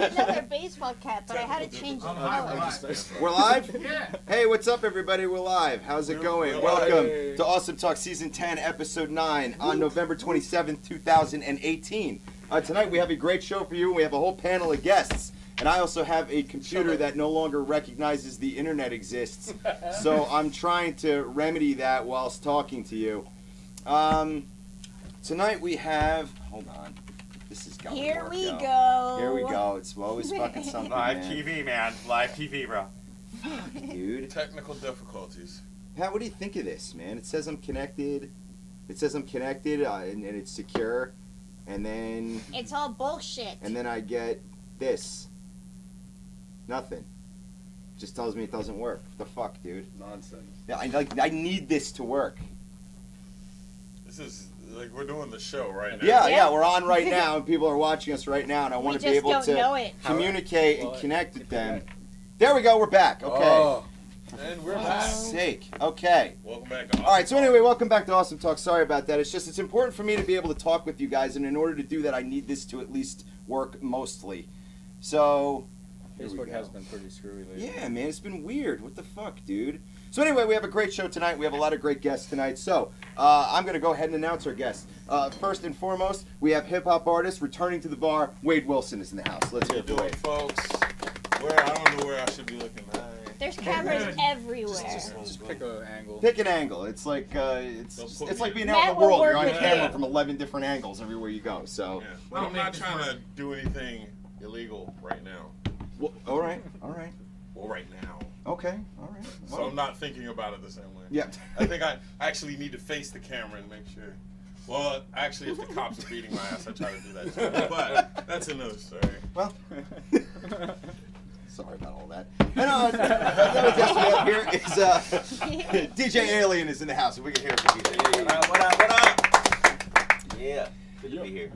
Another baseball cap, but I had to change the color. We're live? Yeah. Hey, what's up, everybody? We're live. How's it going? Welcome to Awesome Talk Season 10, Episode 9 on November 27th, 2018. Tonight we have a great show for you. We have a whole panel of guests. And I also have a computer that no longer recognizes the internet exists. So I'm trying to remedy that whilst talking to you. Tonight we have... Hold on. This is going Here to work, we yo. go. Here we go. It's always fucking something, Live man. TV, man. Live TV, bro. Fuck, dude. Technical difficulties. Pat, what do you think of this, man? It says I'm connected. It says I'm connected, and it's secure. And then... It's all bullshit. And then I get this. Nothing. Just tells me it doesn't work. What the fuck, dude? Nonsense. Yeah, I need this to work. This is like we're doing the show right now. Yeah, we're on right now, and people are watching us right now, and I want to be able to communicate and connect with them. There we go, we're back. Okay. Oh, and we're back. Sake. Okay. Welcome back. To All right, so anyway, welcome back to Awesome Talk. Sorry about that. It's important for me to be able to talk with you guys, and in order to do that, I need this to at least work mostly. So... Facebook has been pretty screwy lately. Yeah, man, it's been weird. What the fuck, dude? So anyway, we have a great show tonight. We have a lot of great guests tonight. So I'm going to go ahead and announce our guests. First and foremost, we have hip-hop artist returning to the bar. Wade Wilson is in the house. Let's hear it for Wade. Folks. I don't know where I should be looking. There's cameras everywhere. Just pick an angle. Pick an angle. It's like it's like being out Matt in the world. will You're on work with camera you. from 11 different angles everywhere you go. So. Yeah. Well, I'm not trying to do anything illegal right now. Well, all right. Well, right now. Okay, all right. So I'm not thinking about it the same way. Yeah. I think I actually need to face the camera and make sure. Well, actually, if the cops are beating my ass, I try to do that too. But that's another story. Well, sorry about all that. And another guest we have here is DJ Alien is in the house. If we can hear it from DJ. What up? Yeah, good to be here.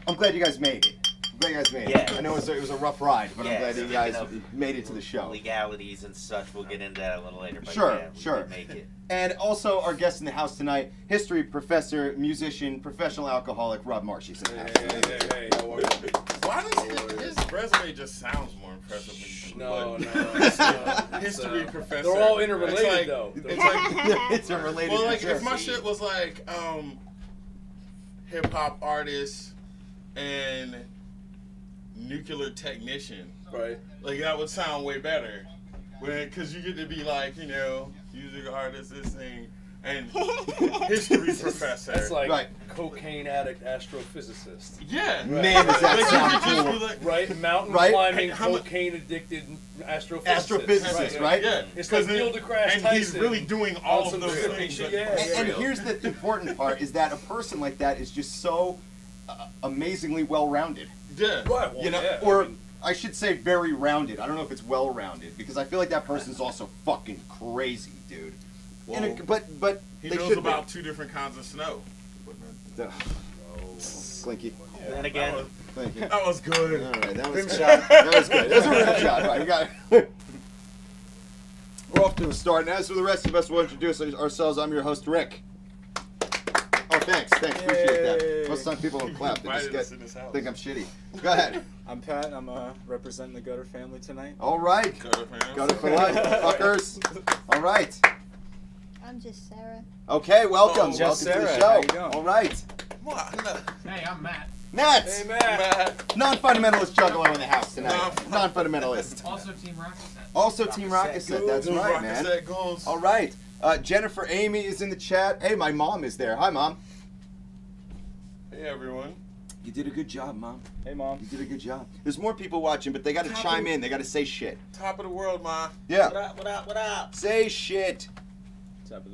I'm glad you guys made it. Yeah. I know it was a rough ride, but I'm glad so you guys speaking of made it to the show. Legalities and such, we'll get into that a little later. But Sure, yeah, we sure. did make it. And also our guest in the house tonight, history professor, musician, professional alcoholic, Rob Marsh. He's in the house. Hey, how are you? Why does his resume just sounds more impressive when you No. history professor. They're all interrelated, though. It's like It's a related. well, like concern. if my shit was like hip hop artist and nuclear technician, Right. like that would sound way better. Because you get to be like, music artist, this thing, and history professor. That's like Right. cocaine addict astrophysicist. Yeah. Man, does that Like, sound you could just cool. be like, Right? Mountain Right. climbing, How mu- cocaine addicted astrophysicist. Astrophysicist, right? Yeah. It's like 'Cause Neil deGrasse and Tyson. he's really doing all On of some those crazy things. shit, that- yeah. And here's the important part: is that a person like that is just so amazingly well-rounded. Yeah. Right. Well, You know, yeah, or I mean, I should say very rounded. I don't know if it's well-rounded because I feel like that person's also fucking crazy, dude. Well, But he they knows should about two different kinds of snow. Slinky. Then again, Thank you. That was good. All right, that was Rim good. shot. That was good. That was a rim shot. All right, we got it. We're off to a start. And as for the rest of us, we'll introduce ourselves. I'm your host, Rick. Oh, thanks. Appreciate that. Most times people don't clap. They just Invited us in this house. think I'm shitty. Go ahead. I'm Pat. I'm representing the Gutter family tonight. All right. Got it for life, fuckers. All right. I'm just Sarah. Okay, welcome. Oh, welcome to the Sarah. show. How you doing? All right. Hey, I'm Matt. Matt. Hey, Matt. Non-fundamentalist juggalo in the house tonight. Non-fundamentalist. Also Team Rocket Set. Also Team Rocket Set. That's right, man. All right. Jennifer Amy is in the chat. Hey, my mom is there. Hi, Mom. Hey, everyone. You did a good job, Mom. Hey, Mom. You did a good job. There's more people watching, but they got to chime in. They got to say shit. Top of the world, Ma. Yeah. What up, what up, what up? Say shit.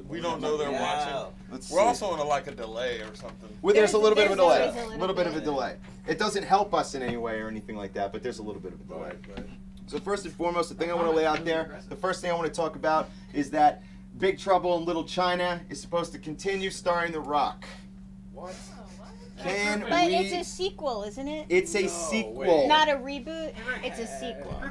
We don't know they're watching. Let's We're see. also on a delay or something. Well, there's a little bit of a There's delay. always a little bit of a delay. It doesn't help us in any way or anything like that, but there's a little bit of a delay. Right. So first and foremost, the thing I want to lay out there, the first thing I want to talk about is that Big Trouble in Little China is supposed to continue starring The Rock. What? Can But we? it's a sequel, isn't it? It's a No, sequel. wait. Not a reboot. It's a sequel.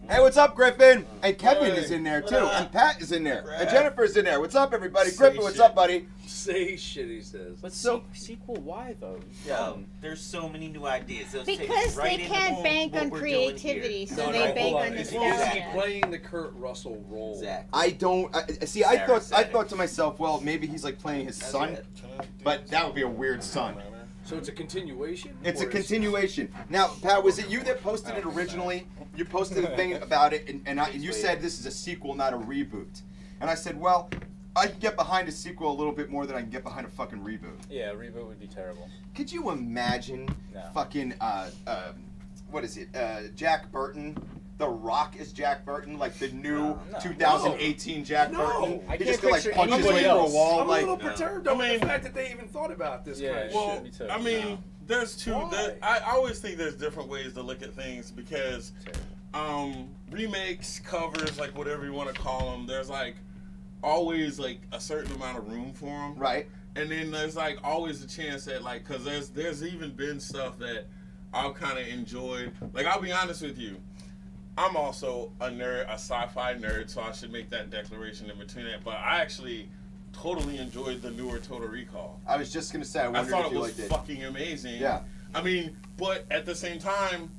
Hey, what's up, Griffin? And Kevin Hey. is in there What too, up? and Pat is in there, and Crap. Jennifer's in there. What's up, everybody? Say Griffin, what's shit. up, buddy? Say shit, he says. But So- sequel, why though? Yo, there's so many new ideas. Those take us Because right they into can't bank what on we're doing creativity, here. so No, they no, bank hold on on. Is he nostalgia. playing the Kurt Russell role? Exactly. I don't see. Sarah I said thought it. to myself, well, maybe he's like playing his That's son, it. but that would be a weird son. So it's a continuation? It's a Or is- continuation. Now, Pat, was it you that posted it originally? You posted a thing about it, and you said this is a sequel, not a reboot. And I said, well, I can get behind a sequel a little bit more than I can get behind a fucking reboot. Yeah, reboot would be terrible. Could you imagine No. fucking, what is it, Jack Burton? The Rock is Jack Burton, like the new No. 2018 Jack No. Burton. I He can't just could like picture punch his anybody way through a else. wall, I'm like. a little perturbed over I mean- the fact that they even thought about this Yeah, kind of Well, shit. me too. I mean, there's two. Why? I always think there's different ways to look at things because remakes, covers, like whatever you want to call them, there's like always like a certain amount of room for them. Right. And then there's like always a chance that like, cause there's even been stuff that I've kind of enjoyed. Like I'll be honest with you, I'm also a nerd, a sci-fi nerd, so I should make that declaration in between that. But I actually totally enjoyed the newer Total Recall. I was just gonna say, I I wondered thought if it you was liked it. fucking amazing. Yeah. I mean, but at the same time,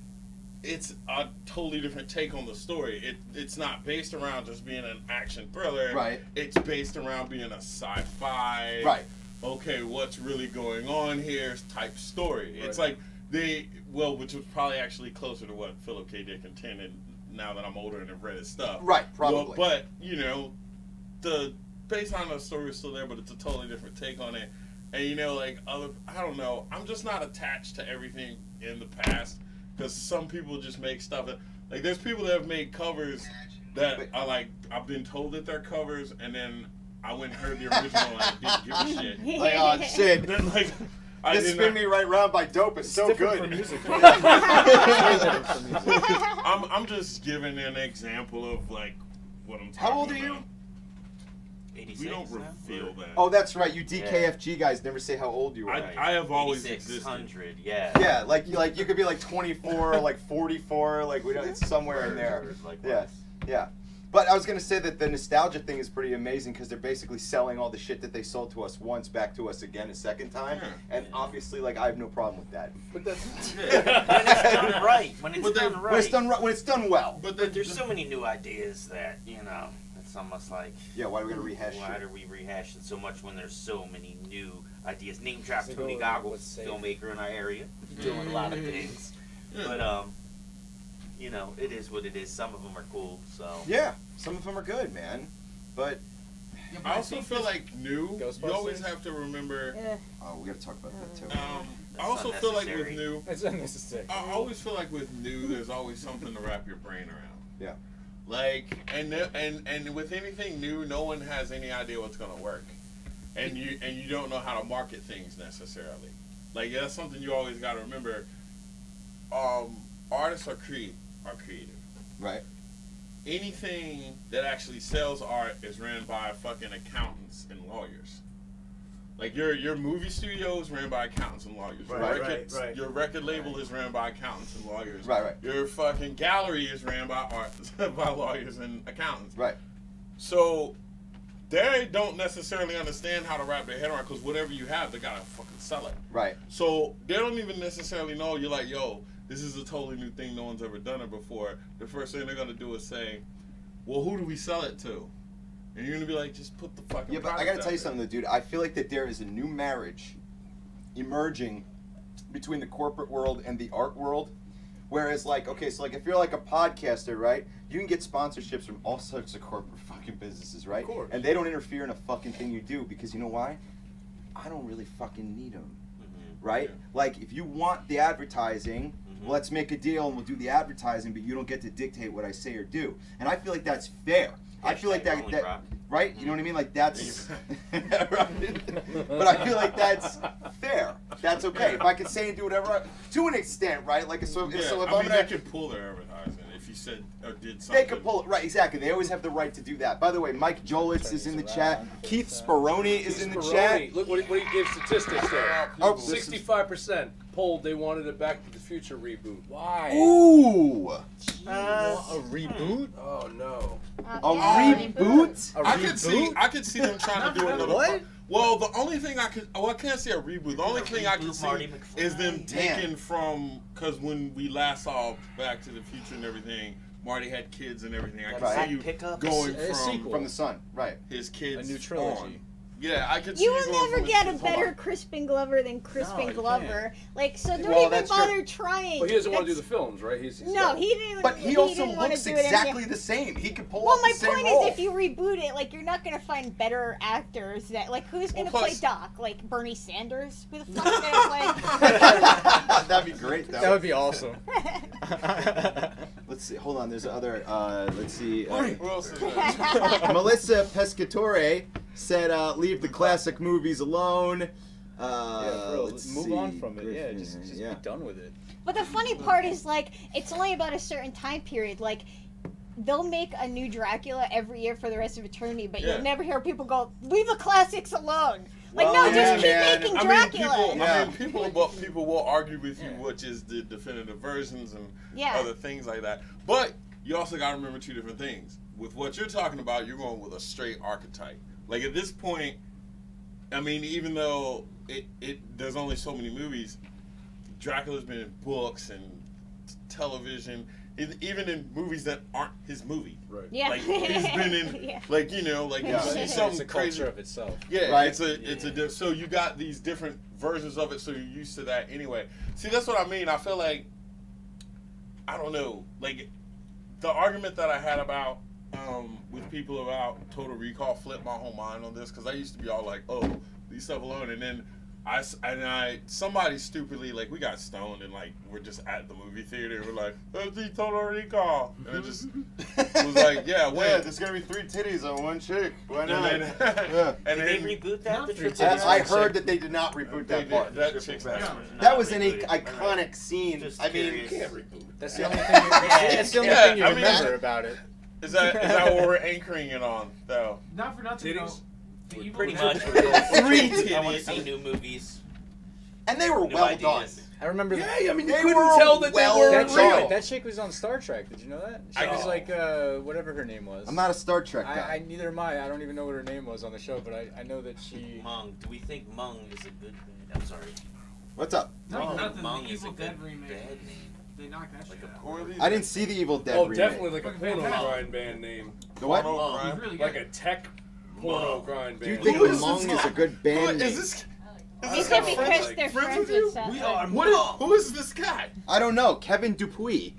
it's a totally different take on the story. It's not based around just being an action thriller. Right. It's based around being a sci-fi. Right. Okay, what's really going on here type story. It's Right. like which was probably actually closer to what Philip K. Dick intended now that I'm older and have read his stuff. Right, Well, probably. but, the based on the story is still there, but it's a totally different take on it. And, I don't know, I'm just not attached to everything in the past because some people just make stuff like there's people that have made covers that are like, I've been told that they're covers, and then I went and heard the original and I didn't give a shit. Like, oh, shit. Then, like, I This did Spin not- Me Right Round by Dope is so different good. for music. I'm just giving an example of like what I'm talking How old are about. you? 86 We don't now? reveal that. Oh, that's right. You DKFG guys never say how old you are. I have always existed. 8600, yeah. Yeah, like you could be like 24 or like 44, like we don't. It's somewhere in there. Like Yeah, yeah. But I was gonna say that the nostalgia thing is pretty amazing because they're basically selling all the shit that they sold to us once back to us again a second time, Yeah. and obviously, like I have no problem with that. But that's when it's done right. When it's But they- done when right. When it's done right, when it's done well. But But there's so many new ideas that, it's almost like, Yeah, why are we gonna rehash why shit? are we rehashing so much when there's so many new ideas? Name drop So Tony go Goggles, with safe. filmmaker in our area, doing a lot of things. Yeah. But, it is what it is. Some of them are cool, so. Yeah, some of them are good, man. But I also feel like new. You Ghostbusters? always have to remember. oh, we gotta talk about that too. I That's also feel like with unnecessary. new. It's unnecessary. I always feel like with new, there's always something to wrap your brain around. Yeah. Like and with anything new, no one has any idea what's gonna work, and you don't know how to market things necessarily. Like that's something you always got to remember. Artists are creative. Right. Anything that actually sells art is ran by fucking accountants and lawyers. Like your movie studio is ran by accountants and lawyers. Right. Your record label is ran by accountants and lawyers. Right. Your fucking gallery is ran by by lawyers and accountants. Right. So they don't necessarily understand how to wrap their head around because whatever you have, they gotta fucking sell it. Right. So they don't even necessarily know. You're like, yo, this is a totally new thing. No one's ever done it before. The first thing they're gonna do is say, well, who do we sell it to? And you're gonna be like, just put the fucking. Yeah, but I product gotta out tell you there. something, though, dude. I feel like that there is a new marriage emerging between the corporate world and the art world, Whereas, like, okay, so like if you're like a podcaster, right? You can get sponsorships from all sorts of corporate fucking businesses, right? Of course. And they don't interfere in a fucking thing you do because you know why? I don't really fucking need them, right? Yeah. Like, if you want the advertising, let's make a deal and we'll do the advertising, but you don't get to dictate what I say or do. And I feel like that's fair. I feel like that right? You know what I mean? Like that's, but I feel like that's fair. That's okay. If I can say and do whatever, to an extent, right? Like so if I I'm mean, gonna, they can pull their advertising if you said or did something. they can pull it right. Exactly. They always have the right to do that. By the way, Mike Jolitz is in the chat. Keith Speroni is in the chat. Look what he gives statistics there. Oh, 65% polled they wanted a Back to the Future reboot. Why? Ooh, A reboot? Oh no. a reboot? A I reboot? could see them trying to do another. What? Well, the only thing I can't say a reboot. The only thing I can see Marty McFly. is them Damn. taking from, because when we last saw Back to the Future and everything, Marty had kids and everything. I can Right. see you Pickups. going A from sequel. From the sun, right? his kids A new trilogy. on. Yeah, I could see You you will going never from his get a kids better on. Crispin Glover than Crispin you Glover. Like, so don't Well, even that's true. bother trying. Well, he doesn't want to do the That's- films, right? He's No, got- he didn't. But he also didn't wanna looks do it every- exactly the same. He could pull Well, off my the same point role. is, if you reboot it, like, you're not gonna find better actors that, like, who's gonna Well, play plus- Doc? Like Bernie Sanders? Who the fuck's gonna play? That'd be great, though. That would be awesome. Let's see. Hold on. There's other. Let's see. Who else is that? Melissa Pescatore said, "Leave the classic movies alone." Yeah, bro, let's move see. on from it. Yeah, Griffin, just yeah. be done with it. But the funny part is, like, it's only about a certain time period. Like, they'll make a new Dracula every year for the rest of eternity, but Yeah. you'll never hear people go, "Leave the classics alone." Like, Well, no, yeah, just keep man. making I Dracula. Yeah. people will argue with you Yeah. which is the definitive versions and Yeah. other things like that. But you also got to remember two different things. With what you're talking about, you're going with a straight archetype. Like at this point, I mean, even though there's only so many movies, Dracula's been in books and television, even in movies that aren't his movie. Right. Yeah. Like he's been in, Yeah. like you know, like Yeah. you see It's something a crazy. culture of itself. Yeah, Right. so you got these different versions of it, so you're used to that anyway. See, that's what I mean. I feel like I don't know, like the argument that I had about with people about Total Recall flipped my whole mind on this because I used to be all like, oh, leave stuff alone, and then somebody stupidly, like, we got stoned and like we're just at the movie theater and we're like, let's see Total Recall, and it just was like, yeah, Wait, wait. there's gonna be 3 titties on one chick. Why And not? then, Yeah. and Did they then reboot that? The three triple titties. I X? heard that they did not reboot they that did part. that chick's X. not. That was an Rebooted. iconic scene. Just I mean, curious. Can't reboot. That's the only thing. That's the only Yeah, thing you I mean, remember about it. Is that what we're anchoring it on, though? Not for nothing, though. Titties? The Evil Pretty Dead- much. We're going for Three titties. I want to titties. see new movies. and they were New well ideas. done. I remember Yeah, I mean, you They couldn't were tell that well they that weren't done. real. that chick was on Star Trek. Did you know that? She I was know. like whatever her name was. I'm not a Star Trek I guy. neither am I. I don't even know what her name was on the show, but I know that she. Mung. Do we think Mung is a good thing? I'm sorry. What's up? Not for Oh, nothing, Mung the is a Evil good Dead remake. bad name. They knocked that shit out. Who are these? I didn't see the Evil Dead Oh, remake. definitely like a Fucking porno fantastic. grind band name. The what? Porno Mung. grind? He's really Like good. a tech porno grind Do you band. think Who is Mung this? is a good Who band is name? this? It's Friends because with- they're friends friends with with you? Seth. We are Who is this guy? I don't know. Kevin Dupuis.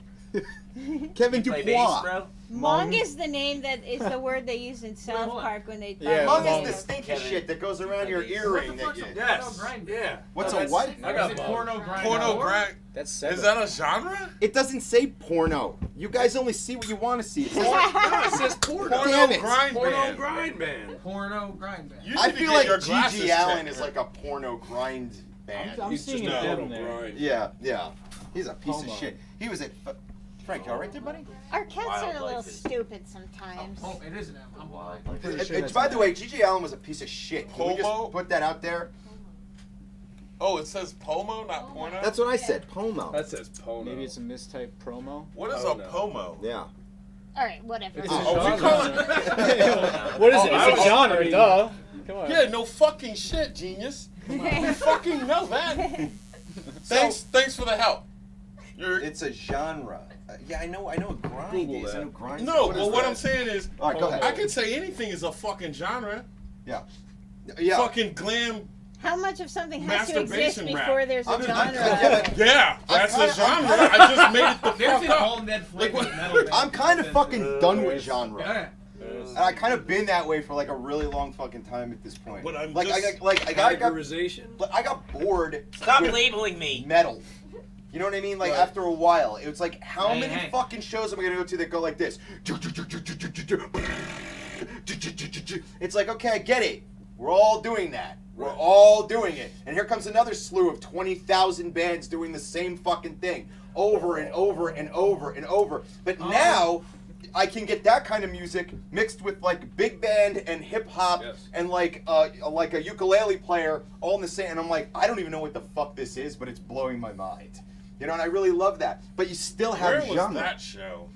Kevin Play Dupois. bass, bro? Mung is the name that is the word they use in South hold on. Park when they Yeah, Mung Mung. is the stinky Kevin. shit that goes around your What the earring. What the That fuck's you, a Yes. porno grind? Yeah. What's Oh, a that's- what? I got Is it Mung. porno grind? Porno Or- grind. That's Is seven. that a genre? It doesn't say porno. You guys only see what you want to see. It says, No, it says porno. Damn it. grind Porno band. grind band. Porno grind band. You I need to feel get like your glasses G.G. Allen checked. is like a porno grind band. I'm He's seeing just a a bit porno in there. grind. Yeah. He's a piece of Homo. shit. He was at. Frank, you all right there, buddy? Our cats are a little Wildlife is- stupid sometimes. Oh, it is an M. I'm blind. Pretty sure that's By the an way, G.G. Allen was a piece of shit. Can we Homo? just put that out there? Oh, it says Pomo, not Porno? That's what I said. Pomo. That says porno. Maybe it's a mistyped promo. What is Oh, a no. Pomo? Yeah. All right, whatever. It's Oh, a we call it- genre. What is it? I It's was a genre, pretty- duh. Come on. Yeah, no fucking shit, genius. You fucking know that. Thanks for the help. It's a genre. Yeah, I know. A grind Google is. I that. know grind. No, What is well, what that? I'm saying is, All right, go ahead. I could say anything is a fucking genre. Yeah. Fucking glam How much of something has to exist Masturbation rap. before there's a I'm- genre? yeah, of it? Yeah, that's I'm a genre. kinda- I just made it the There's fuck an up. all Ned Flavor what- metal band. I'm kind of fucking done with genre. Yeah. And I kind of been that way for like a really long fucking time at this point. But I'm like, just- I got Categorization. I got bored Stop with labeling me. metal. You know what I mean? Like Right. after a while, it was like, how Hey, many hey. fucking shows am I gonna go to that go like this? It's like, okay, I get it. We're all doing that. We're Right. all doing it. And here comes another slew of 20,000 bands doing the same fucking thing over and over and over and over. But now I can get that kind of music mixed with like big band and hip hop Yes. and like a ukulele player all in the same. And I'm like, I don't even know what the fuck this is, but it's blowing my mind. You know, and I really love that. But you still have Where was genre. that show?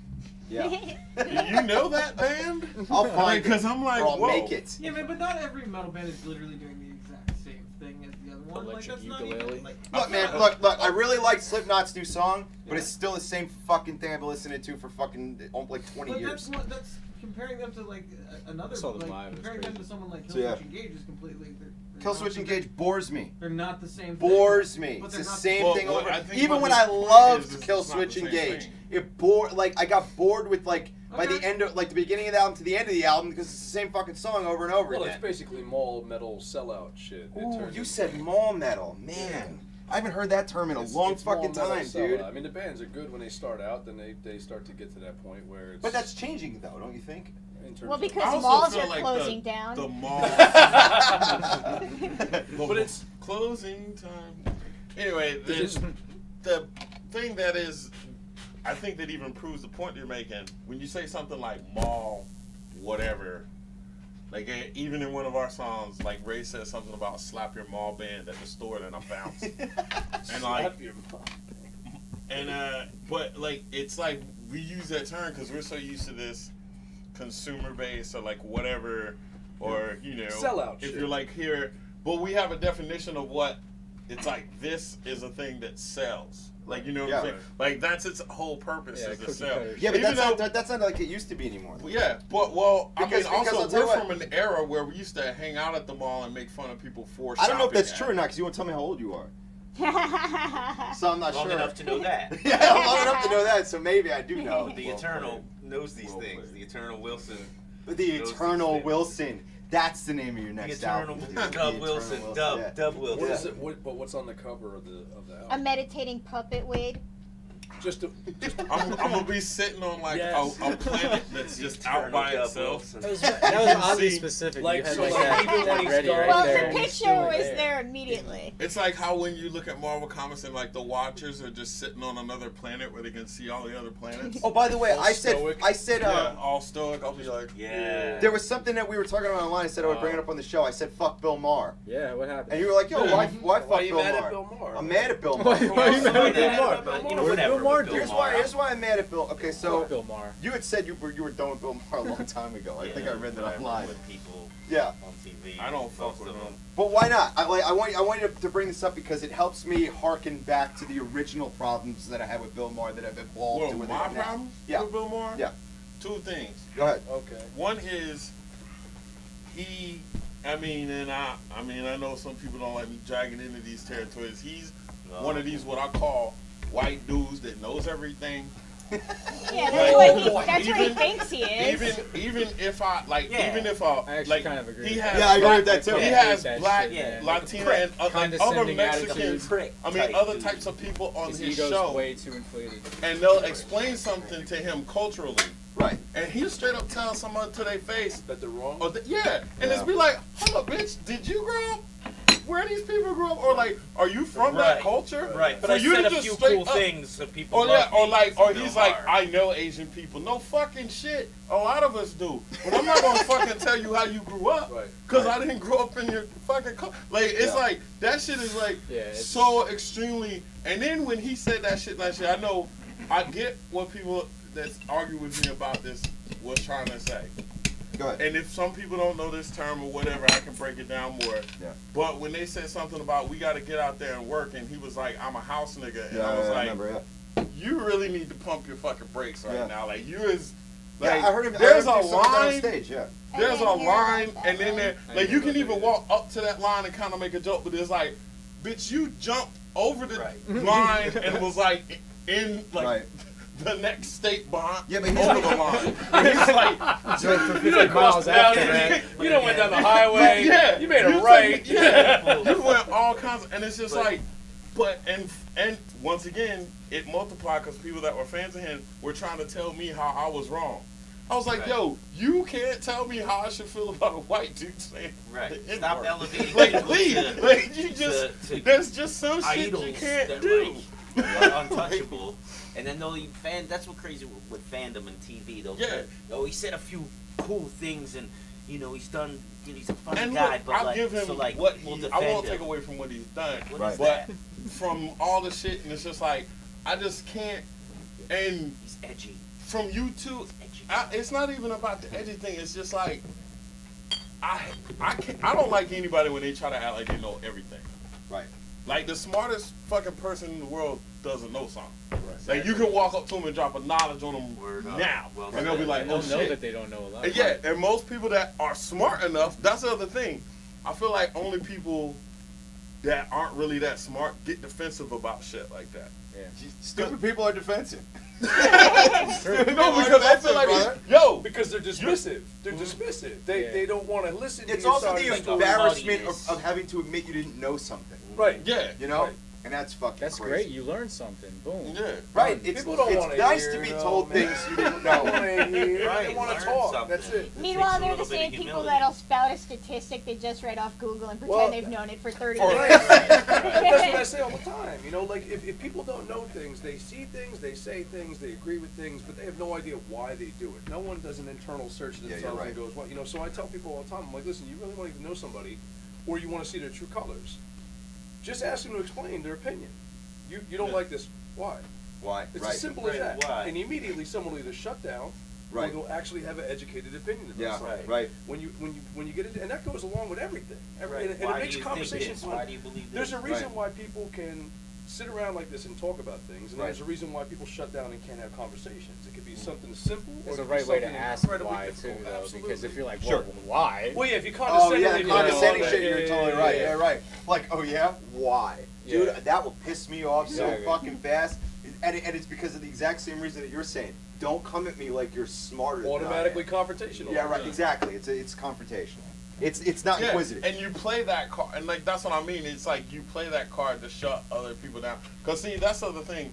Yeah. You know that band? I'll find Because I'm like, or I'll whoa. make it. Yeah, man, but not every metal band is literally doing the exact same thing as the other one. Like, Electric that's not ukulele. even, like, Look, man, look. I really like Slipknot's new song, but it's still the same fucking thing I've been listening to for fucking like 20 But years. that's comparing them to like another. Saw them Like, live, it was comparing them crazy. to someone like So, yeah. Killswitch Engage is completely. They're Killswitch not- Engage bores me. They're not the same. Bores thing. me. But It's they're the not- same Well, thing what over. I think Even what when his I point loved is it's not Killswitch the same Engage, thing. it bored. Like I got bored with like by the Okay. end of like the beginning of the album to the end of the album because it's the same fucking song over and over Well, it's again. basically mall metal sellout shit. It Ooh, turns you into- said mall metal, man. I haven't heard that term in a It's long mall fucking metal time, sellout. dude. I mean, the bands are good when they start out, then they start to get to that point where it's. But that's changing though, don't you think? in terms Well, of- because I also malls feel are like closing down. The mall. But it's- closing time. Anyway, It is- the thing that is, I think that even proves the point you're making. When you say something like mall, whatever, like even in one of our songs, like Ray says something about slap your mall band at the store, then I bounce. And like, Slap your mom. and but like it's like we use that term because we're so used to this consumer base or like whatever, or you know, Sellout if shit. you're like here, but we have a definition of what it's like. This is a thing that sells. Like you know what I'm Yeah. saying? Like that's its whole purpose Yeah, is to cookie sell. cutter Yeah, but Even that's though- not, that's not like it used to be anymore. yeah, but well, Because I mean, I'll also tell you we're what. from an era where we used to hang out at the mall and make fun of people for. I don't know if that's shopping true or at not because you won't tell me how old you are. So I'm not Long sure. enough to know that. Yeah, I'm long enough to know that, so maybe I do know. The Well Eternal knows these Well things. played. The Eternal Wilson. The Those Eternal things. Wilson. That's the name of your The next Eternal album. Dub The Wilson. Eternal Dub. yeah. Dub Wilson. What is it? But what's on the cover of the A album? meditating puppet, Wade. Just a. I'm gonna be sitting on like Yes. a planet that's just out Eternal by Dub itself. Wilson. That was oddly See, specific. like, You had so like like, that, even when that he ready started- right Well, there. the and it's picture still was there. there immediately. It's like how when you look at Marvel Comics and like the Watchers are just sitting on another planet where they can see all the other planets. Oh, by the way, All I said, stoic. Yeah, all stoic. I'll be like, Yeah. there was something that we were talking about online. I said I would bring it up on the show. I said, fuck Bill Maher. Yeah, what happened? And you were like, yo, why Why fuck are you Bill mad Maher? at Bill Maher? I'm mad at Bill Why- Maher. why are you mad at Bill Yeah, Maher? but, you know, What did whatever Bill Maher with do? Bill Here's Maher. why I'm mad at Bill. Okay, so Fuck Bill Maher. you had said you were done with Bill Maher a long time ago. I think I read that whatever online. With people Yeah, on TV. I don't fuck most with of them. but why not? I want you to bring this up because it helps me harken back to the original problems that I had with Bill Maher that have evolved well, to where they my are now. problem Yeah. with Bill Maher? Yeah. Two things. Go ahead. Okay. One is he. I mean, I know some people don't like me dragging into these territories. He's one of these what I call white dudes that knows everything. Yeah, Like, that's what he even- thinks he is. Even if I like, Yeah. even if I actually like, kind of agree he with has that. Yeah, I agree black- with that too. He Yeah, has that black, shit, yeah. Latina, Prick. and other Condescending Mexicans. attitude. Prick I mean, type other dude. types of people on His his ego's show, way too inflated. and they'll explain something to him culturally, Right. and he'll straight up tell someone to their face, That they're wrong. oh, yeah, and it's be like, hold up, bitch, did you grow up where these people grew up, or like, are you from that Right. culture? Right, but For I you said to a just few straight cool up- things so people Or love yeah, or me, like, so or Bill he's like, Maher. I know Asian people. No fucking shit. A lot of us do, but I'm not gonna fucking tell you how you grew up, Right. cause I didn't grow up in your fucking like. It's Yeah. like that shit is like Yeah, it's- so extremely. And then when he said that shit, I know, I get what people that argue with me about this was trying to say. Go ahead. And if some people don't know this term or whatever, I can break it down more. Yeah. But when they said something about we got to get out there and work, and he was like, I'm a house nigga, and I was I like, remember, yeah. you really need to pump your fucking brakes right Yeah. now. Like you is Like, I heard him. There's I heard him a do something on line. stage. Yeah. There's a I didn't hear line, about that, and then right? there, I like, didn't you know can about even that. walk up to that line and kind of make a joke, but it's like, bitch, you jumped over the Right. line and was like in like Right. the next state behind Yeah, but he's over like- the line. And it's like, So for 50 You done miles crossed after boundaries. that. You done went down the highway. yeah, You made a took- right. Yeah, you went all kinds of, and it's just But- like, but and once again, it multiplied because people that were fans of him were trying to tell me how I was wrong. I was like, Right. yo, you can't tell me how I should feel about a white dude saying Right. the Stop N-word. elevating Like, people please, to- like you just, to there's just some shit idols you can't that, do. like, are untouchable. And then they'll that's what crazy with fandom and TV. They'll Yeah. say, oh, he said a few cool things, and you know he's done. You know, he's a funny And guy, look, but I'll like, give him so like, what we'll he. defend I won't him. take away from what he's done. What Right. is But that? from all the shit, and it's just like I just can't. And He's edgy. from you too, it's not even about the edgy thing. It's just like I don't like anybody when they try to act like they know everything. Right. Like the smartest fucking person in the world doesn't know something. Right. Like you can walk up to them and drop a knowledge on them Word up. now, Well and they'll be said. like, And "Oh they'll know shit." that they don't know a lot. And yeah, and most people that are smart enough, that's the other thing. I feel like only people that aren't really that smart get defensive about shit like that. Stupid people are defensive. No, because I feel like, brother. yo, Because they're dismissive. They're dismissive. They don't want to listen to It's your also side the of the story. embarrassment Muddiness. of having to admit you didn't know something. Right. yeah, You know, Right. and that's fucking. That's crazy. great. You learned something. Boom. yeah. Right. It's, People don't it's wanna nice hear, to be though, told man. things you didn't They don't want know. to hear. Right, They want learn to talk. something. That's it. It Meanwhile, takes a they're the little bit same of people humility. that'll spout a statistic they just read off Google and pretend Well, they've known it for 30 or- years. That's what I say all the time. You know, like if people don't know things, they see things, they say things, they agree with things, but they have no idea why they do it. No one does an internal search of Yeah, you're themselves right. and goes, well, you know. So I tell people all the time, I'm like, listen, you really want to know somebody, or you want to see their true colors, just ask them to explain their opinion. You don't Yeah. like this, why? Why? It's Right. as simple as Right, that. why? And immediately someone will either shut down, Right. or they'll actually have an educated opinion about Yeah. something. Right. Right. When you get into, and that goes along with everything. Right. And Why it makes do you conversation think this? fun. Why do you believe There's this? a reason Right. why people can sit around like this and talk about things, and Right. there's a reason why people shut down and can't have conversations. It could be something simple, or There's it a could be right way to something ask incredibly why too, difficult. though. Because Absolutely. if you're like, Sure. well, why? Well, yeah, if you Oh condescendingly yeah, do condescending that, shit. You're totally right. Yeah, right. Like, oh yeah, why, dude? Yeah. That will piss me off so Exactly. fucking fast, and it's because of the exact same reason that you're saying. Don't come at me like you're smarter. than I am. Automatically confrontational. Yeah, right. Exactly. It's confrontational. It's not Yeah, inquisitive. and you play that card, and like that's what I mean. It's like you play that card to shut other people down. Cause see, that's the other thing.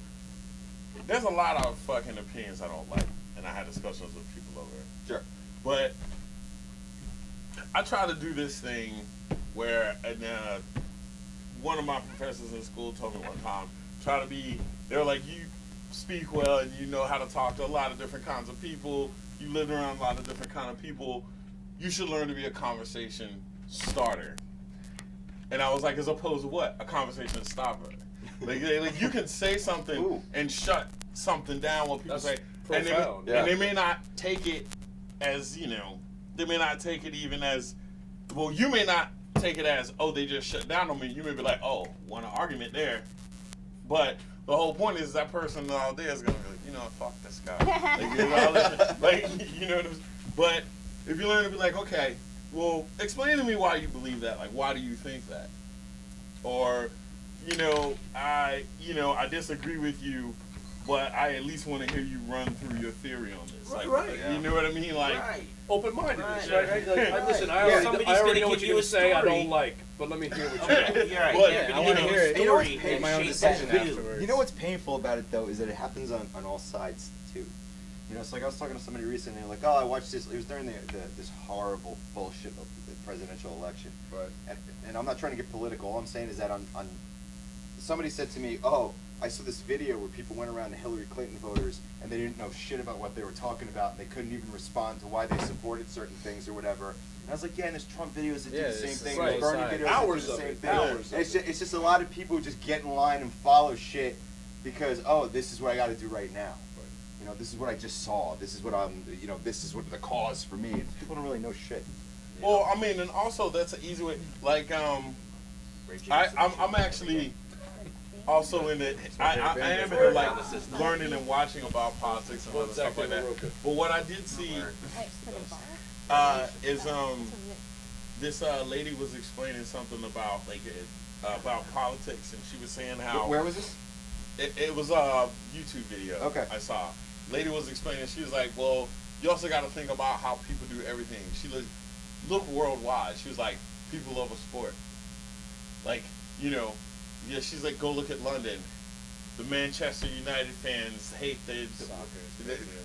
There's a lot of fucking opinions I don't like, and I had discussions with people over it. Sure. But I try to do this thing where, and one of my professors in school told me one time, try to be. They're like, you speak well, and you know how to talk to a lot of different kinds of people. You live around a lot of different kind of people. You should learn to be a conversation starter. And I was like, as opposed to what? A conversation stopper. Like you can say something Ooh. and shut something down when people That's say, profound. Yeah. and they may not take it as, they may not take it even as, well, you may not take it as, oh, they just shut down on me. You may be like, oh, want an argument there. But the whole point is that person all day is going to be like, fuck this guy. You know what I'm saying? But if you learn to be like, okay, well, explain to me why you believe that. Like, why do you think that? Or, I disagree with you, but I at least want to hear you run through your theory on this. Right, Like, right. You know what I mean? Like, Right. Open-mindedness, Right. right? Like, listen, I Yeah. already, Somebody's I already gonna know what give you're you going a to say I story. don't like, but let me hear what you Okay, got. you're right. But, Yeah, you I want to know, hear a you know what's story painful? and My own shape decision that view. afterwards. You know what's painful about it though is that it happens on all sides too. It's like I was talking to somebody recently, and like, oh, I watched this. It was during this horrible bullshit of the presidential election. Right. And I'm not trying to get political. All I'm saying is that on somebody said to me, oh, I saw this video where people went around to Hillary Clinton voters and they didn't know shit about what they were talking about, and they couldn't even respond to why they supported certain things or whatever. And I was like, yeah, and there's Trump videos that do Yeah, the same it's thing, right. there's Bernie Side. videos Hours that do the of same it. thing. Hours of It's just a lot of people just get in line and follow shit because, oh, this is what I got to do right now. This is what I just saw. This is what this is what the cause for me. And people don't really know shit. well, I mean, and also that's an easy way. Like, I'm actually, also in it. I am into like learning and watching about politics and other stuff like that. But what I did see is this lady was explaining something about about politics, and she was saying how. Where was this? It was a YouTube video. Okay. I saw. Lady was explaining. She was like, "Well, you also got to think about how people do everything." She look worldwide. She was like, "People love a sport. Like, you know, yeah." She's like, "Go look at London. The Manchester United fans hate the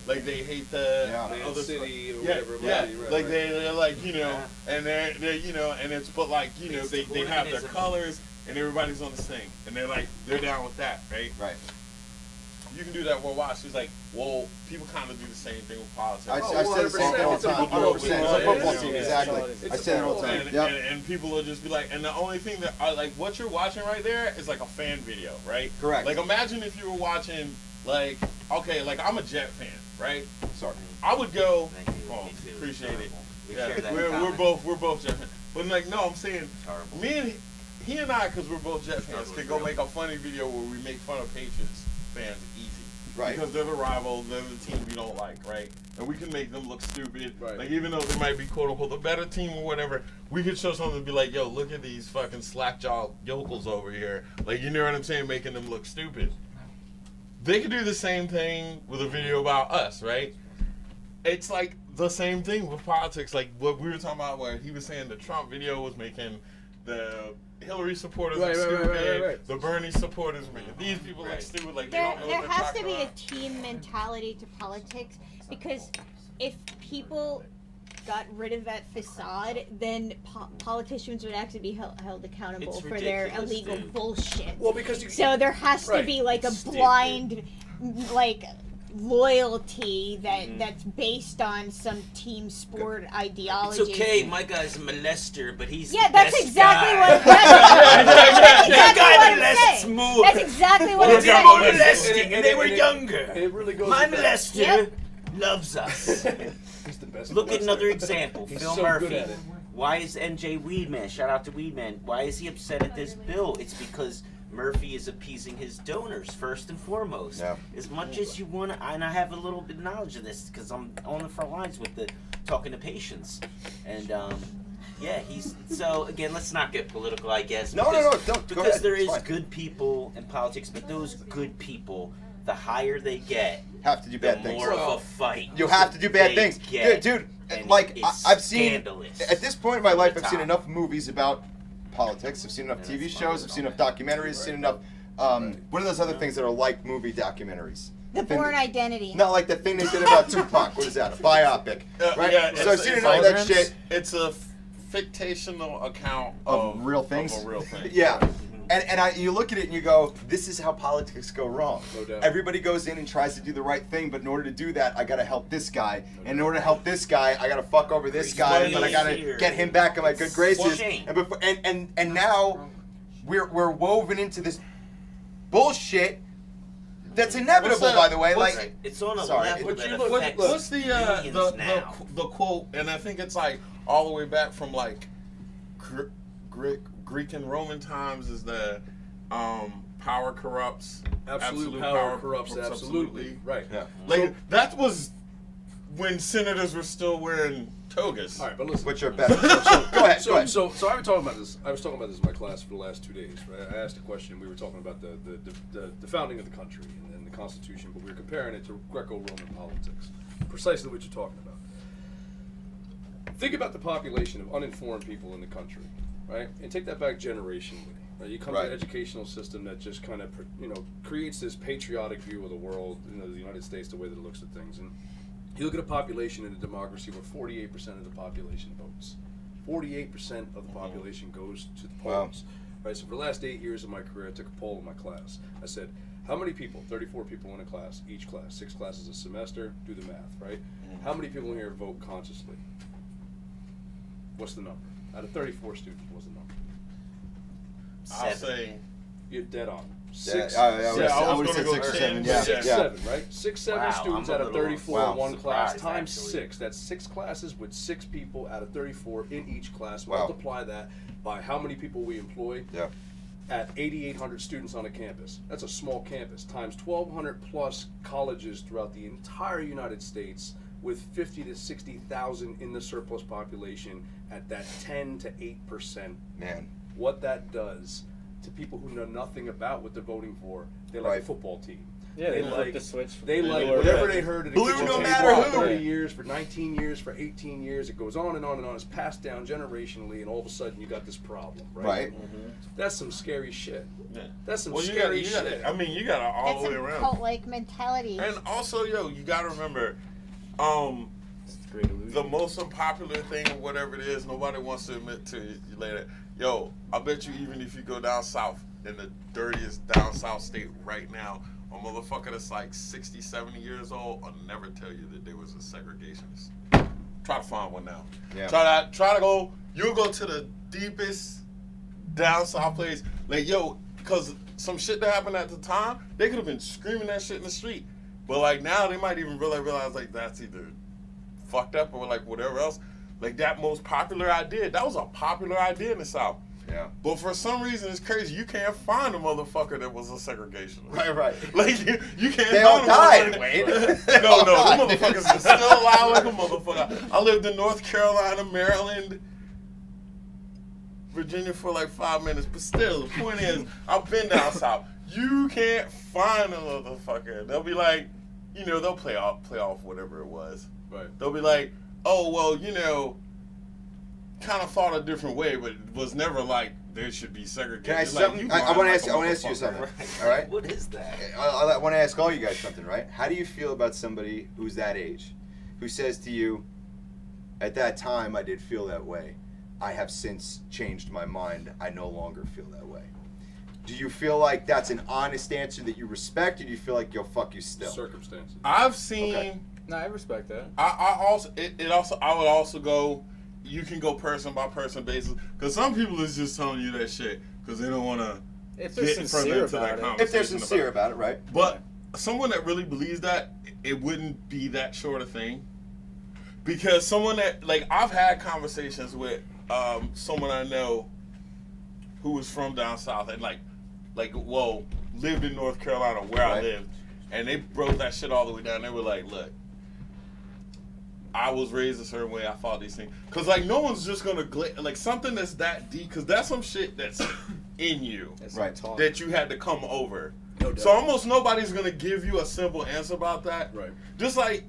like they hate the other city or yeah, whatever. Yeah, right, like right. they're like, you know, and they're you know, and it's but like, you know, they have their colors and everybody's on the thing, and they're down with that, right? Right. You can do that worldwide. She's like, well, people kind of do the same thing with politics. I say the same thing all the time. 100%. It's a football team, exactly. I say that all the time. And people will just be like, and the only thing that like what you're watching right there is like a fan video, right? Correct. Like imagine if you were watching like, okay, like I'm a Jet fan, right? Sorry. I would go. Thank you. Oh, Me too. appreciate it. We Yeah, share that we're comment. both Jet fans. But like, no, I'm saying Horrible. me and he and I, because we're both Jet fans, could go make a funny video where we make fun of Patriots fans easy. Right. Because they're the rival, they're the team we don't like, right? And we can make them look stupid. Right. Like, even though they might be, quote unquote, the better team or whatever, we could show something and be like, yo, look at these fucking slack-jawed yokels over here. Like, you know what I'm saying? Making them look stupid. They could do the same thing with a video about us, right? It's like the same thing with politics. Like, what we were talking about where he was saying the Trump video was making the Hillary supporters look stupid. Right. The Bernie supporters making these people look stupid. Like, they don't know There what they're has to talking be a about. team mentality to politics, because if people got rid of that facade, then politicians would actually be held accountable It's for their ridiculous, illegal dude. bullshit. Well, because you, So there has to Right. be like a It's stupid. blind, like, loyalty that's based on some team sport ideology. It's okay, my guy's a molester, but he's Yeah, the that's best exactly guy. what. That's exactly what I'm molests saying. more. That's exactly what Well, I'm they're saying. molesting, and they were and younger. it really goes. My with that. molester Yep. loves us. He's the best. Look at molester. another example. He's Phil so Murphy. good at it. Why is NJ Weedman, shout out to Weedman, why is he upset at this bill? It's because Murphy is appeasing his donors first and foremost. Yeah. As much as you want to, and I have a little bit of knowledge of this because I'm on the front lines with the talking to patients. And yeah, he's, so again, let's not get political, I guess. No, because, don't. Go Because ahead. there It's is fine. good people in politics, but those good people, the higher they get, Have to do the bad things. more of a fight. You have to do bad they things, get. dude. And Like it's I've seen scandalous. at this point in my life, To the I've seen top. enough movies about politics. I've seen enough Yeah, TV that's shows. I've seen enough documentaries. I've seen enough. What are those other things that are like movie documentaries? The Bourne Identity. Not like the thing they did about Tupac. What is that? A biopic, right? Yeah, So I've it's- seen it's enough of like- that shit. It's a fictional account Of real things? Of a real thing. Yeah. And you look at it and you go, this is how politics go wrong. No doubt. Everybody goes in and tries to do the right thing, but in order to do that, I gotta help this guy. And in order to help this guy, I gotta fuck over this guy, but I gotta get him back in my good graces. Shame. And before, and now we're woven into this bullshit that's inevitable, What's that- by the way. what's- Like, It's on a Sorry. level But that you look- affects What's the millions now. the quote? And I think it's like all the way back from like Greek and Roman times is the power corrupts. Absolute power corrupts absolutely. Right. yeah. Like that was when senators were still wearing togas. All right, but listen. Which are better. Go ahead. Go ahead. So I've been talking about this. I was talking about this in my class for the last 2 days. Right? I asked a question. We were talking about the founding of the country and the Constitution, but we were comparing it to Greco-Roman politics. Precisely what you're talking about. Think about the population of uninformed people in the country, right? And take that back generationally. Right? You come to Right. an educational system that just kind of, creates this patriotic view of the world, the United States, the way that it looks at things. And you look at a population in a democracy where 48% of the population votes. 48% of the population goes to the Wow. polls. Right, so for the last 8 years of my career, I took a poll in my class. I said, how many people, 34 people in a class, each class, 6 classes a semester, do the math, right? How many people in here vote consciously? What's the number? Out of 34 students, what's the number? I'll 7. say You're dead on. Yeah, Six, I I would was have said gonna go 6 or 7. 10, Yeah. six, Yeah. 7, right? 6, 7 Wow, students I'm a out of little 34 Wow. in one class surprised, times actually. 6. That's 6 classes with 6 people out of 34 in each class. Wow. Multiply that by how many people we employ. Yeah. at 8,800 students on a campus. That's a small campus, times 1,200 plus colleges throughout the entire United States, with 50 to 60,000 in the surplus population at that 10 to 8%. Man. What that does to people who know nothing about what they're voting for, they like Right. a football team. Yeah, they like flip the switch. They from like blue or whatever red. they heard at a Blue kitchen no table matter for who. 30 years, for 19 years, for 18 years. It goes on and on and on. It's passed down generationally, and all of a sudden you got this problem, right? Right. That's some scary shit. Yeah. That's some Well, you scary gotta, shit. I mean, you got to all That's the way some around. cult-like mentality. And also, yo, you got to remember, It's a great illusion. the most unpopular thing, or whatever it is, nobody wants to admit to you later. Yo, I bet you even if you go down south, in the dirtiest down south state right now, a motherfucker that's like 60, 70 years old will never tell you that there was a segregationist. Try to find one now. Yeah. Try to go, you'll go to the deepest down south place. Like, yo, because some shit that happened at the time, they could have been screaming that shit in the street. But like now they might even really realize like that's either fucked up or like whatever else. Like that most popular idea, that was a popular idea in the South. Yeah. But for some reason, it's crazy. You can't find a motherfucker that was a segregationist. Right. Like, you can't They find all a died, motherfucker- Wade. They No, all the died. motherfuckers are still alive like a motherfucker. I lived in North Carolina, Maryland, Virginia for like 5 minutes. But still, the point is, I've been down south. You can't find a motherfucker. They'll be like, you know, they'll play off whatever it was. Right. They'll be like, oh, well, you know, kind of thought a different way, but it was never like there should be segregation. Can I It's ask like, something? you I lying want like to a ask you motherfucker. something. All right. What is that? I want to ask all you guys something, right? How do you feel about somebody who's that age, who says to you, at that time I did feel that way. I have since changed my mind. I no longer feel that way. Do you feel like that's an honest answer that you respect, or do you feel like, yo, fuck you still? Circumstances. I've seen. Okay. No, I respect that. I would also go. You can go person by person basis because some people is just telling you that shit because they don't want to If they're get further sincere into that about it. conversation. If they're sincere about it, right? But someone that really believes that, it wouldn't be that short a thing. Because someone that, like, I've had conversations with someone I know who was from down south and well, lived in North Carolina where I Right. lived, and they broke that shit all the way down. They were like, look, I was raised a certain way. I thought these things. Because, like, no one's just going to, like, something that's that deep, because that's some shit that's in you It's Right. talk. that you had to come over. No doubt. So almost nobody's going to give you a simple answer about that. Right. Just like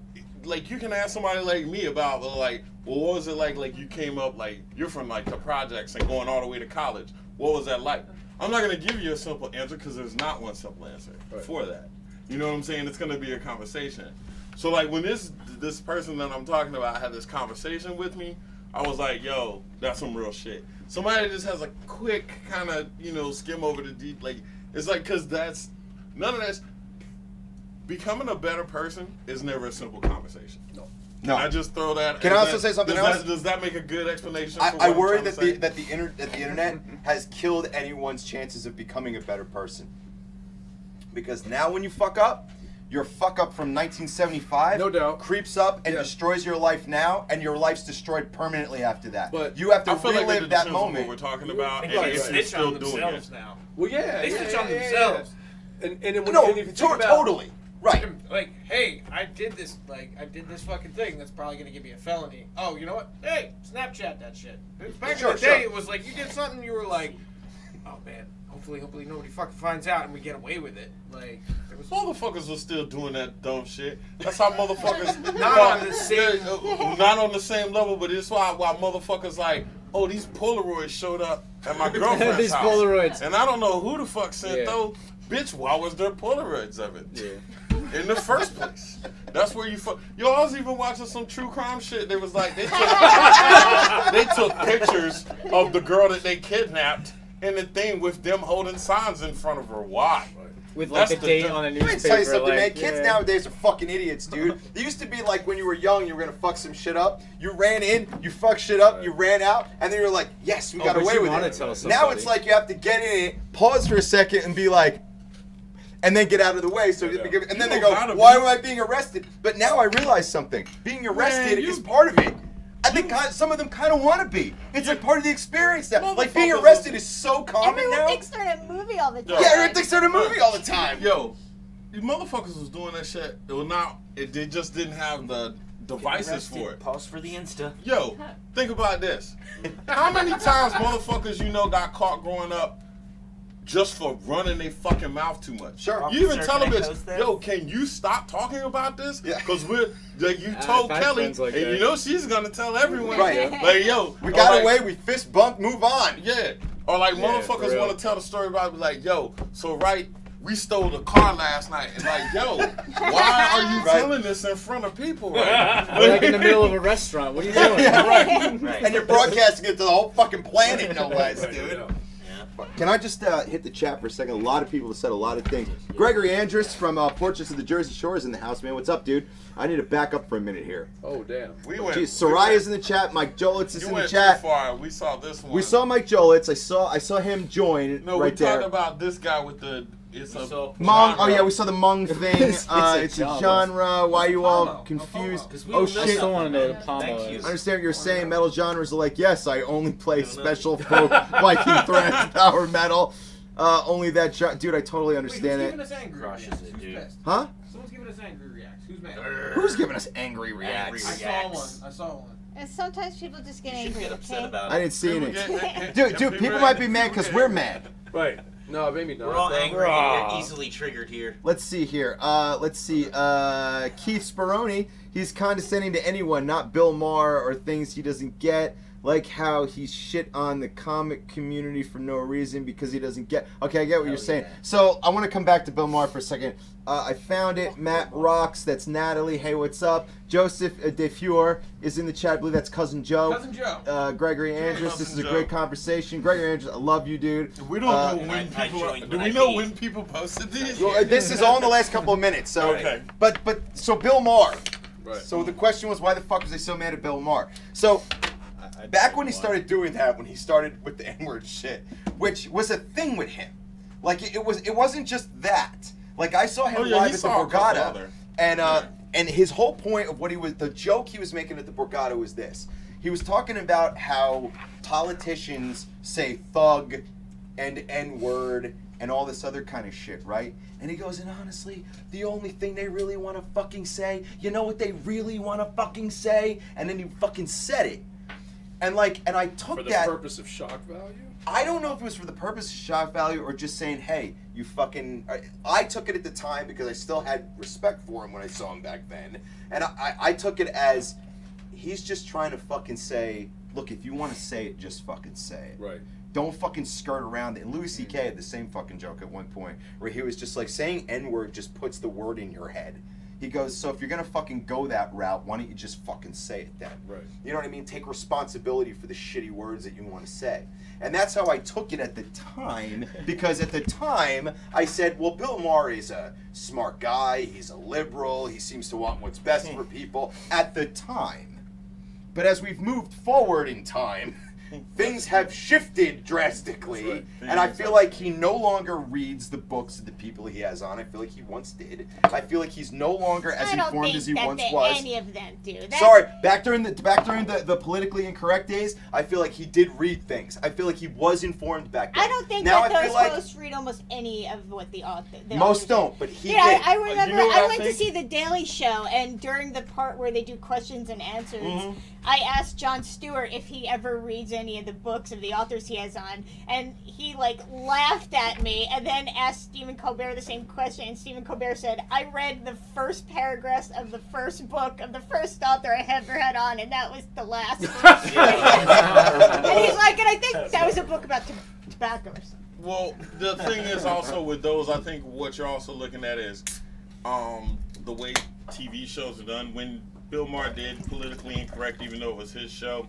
you can ask somebody like me about, like, well, what was it like you came up, like, you're from, like, the projects and going all the way to college. What was that like? I'm not going to give you a simple answer because there's not one simple answer Right. for that. You know what I'm saying? It's going to be a conversation. So, like, when this person that I'm talking about had this conversation with me, I was like, yo, that's some real shit. Somebody that just has a quick kind of, you know, skim over the deep, like, it's like, because that's, none of that's, becoming a better person is never a simple conversation. No. No. Can I just throw that? Can I also say something else? Does that make a good explanation? I for what I'm worry trying to that say? the internet has killed anyone's chances of becoming a better person. Because now when you fuck up, your fuck up from 1975 No doubt. creeps up and Yeah. destroys your life now, and your life's destroyed permanently after that. But you have to I feel like relive it that depends on moment. what we're talking about, and People if you're snitch still on doing themselves it. now. Well, yeah. They yeah, snitch on yeah, themselves. Yeah. And if No, you think about, totally. Right. Like, hey, I did this fucking thing that's probably gonna give me a felony. Oh, you know what? Hey, Snapchat that shit. Back Sure, in the day, sure. it was like you did something, you were like, oh man, hopefully nobody fucking finds out and we get away with it. Like, there was Motherfuckers are still doing that dumb shit. That's how motherfuckers Not on the same- not on the same level, but it's why motherfuckers like, oh, these Polaroids showed up at my girlfriend's These house. Polaroids. And I don't know who the fuck sent Yeah. those. Bitch, why was there Polaroids of it? Yeah. In the first place. That's where you fuck. Yo, I was even watching some true crime shit. They was like, they took pictures of the girl that they kidnapped and the thing with them holding signs in front of her. Why? With like That's a the date dumb- on a Let me newspaper. tell you something, like, man. Kids yeah. nowadays are fucking idiots, dude. They used to be like when you were young, you were gonna fuck some shit up. You ran in, you fucked shit up, you ran out, and then you're like, yes, we Oh, got but away you with wanna it. tell Now somebody. it's like you have to get in it, pause for a second, and be like, and then get out of the way. So, Yeah. and then You they know go, how to why be- am I being arrested? But now I realize something. Being arrested you- is part of it. I think some of them kind of want to be. It's like part of the experience now. Like being Motherfuckers arrested is so common Everyone now. thinks they're in a movie all the time. Yeah, everyone thinks they're in a movie all the time. Yo, these motherfuckers was doing that shit. They just didn't have the devices for it. Pause for the Insta. Yo, think about this. How many times motherfuckers got caught growing up just for running their fucking mouth too much? Sure. You even Officer, tell them can I this, post that? yo, can you stop talking about this? Yeah. Because you told I've had Kelly, friends like and that. you know she's gonna tell everyone. Right. Like, yo, We or got like, away, we fist bumped, move on. Yeah. Or like Yeah, motherfuckers for real. want to tell the story about it, like, yo, so we stole the car last night. And like, yo, why are you Right. telling this in front of people right now? We're like in the middle of a restaurant. What are you doing? Yeah, right. Right. And you're broadcasting it to the whole fucking planet, no less, Right, dude. yeah. Can I just hit the chat for a second? A lot of people have said a lot of things. Gregory Andrus from Portraits of the Jersey Shore is in the house, man. What's up, dude? I need to back up for a minute here. Oh, damn. We went. Jeez, Soraya's in the chat. Mike Jolitz is You in the went chat. too far. We saw this one. We saw Mike Jolitz. I saw him join No, right we there. talked about this guy with the. It's a saw Mung. genre. Oh yeah, we saw the Mung thing. It's a It's a genre. genre. Why are you all Pomo. confused? Because we Oh don't know I shit. still want to know the Thank Pomo you. is. I understand what you're saying. Metal genres are like, yes, I only play don't know. special folk, Viking thrash, power metal. Only that, dude. I totally Wait, who's understand giving it. us angry Crushes reacts? it, Who's dude. pissed? Huh? Someone's giving us angry reacts. Who's mad? Who's giving us angry Angry reacts? I saw reacts. one. I saw one. And sometimes people just get You should angry, get upset okay? about I it. didn't see People it. get- Dude, people might be mad because we're mad. Right. No, maybe not. We're all angry. Aw. We're easily triggered here. Let's see here. Keith Speroni. He's condescending to anyone, not Bill Maher or things he doesn't get. Like how he shit on the comic community for no reason because he doesn't get. Okay, I get what you're saying. yeah. So I want to come back to Bill Maher for a second. I found it. Matt rocks. That's Natalie. Hey, what's up? Joseph DeFure is in the chat. I believe that's Cousin Joe. Cousin Joe. Gregory Andrus. This is a Cousin great Joe. conversation. Gregory Andrus, I love you, dude. We don't know when I people. joined Do when we I know peed. when people posted these? Well, this is all in the last couple of minutes. So, Okay. but so Bill Maher. Right. So the question was, why the fuck was they so mad at Bill Maher? So back when he started doing that, when he started with the N-word shit, which was a thing with him, like it wasn't just that. Like I saw him Oh, yeah, live he at the saw a couple Borgata, other. and his whole point of what the joke he was making at the Borgata was this. He was talking about how politicians say thug and N-word and all this other kind of shit, right? And he goes, and honestly, the only thing they really want to fucking say, you know what they really want to fucking say? And then he fucking said it. And I took For the that. purpose of shock value? I don't know if it was for the purpose of shock value or just saying, hey, you fucking. I took it at the time because I still had respect for him when I saw him back then. And I took it as he's just trying to fucking say, look, if you want to say it, just fucking say it. Right. Don't fucking skirt around it. And Louis C.K. had the same fucking joke at one point where he was just like, saying N-word just puts the word in your head. He goes, so if you're going to fucking go that route, why don't you just fucking say it then? Right. You know what I mean? Take responsibility for the shitty words that you want to say. And that's how I took it at the time, because at the time, I said, well, Bill Maher is a smart guy, he's a liberal, he seems to want what's best for people at the time. But as we've moved forward in time, things have shifted drastically, That's right. and I feel like he no longer reads the books of the people he has on. I feel like he once did. I feel like he's no longer as I don't informed think as he that once was. any of them do. That's, Sorry, back during the politically incorrect days, I feel like he did read things. I feel like he was informed back then. I don't think now that I those feel like hosts read almost any of what the author. most don't, but he Yeah, did. I remember. You know what I I went to think? see the Daily Show, and during the part where they do questions and answers, Mm-hmm. I asked Jon Stewart if he ever reads any of the books of the authors he has on, and he laughed at me, and then asked Stephen Colbert the same question, and Stephen Colbert said, "I read the first paragraphs of the first book of the first author I ever had on, and that was the last." And he's like, and I think that was a book about tobacco or something. Well, the thing is also with those, I think what you're also looking at is the way TV shows are done. When Bill Maher did Politically Incorrect, even though it was his show,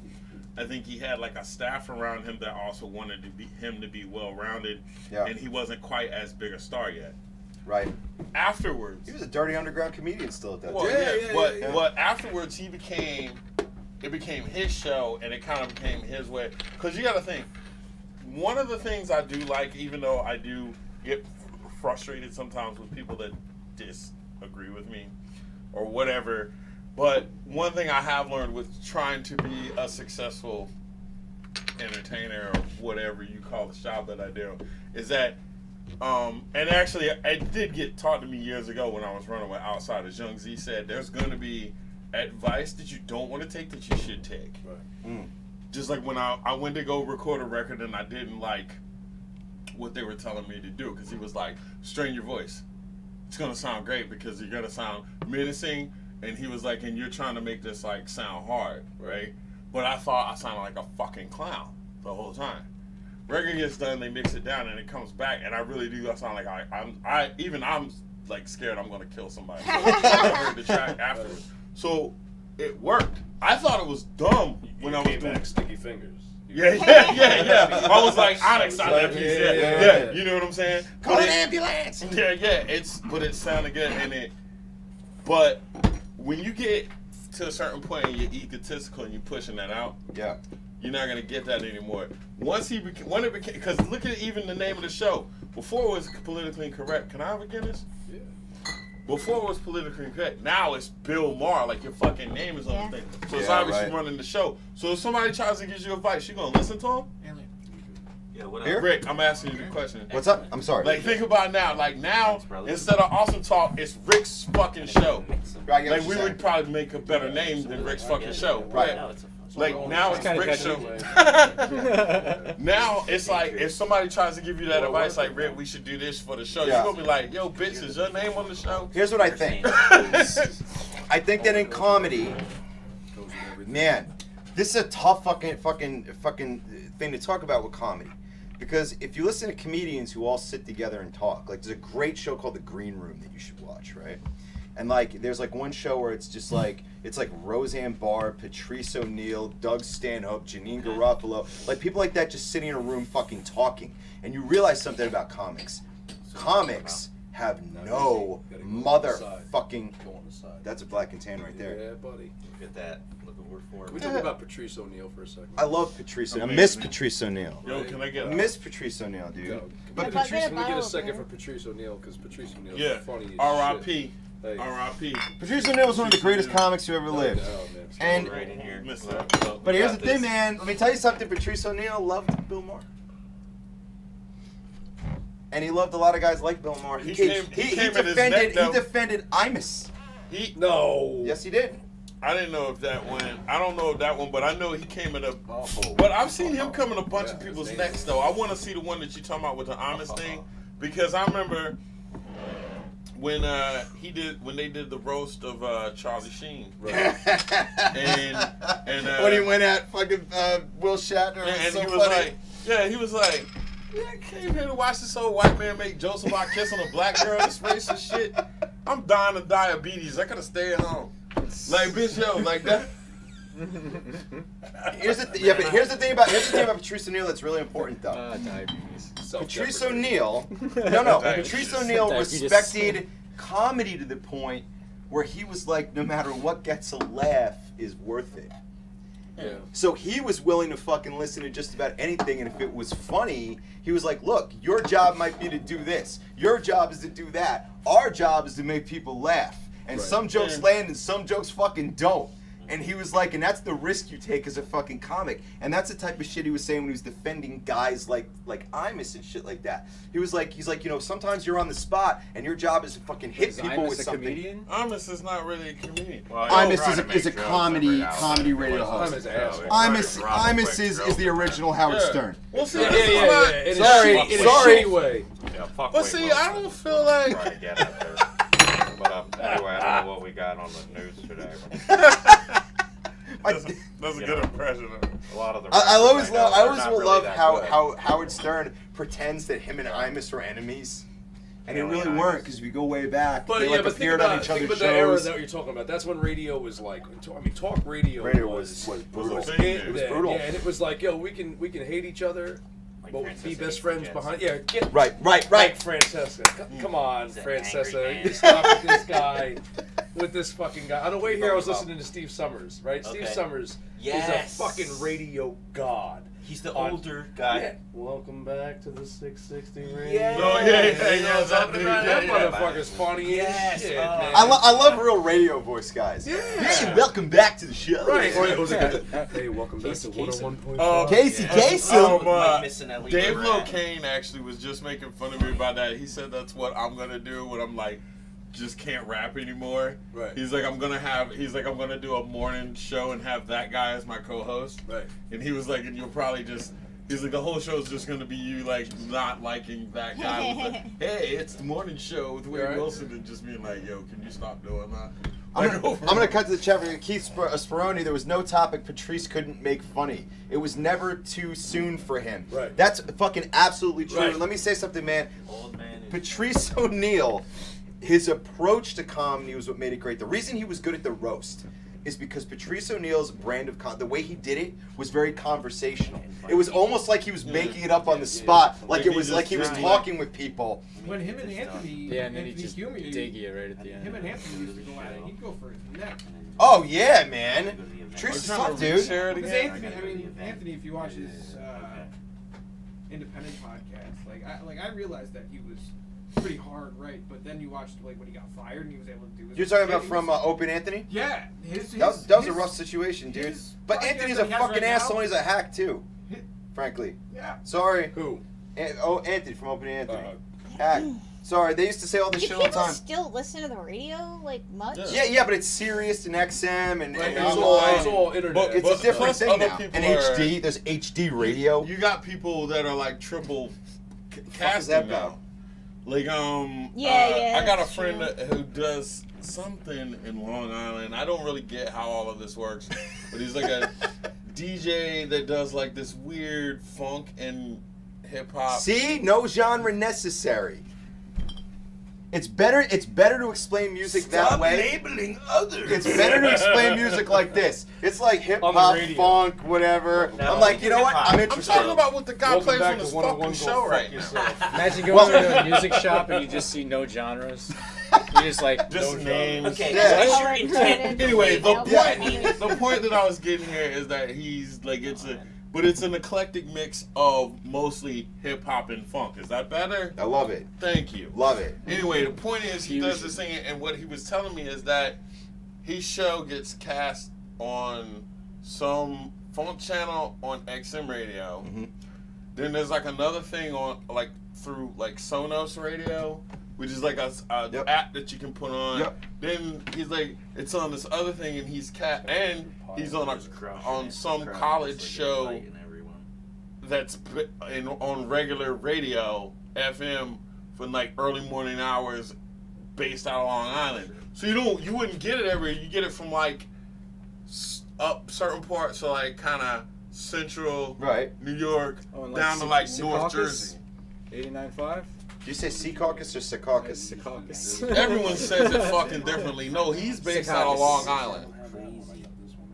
I think he had a staff around him that also wanted him to be well-rounded, Yeah. and he wasn't quite as big a star yet. Right. Afterwards, He was a dirty underground comedian still at that well, time. but afterwards it became his show, and it kind of became his way. Because you got to think, one of the things I do like, even though I do get frustrated sometimes with people that disagree with me or whatever, But one thing I have learned with trying to be a successful entertainer or whatever you call the job that I do is that, and actually it did get taught to me years ago when I was running with Outsiders. Young Z said there's going to be advice that you don't want to take that you should take. Right. Just like when I went to go record a record and I didn't like what they were telling me to do, because he was like, strain your voice. It's going to sound great because you're going to sound menacing. And he was like, and you're trying to make this like sound hard, right? But I thought I sounded like a fucking clown the whole time. Record gets done, they mix it down, and it comes back, and I really do. I sound like I'm like scared I'm gonna kill somebody. I heard the track afterwards, so it worked. I thought it was dumb when I was came doing back sticky fingers. Yeah. I was like Onyx on that piece. Yeah. You know what I'm saying? Call an ambulance. Yeah. But it sounded good, but when you get to a certain point and you're egotistical and you're pushing that out, Yeah. you're not gonna get that anymore. When it became, because look at even the name of the show. Before it was politically incorrect. Can I have a Guinness? Yeah. Before it was politically incorrect. Now it's Bill Maher. Like your fucking name is on the thing. So it's Yeah, obviously right. running the show. So if somebody tries to give you advice, you gonna listen to him? Yeah, what Here? up? Rick, I'm asking you the question. What's up? I'm sorry. Like think about it now. Like now, Thanks, brother. instead of Awesome Talk, it's Rick's fucking show. I get what Like you're we saying. would probably make a better name than Rick's fucking show. Right. No, it's a Like now it's kinda Rick's catchy. show. Now it's like if somebody tries to give you that advice, like Rick, we should do this for the show. Yeah. You're gonna be like, yo, bitch, is your name on the show? Here's what I think. I think that in comedy, Goes with everything. man, this is a tough fucking thing to talk about with comedy. Because if you listen to comedians who all sit together and talk, like there's a great show called The Green Room that you should watch, right? And like there's like one show where it's just like Roseanne Barr, Patrice O'Neal, Doug Stanhope, Janine Garofalo, like people like that just sitting in a room fucking talking. And you realize something about comics. Comics have no motherfucking. Go on the side. That's a black and tan right there. Yeah, buddy. Look at that. Look at word for Can it. we talk about Patrice O'Neal for a second? I love Patrice. I Amazing. miss Patrice O'Neal. Yo, can I get a Miss Patrice O'Neal, dude. Go. But But Patrice, Yeah, can we get a bottle second opener. for Patrice O'Neal? Because Patrice O'Neal yeah? is funny as R.I.P. shit. Hey. R.I.P. Patrice O'Neal was one of the greatest comics who ever No lived. doubt, man. And Right in here. Miss Look, that. look, but we here's got the thing, this. man. Let me tell you something. Patrice O'Neal loved Bill Maher. And he loved a lot of guys like Bill Maher. He came in his neck, defended though. he defended Imus. No. Yes, he did. I didn't know if that went. I don't know if that one, but I know he came in a. Awful. But I've seen him come in a bunch of Yeah, people's his necks, though. I want to see the one that you talking about with the Amos thing, because I remember when they did the roast of Charlie Sheen, Right. and when he went at fucking Will Shatner, it and was so he was funny. like, he was like, yeah, I came here to watch this old white man make jokes about kissing a black girl. This racist shit. I'm dying of diabetes. I could have stayed at home. Like, bitch, yo, like that. Here's the thing about Patrice O'Neal that's really important though. Diabetes. Patrice O'Neal, no, Diabetes. Patrice O'Neal Diabetes. respected comedy to the point where he was like, no matter what gets a laugh is worth it. Yeah. So he was willing to fucking listen to just about anything, and if it was funny, he was like, look, your job might be to do this. Your job is to do that. Our job is to make people laugh. And Right. some jokes land and some jokes fucking don't. And he was like, and that's the risk you take as a fucking comic. And that's the type of shit he was saying when he was defending guys like Imus and shit like that. He's like, you know, sometimes you're on the spot and your job is to fucking hit Is people Imus with a something. comedian? Amos is not really a comedian. Well, Imus he'll try is to a- make is a jokes comedy- every hour. comedy rated He host. Imus asshole. Imus is the original Howard Stern. Well, see, Yeah, this is yeah, what- yeah. In Sorry, a shitty, in a sorry. shitty way. Yeah, fuck But Wade see, Wilson. I don't feel like. Try to get out there. But anyway, I don't know what we got on the news today. That's a good impression of it. A lot of the I always rappers know, I they're always not will really love that how, good. how Howard Stern pretends that him and Imus are enemies. And they really weren't, because we go way back. But they yeah, like but think appeared on about, each think other's about the era shows. that you're talking about. That's when radio was like. I mean, talk radio. Radio was was brutal. Was a it, thing, It was yeah, brutal. Yeah, and it was like, yo, we can hate each other, Like but Francesca be best hates friends Jets. behind. Yeah, get Right. Like Francesca. Come on, He's an Francesca. angry man. You stop with this guy. with this fucking guy. On the way here, I was listening to Steve Summers, right? Okay. Steve Summers Yes. is a fucking radio god. He's the older guy. Yeah. Welcome back to the 660 radio. Yeah. Oh, yeah, That yeah. motherfucker's funny Yes. as shit, Oh. man. I love real radio voice guys. Yeah. Hey, welcome back to the show. Right. Or- Hey, welcome back Casey to Kasem. 101.5. Casey Yeah. Kasem. Mike Missinelli. Dave Moran. Locane actually was just making fun of me about that. He said that's what I'm gonna do when I'm like just can't rap anymore. Right. He's like I'm gonna do a morning show and have that guy as my co-host. Right. And he was like, and you'll probably just. He's like, the whole show's just gonna be you like not liking that guy. With like, hey, it's the morning show with Wade Right. Wilson, and just being like, yo, can you stop doing that? I'm gonna cut to the chat for Keith Speroni. There was no topic Patrice couldn't make funny. It was never too soon for him. Right. That's fucking absolutely true. Right. Let me say something, man. Old man. Patrice O'Neal, his approach to comedy was what made it great. The reason he was good at the roast is because Patrice O'Neal's brand of the way he did it was very conversational. It was almost like he was making it up on the spot, like it was like he was talking with people. When him and Anthony, Yeah, and then he Anthony just Humey, dig you right at the end. him and Anthony used to go at it. He'd go for his neck. Oh yeah, man. Patrice is I'm trying tough, to dude. share it Because again. Anthony, if you watch his independent podcast, I realized that he was pretty hard, right? But then you watched like when he got fired and he was able to do his You're talking about he from was- Open Anthony? yeah, That was a rough situation, dude. his But podcast Anthony's that a he has fucking right now- asshole. He's a hack too. Frankly. Yeah. Sorry. Who? Anthony from Open Anthony. Hack. Sorry, they used to say all this Do shit all the people time. still listen to the radio like much? Yeah, but it's Sirius and XM and Right, online. it's all internet. It's a different plus thing other now. people And are- HD, there's HD radio. You got people that are like triple fuck is casting that now. about? Like Yeah, I got a that's friend true. who does something in Long Island. I don't really get how all of this works, but he's like a DJ that does like this weird funk and hip hop. See, no genre necessary. It's better to explain music that way. labeling others. It's better to explain music like this. It's like hip On the hop, radio. funk, whatever. No, I'm like, you know what? hip-hop. I'm I'm interested. talking about what the guy Welcome plays back on to this 101 fucking Go show Fuck right now. Yourself. Imagine going Well- to a music shop and you just see no genres. You just like Just No names. Okay, Yeah. what's your Color intent? coded. Anyway, the Yeah. point that I was getting here is that he's like it's an eclectic mix of mostly hip hop and funk. Is that better? I love it. Thank you. Love it. Anyway, the point is he does Fusion. this thing, and what he was telling me is that his show gets cast on some funk channel on XM radio. Mhm. Then there's like another thing on like through like Sonos Radio, which is like a Yep. app that you can put on. Yep. Then he's like it's on this other thing, and he's on some college show that's on regular radio FM for like early morning hours, based out of Long Island. So you wouldn't get it everywhere. You get it from like up certain parts, so like kind of central Right. New York Oh, and down to like North Secaucus? Jersey. 89.5? Do you say Secaucus or Secaucus? Secaucus. Everyone says it fucking differently. No, he's based out of Long Island.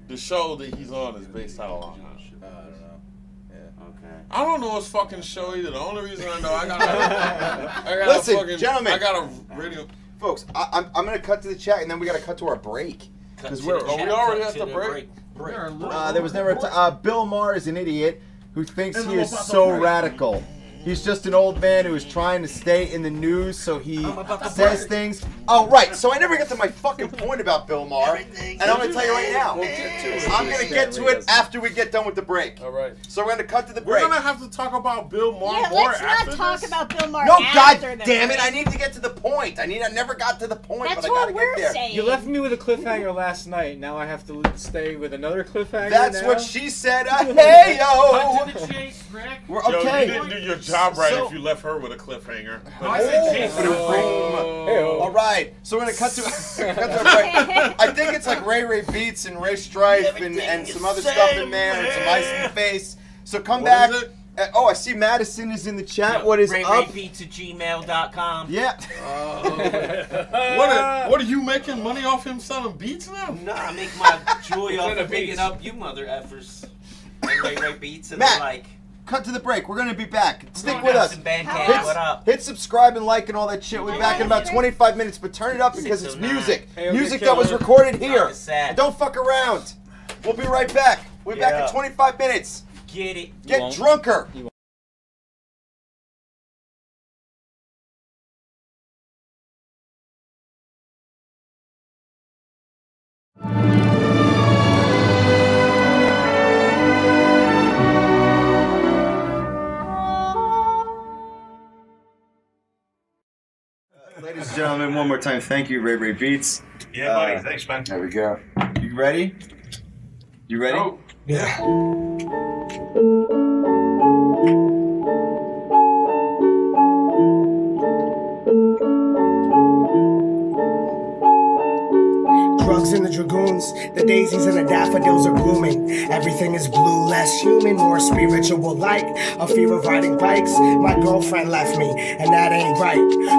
The show that he's on is based out of Long Island. I don't know. Okay. I don't know his fucking show either. The only reason I know I got Listen, a fucking gentlemen. I got a radio. Folks, I'm going to cut to the chat, and then we got to cut to our break. Because we're- we already at the break? There was never Bill Maher is an idiot who thinks he is so radical. He's just an old man who is trying to stay in the news, so he says things. Oh, right. So I never get to my fucking point about Bill Maher. And I'm going to tell you right now. We'll get to it. I'm going to get to it after we get done with the break. All right. So we're going to cut to the We're break. gonna have to talk about Bill Maher Yeah, more let's after not talk this? about Bill Maher. No, God after the damn it. break. I need to get to the point. I never got to the point, That's but I got to what get we're there. saying. You left me with a cliffhanger last night. Now I have to stay with another cliffhanger. That's now? what she said. Hey, yo. Cut to the chase, Rick. We're Yo, okay. you didn't do your job right So- if you left her with a cliffhanger. I said chase. Oh. All right, so we're gonna cut to cut to a break. I think it's like Ray Beats and Ray Strife and some other stuff in there and some ice in the face. So come What back. is it? Oh, I see Madison is in the chat. What is up? RayRayBeats@gmail.com. Yeah. What are you making money off him selling beats now? No, I make my joy off Instead of of picking beats. up you mother effers. And Ray Beats and Matt. like. cut to the break. We're gonna be back. Stick with us. What up? Hit subscribe and like and all that shit. We'll be back in about 25 minutes, but turn it up because it's music. Music that was recorded here. And don't fuck around. We'll be right back. We'll be back in 25 minutes. Get it. Get drunker. Ladies and gentlemen, one more time, thank you, Ray Ray Beats. Yeah, buddy. Thanks, man. There we go. You ready? You ready? Oh, yeah. Drugs in the dragoons, the daisies and the daffodils are blooming. Everything is blue, less human, more spiritual like a fear of riding bikes. My girlfriend left me, and that ain't right.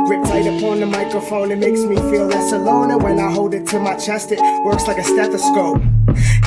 Grip tight upon the microphone, it makes me feel less alone. And when I hold it to my chest, it works like a stethoscope.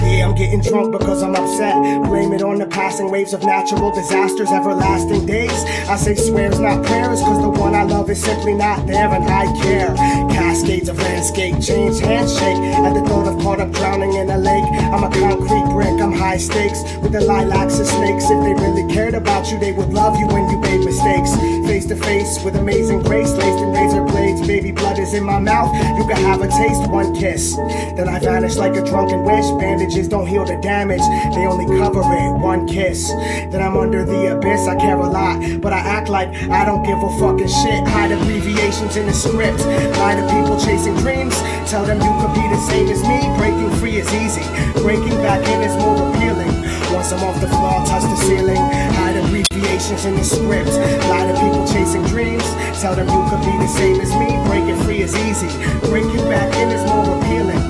Yeah, I'm getting drunk because I'm upset. Blame it on the passing waves of natural disasters, everlasting days. I say swears, not prayers, cause the one I love is simply not there and I care. Cascades of landscape change, handshake at the thought of caught up drowning in a lake. I'm a concrete brick, I'm high stakes with the lilacs and snakes. If they really cared about you, they would love you when you made mistakes. Face to face with amazing grace, laced in razor blades. Baby blood is in my mouth, you can have a taste, one kiss. Then I vanish like a drunken wish. Bandages don't heal the damage, they only cover it, one kiss. Then I'm under the abyss, I care a lot, but I act like I don't give a fucking shit. Hide abbreviations in the script, lie to people chasing dreams. Tell them you could be the same as me. Breaking free is easy, breaking back in is more appealing. Once I'm off the floor, touch the ceiling. Hide abbreviations in the script, lie to people chasing dreams. Tell them you could be the same as me. Breaking free is easy, breaking back in is more appealing.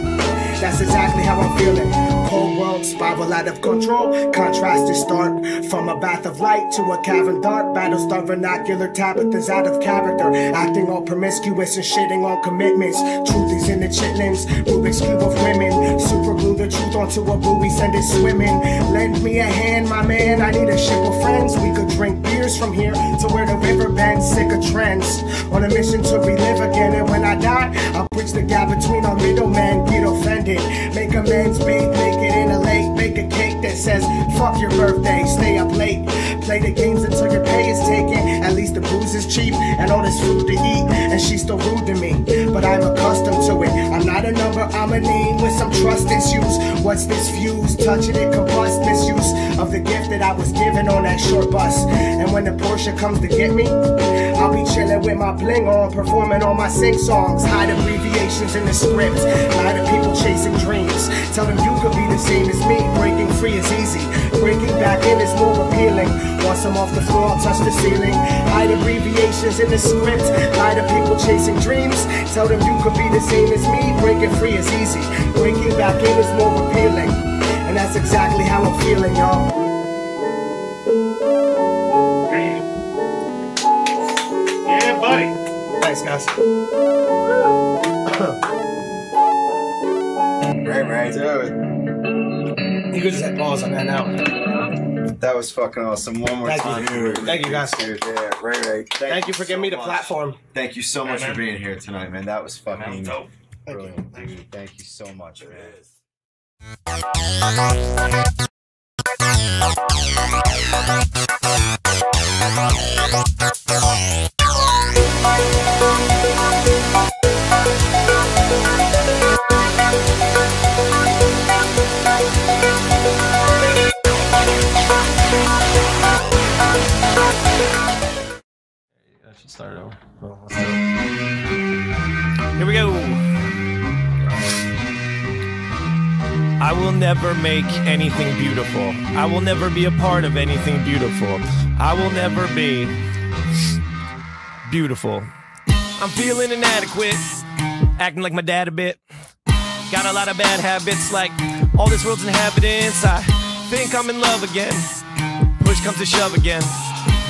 That's exactly how I'm feeling. Cold world spiral out of control. Contrast is stark from a bath of light to a cavern dark. Battle-star vernacular Tabitha's out of character, acting all promiscuous and shitting on commitments. Truth is in the chitlins, Rubik's Cube of women. Super glue the truth onto a buoy, send it swimming. Lend me a hand, my man, I need a ship of friends. We could drink beers from here to where the river bends. Sick of trends, on a mission to relive again. And when I die, I'll bridge the gap between our middlemen. Get offended, make amends, bathe naked in a lake. Make a cake that says, fuck your birthday, stay up late. Play the games until your pay is taken. At least the booze is cheap and all this food to eat. And she's still rude to me, but I'm accustomed to it. I'm not a number, I'm a name with some trust issues. What's this fuse? Touching it, combust, misuse of the gift that I was given on that short bus. And when the Porsche comes to get me, I'll be chilling with my bling on, performing all my sing songs. Hide abbreviations in the script, lie to people chasing dreams. Tell them you could be the same as me. Breaking free is easy, breaking back in is more appealing. Once I'm off the floor, I'll touch the ceiling. Hide abbreviations in the script, lie to people chasing dreams. Tell them you could be the same as me. Breaking free is easy, breaking back in is more appealing. And that's exactly how I'm feeling, y'all. Yeah, buddy. Thanks, guys. Ray, dude. You could just hit pause on that now. That was fucking awesome. One more time. Thank you, guys. Yeah, Ray. Thank you for giving me the platform. Thank you so much for being here tonight, man. That was fucking dope. brilliant, dude. Thank you so much, man. I should start over. Well, let's go. Here we go. I will never make anything beautiful. I will never be a part of anything beautiful. I will never be beautiful. I'm feeling inadequate, acting like my dad a bit. Got a lot of bad habits like all this world's inhabitants. I think I'm in love again. Push comes to shove again.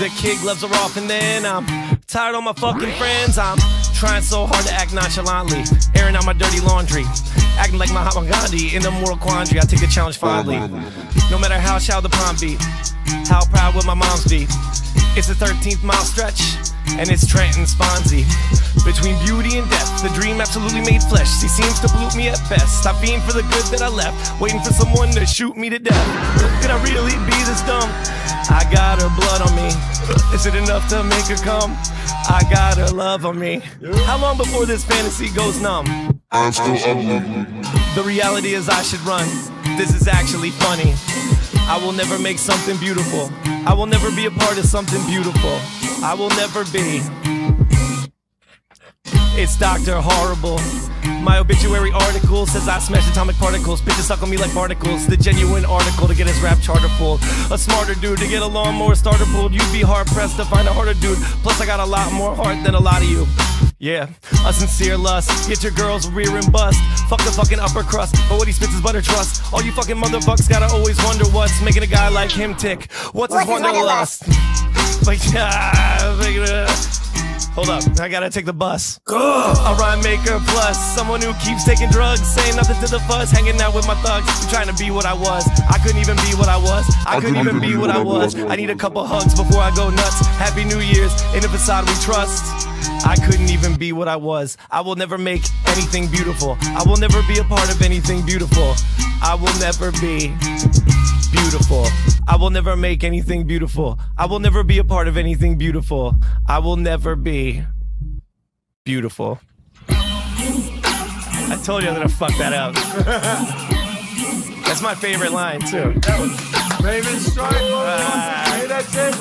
The kid gloves are off and then I'm tired of my fucking friends. I'm Trying so hard to act nonchalantly, airing out my dirty laundry, acting like Mahatma Gandhi in a moral quandary. I take the challenge fondly, no matter how shallow the pond be, how proud will my moms be. It's the 13th mile stretch, and it's Trent and Swansea. Between beauty and death, the dream absolutely made flesh. She seems to pollute me at best. I fiend for the good that I left, waiting for someone to shoot me to death. Could I really be this dumb? I got her blood on me. Is it enough to make her come? I got her love on me. How long before this fantasy goes numb? The reality is I should run. This is actually funny. I will never make something beautiful. I will never be a part of something beautiful. I will never be. It's Dr. Horrible. My obituary article says I smashed atomic particles. Bitches suck on me like barnacles. The genuine article to get his rap charter full. A smarter dude to get a lawnmower starter pulled. You'd be hard pressed to find a harder dude. Plus I got a lot more heart than a lot of you. Yeah, a sincere lust. Get your girl's rear and bust. Fuck the fucking upper crust, but what he spits is butter trust. All you fucking motherfuckers gotta always wonder what's making a guy like him tick. What's his wanderlust? Like, hold up, I gotta take the bus. A rhyme maker plus someone who keeps taking drugs, saying nothing to the fuzz, hanging out with my thugs, trying to be what I was. I couldn't even be what I was. I couldn't even be what I was. I need a couple hugs before I go nuts. Happy New Year's in the facade we trust. I couldn't even be what I was. I will never make anything beautiful. I will never be a part of anything beautiful. I will never be beautiful. I will never make anything beautiful. I will never be a part of anything beautiful. I will never be beautiful. I told you I'm gonna fuck that up. That's my favorite line too. Raven Strike. Hey, that's it.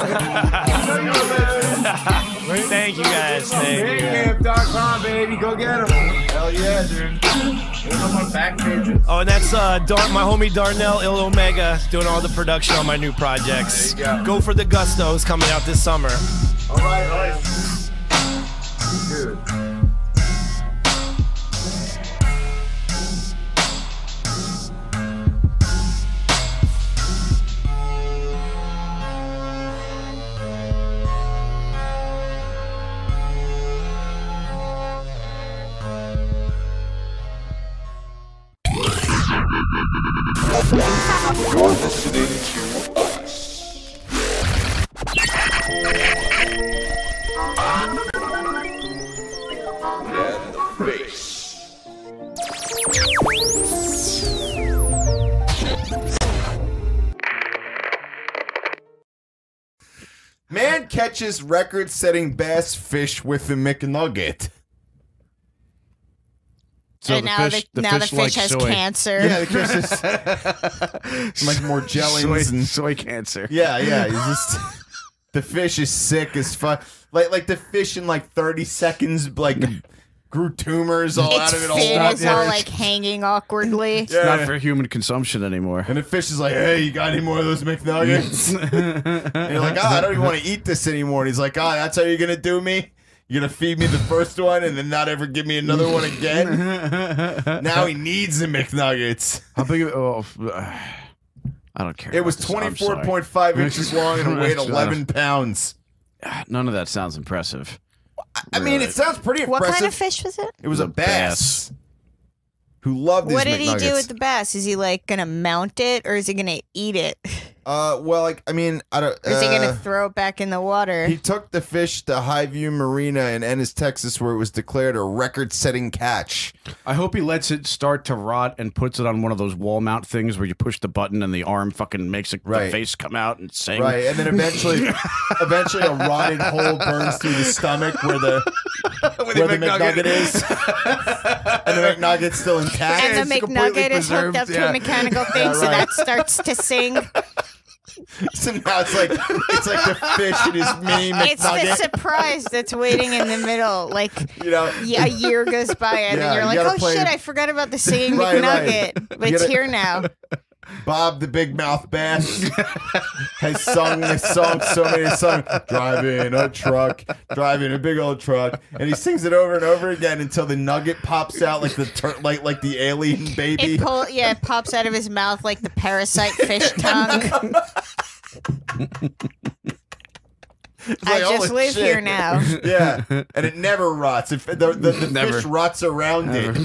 Thank you guys. Thank you. Bandcamp.com, baby. Go get them. Hell yeah, dude. Look on my back pages. Oh, and that's my homie Darnell Il Omega doing all the production on my new projects. There you go. Go for the Gustos coming out this summer. All right. Dude. You're listening to us. And the bass. Man catches record-setting bass fish with the McNugget. So and now the fish has cancer. Yeah, the fish is like Morgellons and soy cancer. Yeah. He's just the fish is sick as fuck. Like the fish in like 30 seconds like grew tumors all out of it. It's all like hanging awkwardly. It's not for human consumption anymore. And the fish is like, "Hey, you got any more of those McNuggets?" And you're like, "Oh, I don't even want to eat this anymore." And he's like, "Oh, that's how you're gonna do me? You're gonna feed me the first one and then not ever give me another one again?" Now he needs the McNuggets. How big? I don't care. It was 24.5 inches long and it weighed 11 pounds. None of that sounds impressive. I mean, it sounds pretty impressive. What kind of fish was it? It was a bass. Who loved these McNuggets. What did he do with the bass? Is he like gonna mount it or is he gonna eat it? Well, like, I mean, I don't. Or is he gonna throw it back in the water? He took the fish to Highview Marina in Ennis, Texas, where it was declared a record-setting catch. I hope he lets it start to rot and puts it on one of those wall mount things where you push the button and the arm fucking makes the face come out and sing. Right, and then eventually a rotted hole burns through the stomach where the McNugget is, and the McNugget's still intact. And the McNugget is hooked up to a mechanical thing, so that starts to sing. So now it's like the fish in his mini McNugget. It's the surprise that's waiting in the middle. Like, a year goes by and then you're like, oh shit, I forgot about the singing McNugget. But it's here now. Bob the Big Mouth Bass has sung this song so many times. Driving a big old truck, and he sings it over and over again until the nugget pops out like the alien baby. It pops out of his mouth like the parasite fish tongue. It's I like, just holy live shit. here now. Yeah, and it never rots. If the Never. fish rots around it,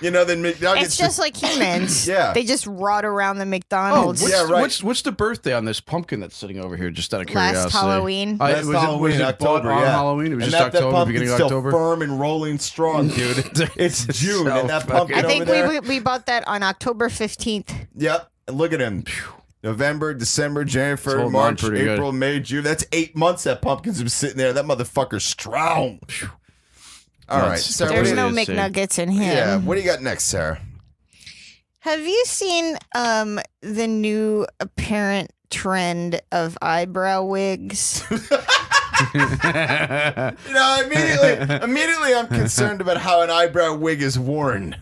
you know, then McNuggets. It's just like humans. Yeah. They just rot around the Oh, McDonald's. what's, Yeah, right. what's the birthday on this pumpkin that's sitting over here? Just out of Last curiosity. Halloween. Last Halloween, was it October, bought on yeah. Halloween? It was and just that October, pumpkin's beginning of still October. firm and rolling strong, dude. It's June, so and that fucking- pumpkin I think over there. we bought that on October 15th. Yep, and look at him. November, December, January, February, holding on March, pretty good. April, May, June. That's 8 months that pumpkin's been sitting there. That motherfucker's strong. All right, That's- Sarah. There's what do no you- insane. McNuggets in here. Yeah, what do you got next, Sarah? Have you seen the new apparent trend of eyebrow wigs? You know, immediately I'm concerned about how an eyebrow wig is worn.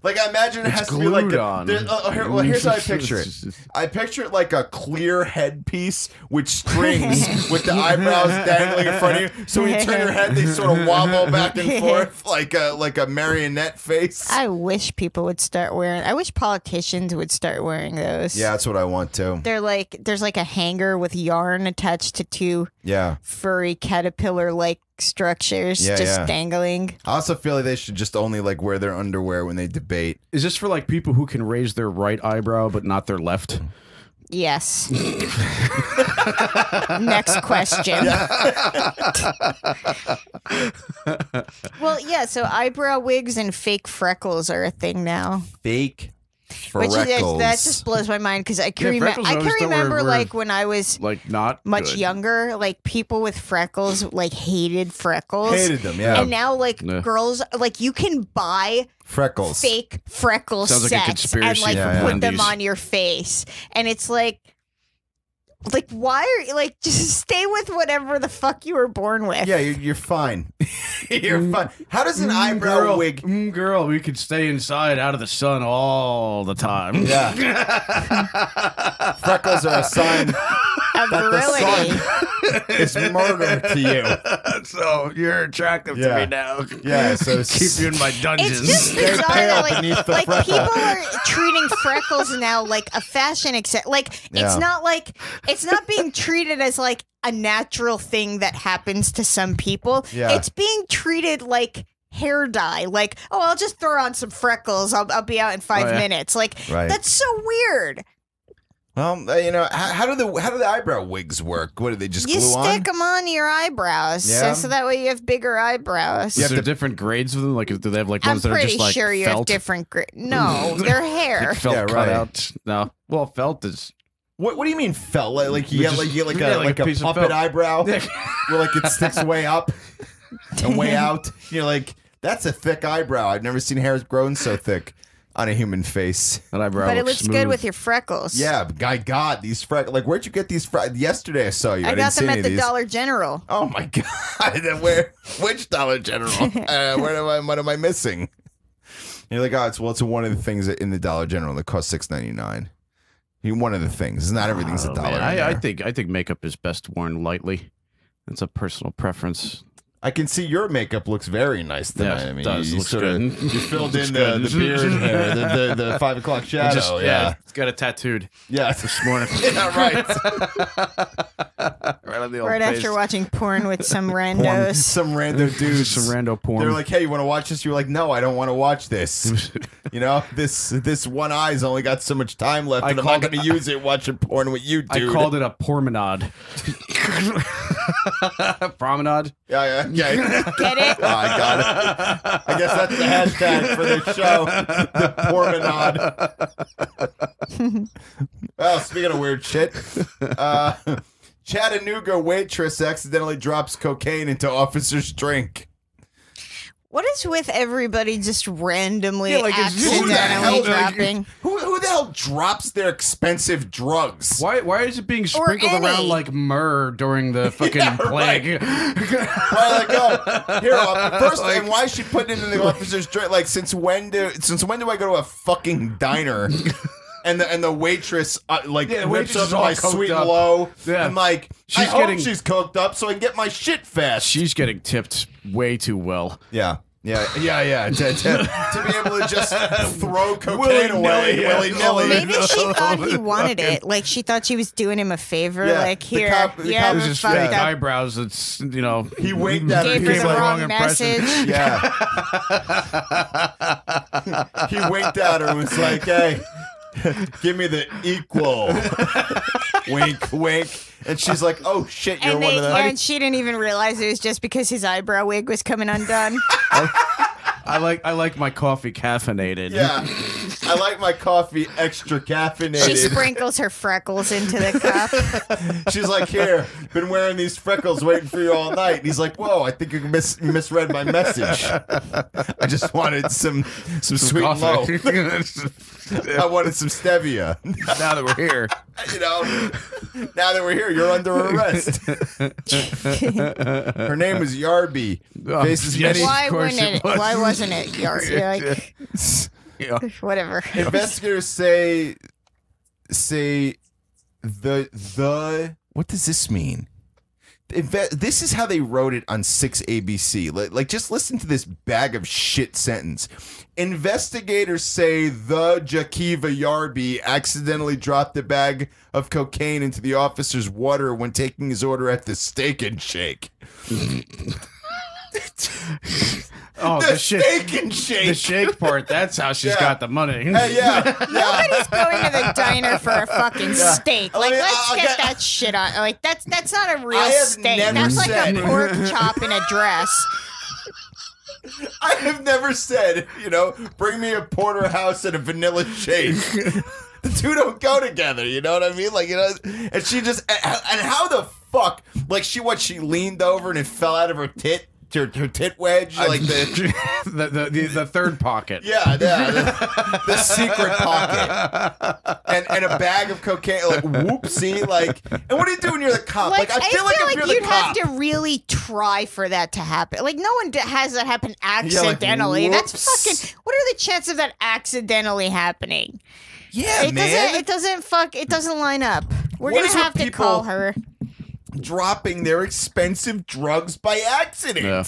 Like, I imagine it It's has to be like glued on. here's how I picture it. I picture it like a clear headpiece with strings with the eyebrows dangling in front of you. So when you turn your head, they sort of wobble back and forth like a marionette face. I wish people would start wearing. I wish politicians would start wearing those. Yeah, that's what I want too. They're like there's like a hanger with yarn attached to two Yeah. furry caterpillar-like structures Yeah, just yeah. dangling. I also feel like they should just only like wear their underwear when they debate. Is this for like people who can raise their right eyebrow but not their left? Yes. Next question. Well, yeah, so eyebrow wigs and fake freckles are a thing now. Fake Which is, freckles. that just blows my mind because I can, freckles I I can always thought remember were like when I was Like not much good. younger, like people with freckles like hated freckles. Hated them, yeah. And now like Yeah. girls like you can buy Freckles. fake freckle Sounds like a sets conspiracy and like Yeah, yeah. put them Wendy's. on your face. And it's like why are you like just stay with whatever the fuck you were born with? Yeah, you're fine. You're fine. How does an eyebrow girl, wig? girl, we could stay inside out of the sun all the time. Yeah. Freckles are a sign Of that the virility. sun is murder to you. So you're attractive Yeah. to me now. Yeah, so Keep you in my dungeons. It's just Stay bizarre pale that beneath the like freckle. people are treating freckles now like a fashion like Yeah. it's not being treated as like a natural thing that happens to some people. Yeah. It's being treated like hair dye. Like, oh, I'll just throw on some freckles. I'll be out in 5 Oh, yeah. minutes. Like Right. that's so weird. Well, you know, how do the eyebrow wigs work? What do they just You glue on? stick them on your eyebrows, Yeah. so that way you have bigger eyebrows. Is there different grades of them? Like, do they have like I'm ones that are pretty just like sure you have felt? different. No, they're hair. Like felt Yeah, cut right. out? No. Well, felt is. What do you mean felt? Like you Just- get like yeah, a like a piece of puppet felt. eyebrow Yeah. where like it sticks way up and way out. You're like, that's a thick eyebrow. I've never seen hairs grown so thick on a human face. That eyebrow But it looks looks good smooth. with your freckles. Yeah, God, these freckles. Like, where'd you get these freckles? Yesterday I saw you. I I didn't got see them any at of the these. Dollar General. Oh my God! Which Dollar General? What am I missing? You're like, oh, it's one of the things in the Dollar General that costs $6.99. One of the things. It's not everything's a Oh, dollar. man. in I there. think makeup is best worn lightly. It's a personal preference. I can see your makeup looks very nice tonight. Yeah, I mean, it does. you Looks sort of good. you filled Looks in good. the beard hair, the 5 o'clock shadow. Just- yeah, it's got it tattooed yeah. this morning. Yeah, right. right on the old Right face. after watching porn with some Porn, randos. some rando dudes, Some rando porn. They're like, "Hey, you want to watch this?" You're like, "No, I don't want to watch this." You know, this one eye's only got so much time left, and I'm not called going to use it watching porn with you, I dude. called it a promenade. Promenade? Yeah. Get it? Oh, I got it. I guess that's the hashtag for the show, the Pormenade. Well, speaking of weird shit, Chattanooga waitress accidentally drops cocaine into officer's drink. What is with everybody just randomly Yeah, like, it's- who the accidentally hell- dropping? Who the hell drops their expensive drugs? Why is it being sprinkled any. around like myrrh during the fucking Yeah, plague? Why, like, oh, here, first, and why is she putting it in the officer's drink? Like, since when do I go to a fucking diner? And the waitress like Yeah, the whips waitress up is all my coked sweet up. and low. Yeah. I'm like, I She's hope getting- she's coked up so I can get my shit fast. She's getting tipped way too well. Yeah. Yeah. To be able to just throw cocaine away willy-nilly. Maybe she thought he wanted it. Like, she thought she was doing him a favor. Yeah, Like, the here, cop you was ever just fucked fake up. eyebrows. It's he winked at her. Gave her He's the like, wrong impression. message. Yeah. He winked at her and was like, "Hey, give me the equal." Wink, wink. And she's like, "Oh shit, you're one of them." And she didn't even realize it was just because his eyebrow wig was coming undone. I like my coffee caffeinated. Yeah. I like my coffee extra caffeinated. She sprinkles her freckles into the cup. She's like, "Here, been wearing these freckles waiting for you all night." And he's like, "Whoa, I think you misread my message. I just wanted some sweet and low. I wanted some stevia." Now that we're here. Now that we're here, you're under arrest. Her name was Yarby. Faces many. Why wasn't it Yarby? Like, Yeah. whatever. Investigators say the what does this mean? This is how they wrote it on 6ABC. Like, just listen to this bag of shit sentence. Investigators say the Jakiva Yarby accidentally dropped a bag of cocaine into the officer's water when taking his order at the Steak and Shake. Oh, the Steak and Shake. The shake part, that's how she's got the money. Yeah. Nobody's going to the diner for a fucking steak. Like, let's I'll get that shit on. Like, that's not a real I have steak. never That's like said- a pork chop in a dress. I have never said, bring me a porterhouse and a vanilla shake. The two don't go together, you know what I mean? Like, and she just, and how the fuck, like, she leaned over and it fell out of her tit? Her tit wedge, like the third pocket. Yeah, the secret pocket, and a bag of cocaine. Like, whoopsie, like. And what do you do when you're the cop? Like, I feel like if you're the you'd cop, have to really try for that to happen. Like, no one has that happen accidentally. That's whoops. fucking. What are the chances of that accidentally happening? Yeah, it doesn't line up. We're What gonna is with have to people- call her. dropping their expensive drugs by accident. Yeah.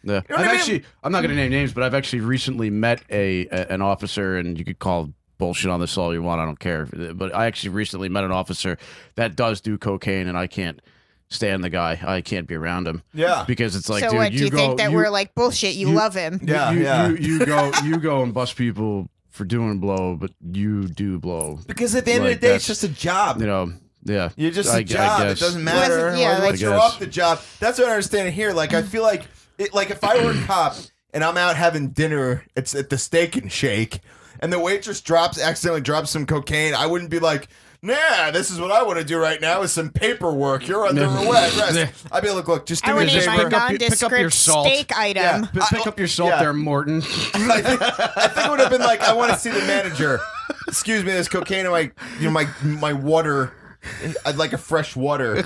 You know what I mean? I'm not going to name names, but I've actually recently met an officer, and you could call bullshit on this all you want. I don't care. But I actually recently met an officer that does do cocaine, and I can't stand the guy. I can't be around him. Yeah. Because it's like, So dude, what? Do you think that we're like bullshit? You love him. You go and bust people for doing blow, but you do blow. Because at the end of the day, it's just a job. Yeah. You're just I a job. It guess. doesn't matter. Once you're off the job, that's what I understand here. Like, I feel like, if I were a cop and I'm out having dinner, it's at the Steak and Shake, and the waitress accidentally drops some cocaine, I wouldn't be like, "Nah, this is what I want to do right now is some paperwork. You're under arrest." I'd be like, "Look, just give me a Pick paper." up your salt. steak item. Pick up your salt there, Morton. I think it would have been like, "I want to see the manager. Excuse me, there's cocaine in my water. I'd like a fresh water."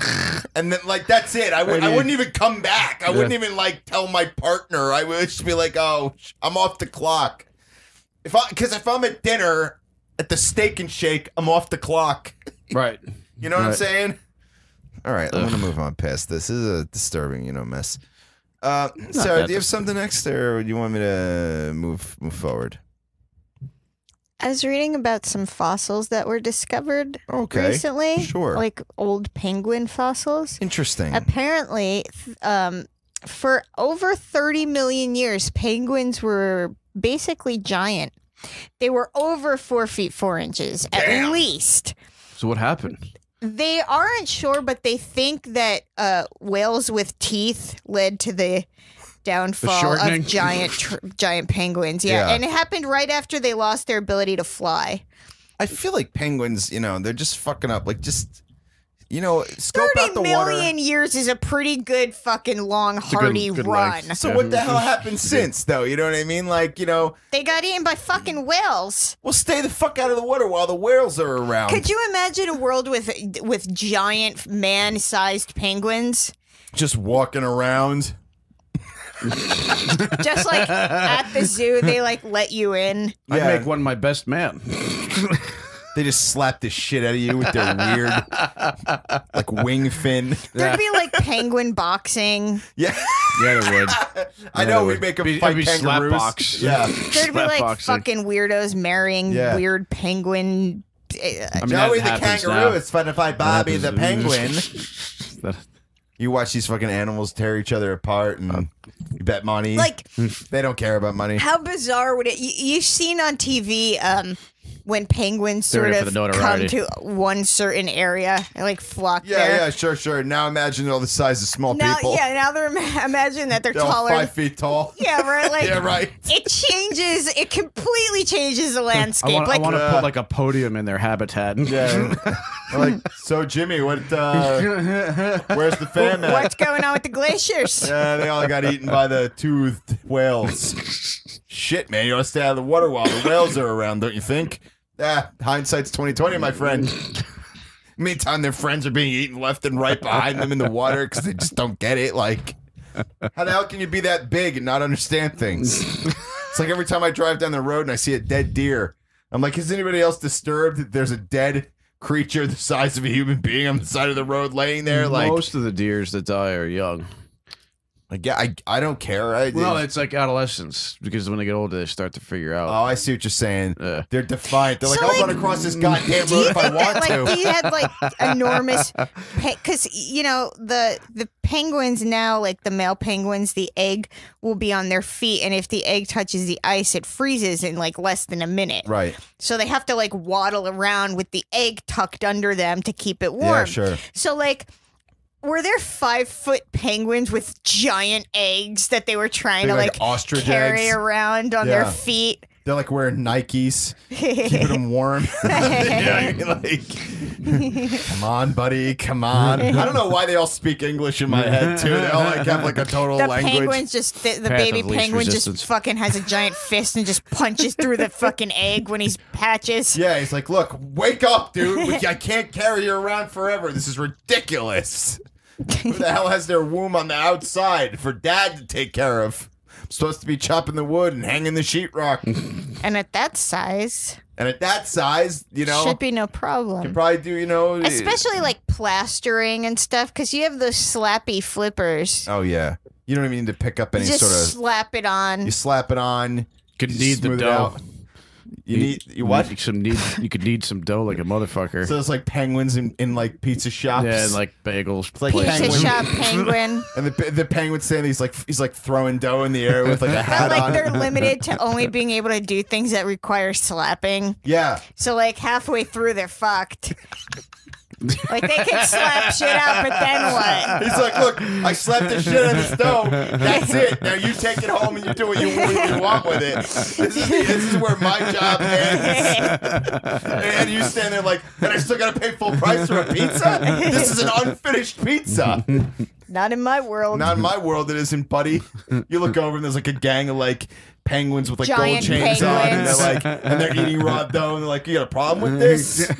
And then, like, that's it. I wouldn't even come back. I wouldn't even, like, tell my partner. I would just be like, "Oh, I'm off the clock." Because if I'm at dinner at the Steak and Shake, I'm off the clock. Right. You know what I'm saying? All right, I'm going to move on past this. This is a disturbing, mess. Sarah, do you have something next, or do you want me to move forward? I was reading about some fossils that were discovered recently. Sure. Like old penguin fossils. Interesting. Apparently, for over 30 million years, penguins were basically giant. They were over 4 feet 4 inches at least. So what happened? They aren't sure, but they think that whales with teeth led to the downfall of giant penguins. Yeah, and it happened right after they lost their ability to fly. I feel like penguins, they're just fucking up. Like, just, scope out the 30 water. million years is a pretty good fucking long, hardy good run. life. So what the hell happened since, though? You know what I mean? Like, They got eaten by fucking whales. well, stay the fuck out of the water while the whales are around. Could you imagine a world with giant man-sized penguins? Just walking around. Just like at the zoo, they like let you in. I'd make one my best man. They just slap the shit out of you with their weird, like wing fin. There'd be like penguin boxing. Yeah, yeah, there would. I know we'd make them fight slap kangaroos. box. Yeah, There'd be like fucking weirdos marrying weird penguin. Joey the kangaroo is fun to fight Bobby the penguin. You watch these fucking animals tear each other apart, and you bet money. Like, they don't care about money. How bizarre would it? You've seen on TV when penguins sort of come to one certain area and like flock there. Yeah, sure. Now imagine all the size of small people. Yeah, now they're imagine that they're taller. 5 feet tall. Yeah, right. Like, yeah, right. It changes. It completely changes the landscape. I want to put like a podium in their habitat. Yeah. Like, so Jimmy, where's the fam at? What's going on with the glaciers? Yeah, they all got eaten by the toothed whales. Shit, man, you ought to stay out of the water while the whales are around, don't you think? Hindsight's 20/20, my friend. Meantime, their friends are being eaten left and right behind them in the water because they just don't get it. Like, how the hell can you be that big and not understand things? It's like every time I drive down the road and I see a dead deer, I'm like, is anybody else disturbed that there's a dead creature the size of a human being on the side of the road laying there? Like, most of the deers that die are young. Like, yeah, I don't care. Well, it's like adolescence because when they get older, they start to figure out. Oh, I see what you're saying. They're defiant. They're like, I'll run across this goddamn road if I want to. Like, do you have like enormous? Because you know the penguins now, like the male penguins, the egg will be on their feet, and if the egg touches the ice, it freezes in like less than a minute. Right. So they have to like waddle around with the egg tucked under them to keep it warm. Yeah, sure. So like. Were there 5-foot penguins with giant eggs that they were trying to like ostrich carry eggs around on their feet? They're like wearing Nikes, keeping them warm. Come on, buddy, come on. I don't know why they all speak English in my head too. They all like have like a total language. Penguins just the baby penguin just fucking has a giant fist and just punches through the fucking egg when he's patches. Yeah, he's like, look, wake up, dude. I can't carry you around forever. This is ridiculous. Who the hell has their womb on the outside for dad to take care of? I'm supposed to be chopping the wood and hanging the sheetrock. And at that size, you know, should be no problem. Can probably do, you know, especially like plastering and stuff, because you have those slappy flippers. Oh yeah, you don't even need to pick up any just sort of. Slap it on. You slap it on. Could knead the dough. You what? You could knead some dough like a motherfucker. So it's like penguins in like pizza shops. Yeah, and like bagels. It's like pizza shop penguin. And the penguin's saying he's like throwing dough in the air with like a hat but like on. they're limited to only being able to do things that require slapping. Yeah. So like halfway through they're fucked. Like they can slap shit out, but then what? He's like, look, I slapped the shit out of the stove. That's it. Now you take it home and you do what you want with it. This is where my job ends. And you stand there like, and I still gotta pay full price for a pizza? This is an unfinished pizza. Not in my world. Not in my world it isn't, buddy. You look over and there's like a gang of like penguins with like giant gold chains on, and penguins. they're like, and they're eating raw dough, and they're like, you got a problem with this?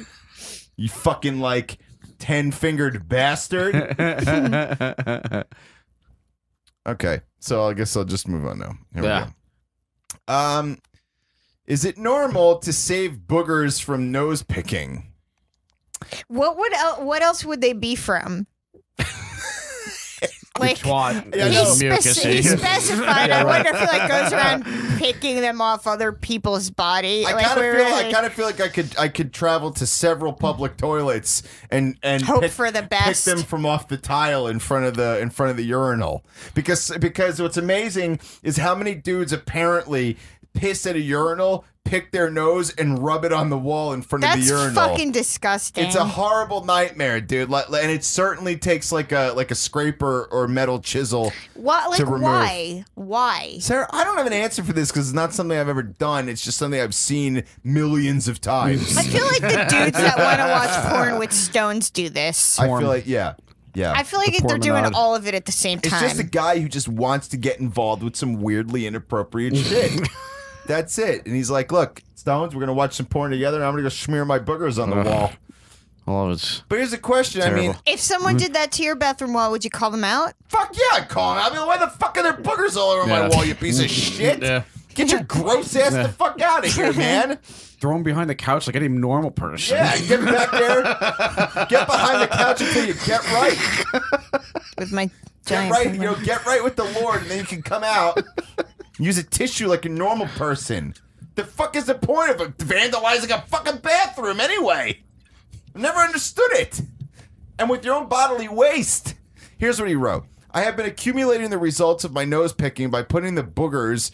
You fucking like 10-fingered bastard. Okay, so I guess I'll just move on now. Here we go. Is it normal to save boogers from nose picking? What else would they be from? Like he specified. I wonder if he like goes around picking them off other people's body. I kind of feel like I could travel to several public toilets and hope for the best. Pick them from off the tile in front of the urinal because what's amazing is how many dudes apparently piss at a urinal, pick their nose, and rub it on the wall in front of the urinal. That's fucking disgusting. It's a horrible nightmare, dude. And it certainly takes like a scraper or metal chisel to remove. Why? Sarah, I don't have an answer for this because it's not something I've ever done. It's just something I've seen millions of times. I feel like the dudes that want to watch porn with stones do this. I feel like, yeah. I feel like they're doing all of it at the same time. It's just a guy who just wants to get involved with some weirdly inappropriate shit. That's it. And he's like, look, Stones, we're going to watch some porn together, and I'm going to go smear my boogers on the wall. But here's the question. Terrible. I mean, if someone did that to your bathroom wall, would you call them out? Fuck yeah, I'd call them out. I mean, why the fuck are there boogers all over my wall, you piece of shit? Yeah. Get your gross ass the fuck out of here, man. Throw him behind the couch like any normal person. Yeah, get back there. Get behind the couch until you get right. With my Get giant right, finger. get right with the Lord, and then you can come out. Use a tissue like a normal person. The fuck is the point of vandalizing a fucking bathroom anyway? I've never understood it. And with your own bodily waste. Here's what he wrote. I have been accumulating the results of my nose picking by putting the boogers.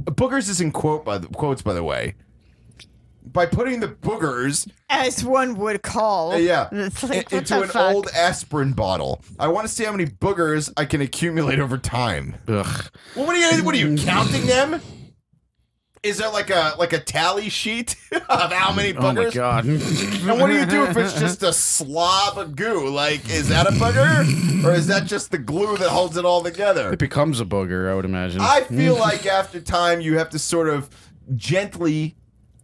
Boogers is in quotes, by the way. By putting the boogers, as one would call. yeah, It's like, what into the an fuck? old aspirin bottle. I want to see how many boogers I can accumulate over time. Ugh. Well, what are you counting them? Is there like a tally sheet of how many boogers? Oh my god. And what do you do if it's just a slob of goo? Like, is that a booger? Or is that just the glue that holds it all together? It becomes a booger, I would imagine. I feel like after time you have to sort of gently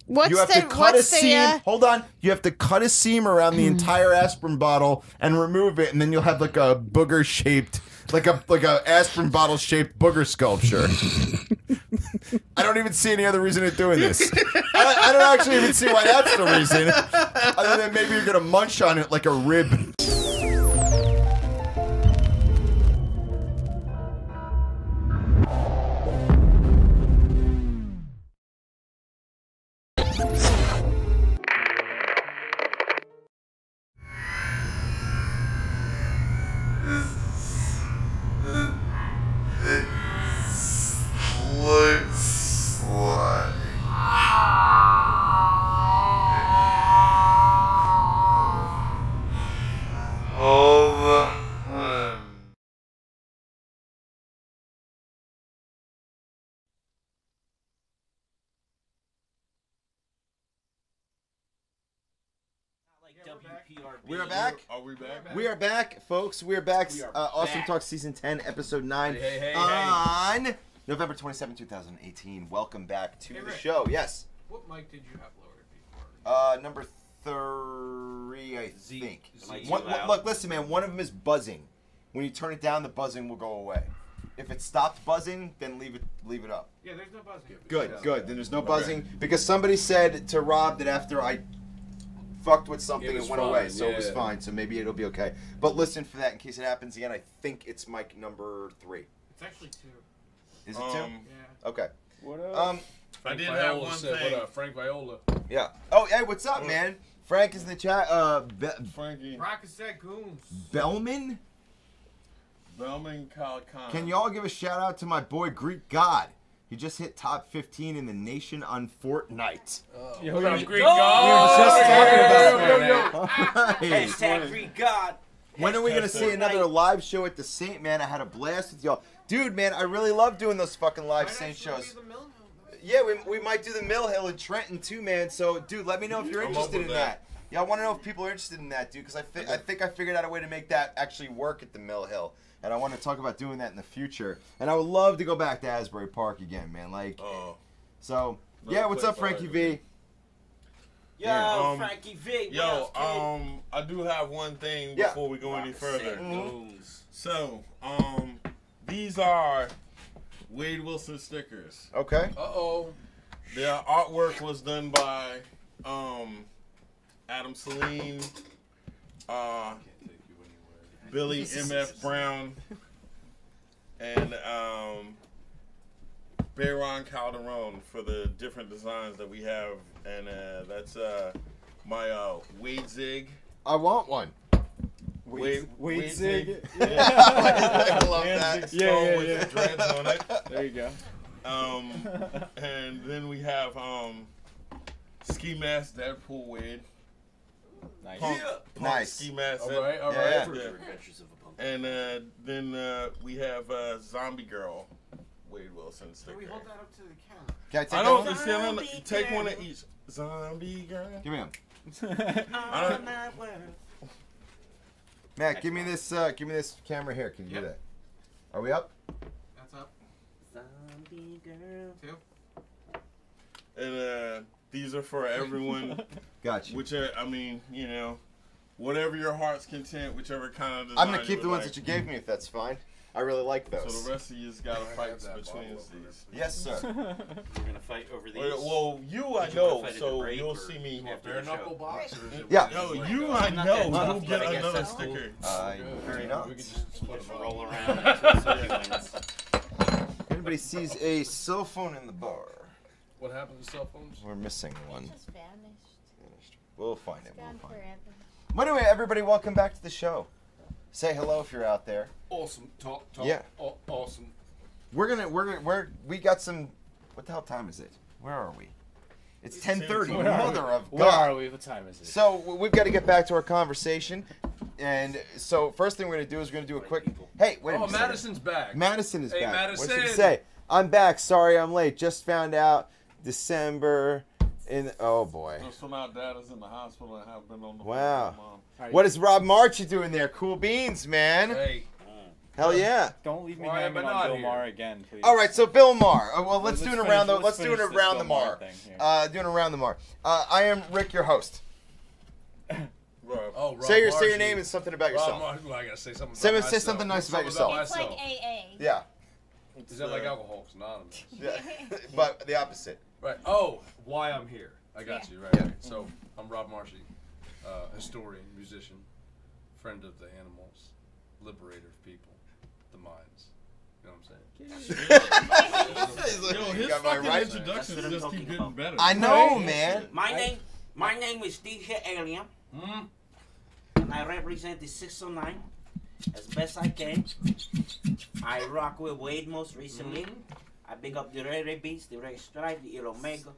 you have to cut a seam. Hold on. You have to cut a seam around the entire aspirin bottle and remove it, and then you'll have like a booger shaped, like a aspirin bottle shaped booger sculpture. I don't even see any other reason of doing this. I don't actually even see why that's the reason, other than maybe you're gonna munch on it like a rib. We are back. Are we back? We are back, folks. We are back. Awesome Talk Season 10, Episode 9 on November 27, 2018. Welcome back to the show. Yes. What mic did you have lowered before? Number 3, I think. Loud. Look, listen, man. One of them is buzzing. When you turn it down, the buzzing will go away. If it stops buzzing, then leave it up. Yeah, there's no buzzing. Good. Then there's no buzzing because somebody said to Rob that after I fucked with something, it went away, so it was fine. So maybe it'll be okay. But listen for that in case it happens again. I think it's mic number 3. It's actually 2. Is it 2? Yeah. Okay. What up? I did have one thing. What up, Frank Viola? Yeah. Oh, hey, what's up, man? Frank is in the chat. Frankie. Rockasette Goons. Bellman Calican. Can y'all give a shout out to my boy Greek God? He just hit top 15 in the nation on Fortnite. Yo, what up, Greek God? We were just talking about Hey. Hashtag Greek God. When are we going to see another live show at the Saint, man? I had a blast with y'all. Dude, man, I really love doing those fucking live Saint shows. Yeah, we might do the Mill Hill in Trenton too, man. So, dude, let me know if you're interested in that. Yeah, I want to know if people are interested in that, dude, because I think I figured out a way to make that actually work at the Mill Hill. And I want to talk about doing that in the future. And I would love to go back to Asbury Park again, man. Like, so, yeah, what's up, Frankie V? Yo, Frankie V. Yo, I do have one thing before we go any further. So, these are Wade Wilson stickers. Okay. Their artwork was done by Adam Saline, Billy M.F. Brown, and Bayron Calderon for the different designs that we have. And that's my Wade Zig. I want one. Wade Zig. Yeah. I love that. Yeah. With the dreads on it. There you go. And then we have Ski Mask Deadpool Wade. Nice. Punk Nice. Ski Mask. All right. Yeah. And then we have Zombie Girl Wade Wilson sticker. Can we hold that up to the camera? Can I take I that don't one? see. I don't take one of each. Zombie Girl. Give me one. I don't, Matt, give me this camera here. Can you do that? Are we up? That's up. Zombie Girl. 2. and these are for everyone. Gotcha. Which are, I mean, you know, whatever your heart's content, whichever kind of design I'm gonna keep you the would ones like. that you gave me if that's fine. I really like those. So the rest of you just gotta fight between these. Yes, sir. We're gonna fight over these. Well, you I Would you know, prefer to so break you'll or see me. after the show? box? Or is it Yeah. No, like, you I not know. that You'll tough, get but I guess another that's cool. sticker. Very nice. We could just split them Roll out. around until somebody wins. Anybody sees a cell phone in the bar? What happened to cell phones? We're missing one. Just vanished. We'll find it. Gone We'll find it. forever. But anyway, everybody, welcome back to the show. Say hello if you're out there. Awesome. Talk. Yeah. Awesome. We got some. What the hell time is it? Where are we? It's 10:30. Where are Mother of God. Where are we? What time is it? So we've got to get back to our conversation, and so first thing we're gonna do is we're gonna do a quick. Hey, wait a minute. Madison's back. Madison is Hey, back. Madison. What's she say? I'm back. Sorry, I'm late. Just found out December. Oh boy. So now Dad is in the hospital and have been on the Wow. phone with Mom. What is Rob Marchi doing there? Cool beans, man. Hey. Hell yeah. Don't leave me Why am hanging I on not Bill here? Maher again, please. All right, so Bill Maher. Well, let's do an finish- around the. let's Let's do an finish this around the Bill Maher Maher. thing here. Doing around the Maher. I am Rick, your host. Oh, Rob Say your Marchi. name and something about yourself. Rob Marchi. Well, I gotta say something. Say about myself. something nice about yourself. It's like AA. Yeah. Is that like Alcoholics Anonymous? Yeah. But the opposite. Right. Oh, why I'm here. I got you. Right. Yeah. Right. So I'm Rob Marchi, historian, musician, friend of the animals, liberator of people, the minds. You know what I'm saying? Yo, his got my fucking right. introductions That's what I'm just keep talking getting about. better. I know, man. My name is DJ Alien, Hmm? and I represent the 609 as best I can. I rock with Wade most recently. I big up the Ray Beats, the Ray Stripe, the Il Omega,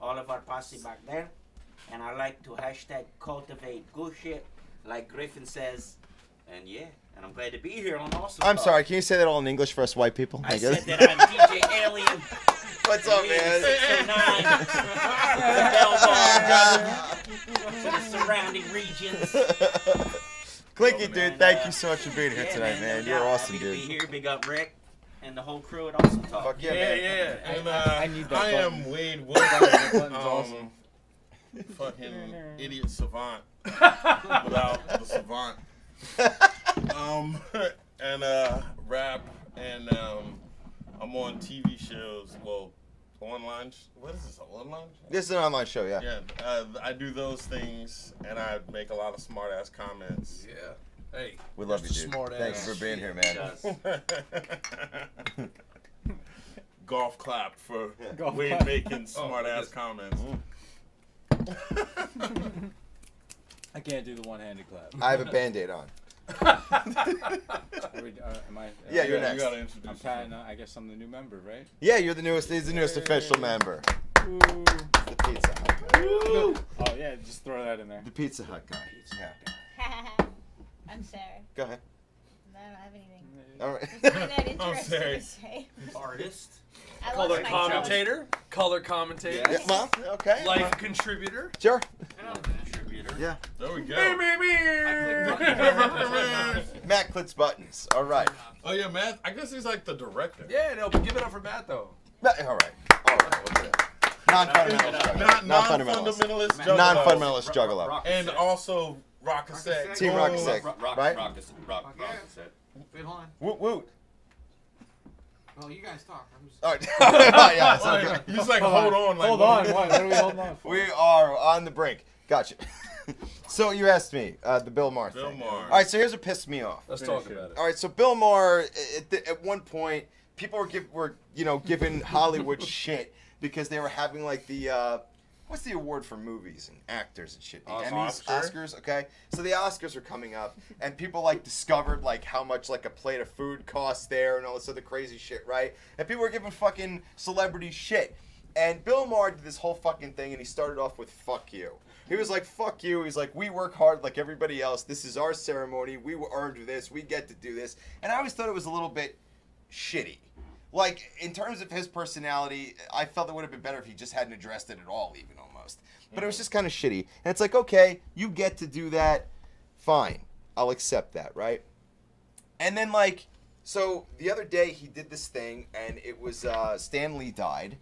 all of our posse back there. And I like to hashtag cultivate good shit, like Griffin says. And yeah, and I'm glad to be here on Awesome I'm Talk. sorry. Can you say that all in English for us white people? I guess. said that I'm DJ Alien. What's up, man? 609. To the surrounding regions. Clinky, dude, man, thank you so much for being here Yeah, tonight, man. You're yeah, awesome, happy to be dude. here. Big up Rick and the whole crew at Awesome Talk. Fuck yeah, Yeah, man. yeah. And I need that I button. am Wade That button's Wilson. awesome. Fucking idiot savant without the savant. And rap and I'm on TV shows. Well, online. What is this? An online show? This is an online show, yeah. Yeah, I do those things, and I make a lot of smart ass comments. Yeah. Hey. We love you, Mr. dude. Smart Thanks ass. for being here, man. Golf clap for Golf Wade clap. making smart ass yes. comments. I can't do the one-handed clap. I have a Band-Aid on. Are we, am I? Yeah, you're You next. gotta introduce I'm yourself. Pat. I guess I'm the new member, right? Yeah, you're the newest. He's the newest official member. Ooh. The Pizza Hut guy. Oh yeah, just throw that in there. The Pizza Hut guy. Yeah. I'm sorry. Go ahead. I don't have anything. All right. There's nothing that interesting sorry. to say. Artist. I Color lost my phone. commentator. Color commentator. Yeah, well, okay. Life contributor. Sure. Contributor. Yeah. There we go. Matt clicks buttons. All right. Oh yeah, Matt. I guess he's like the director. Yeah, no, but give it up for Matt though. Matt, all right. All right. We'll do it. Non-fundamentalist juggalo. Non-fundamentalist juggalo. Non-fundamentalist juggalo. And also rock cassette. Team rock cassette, right? Rock cassette. Wait, hold on. Woot woot. Oh, you guys talk. I'm just... All right. Yeah, it's okay. He's like, hold on. Like, Hold on. What are we holding on for? We are on the brink. Gotcha. So you asked me the Bill Maher Bill thing. Maher. All right. So here's what pissed me off. Let's talk about it. All right. So Bill Maher, at one point, people were giving Hollywood shit because they were having like the what's the award for movies and actors and shit? The Emmys, Oscars. Okay. So the Oscars are coming up, and people like discovered like how much like a plate of food costs there and all this other crazy shit, right? And people were giving fucking celebrities shit. And Bill Maher did this whole fucking thing, and he started off with "fuck you." He was like, "Fuck you." He's like, "We work hard like everybody else. This is our ceremony. We earned this. We get to do this." And I always thought it was a little bit shitty. Like, in terms of his personality, I felt it would have been better if he just hadn't addressed it at all, even almost. But it was just kind of shitty. And it's like, okay, you get to do that. Fine. I'll accept that, right? And then, like, so the other day he did this thing, and it was Stan Lee died.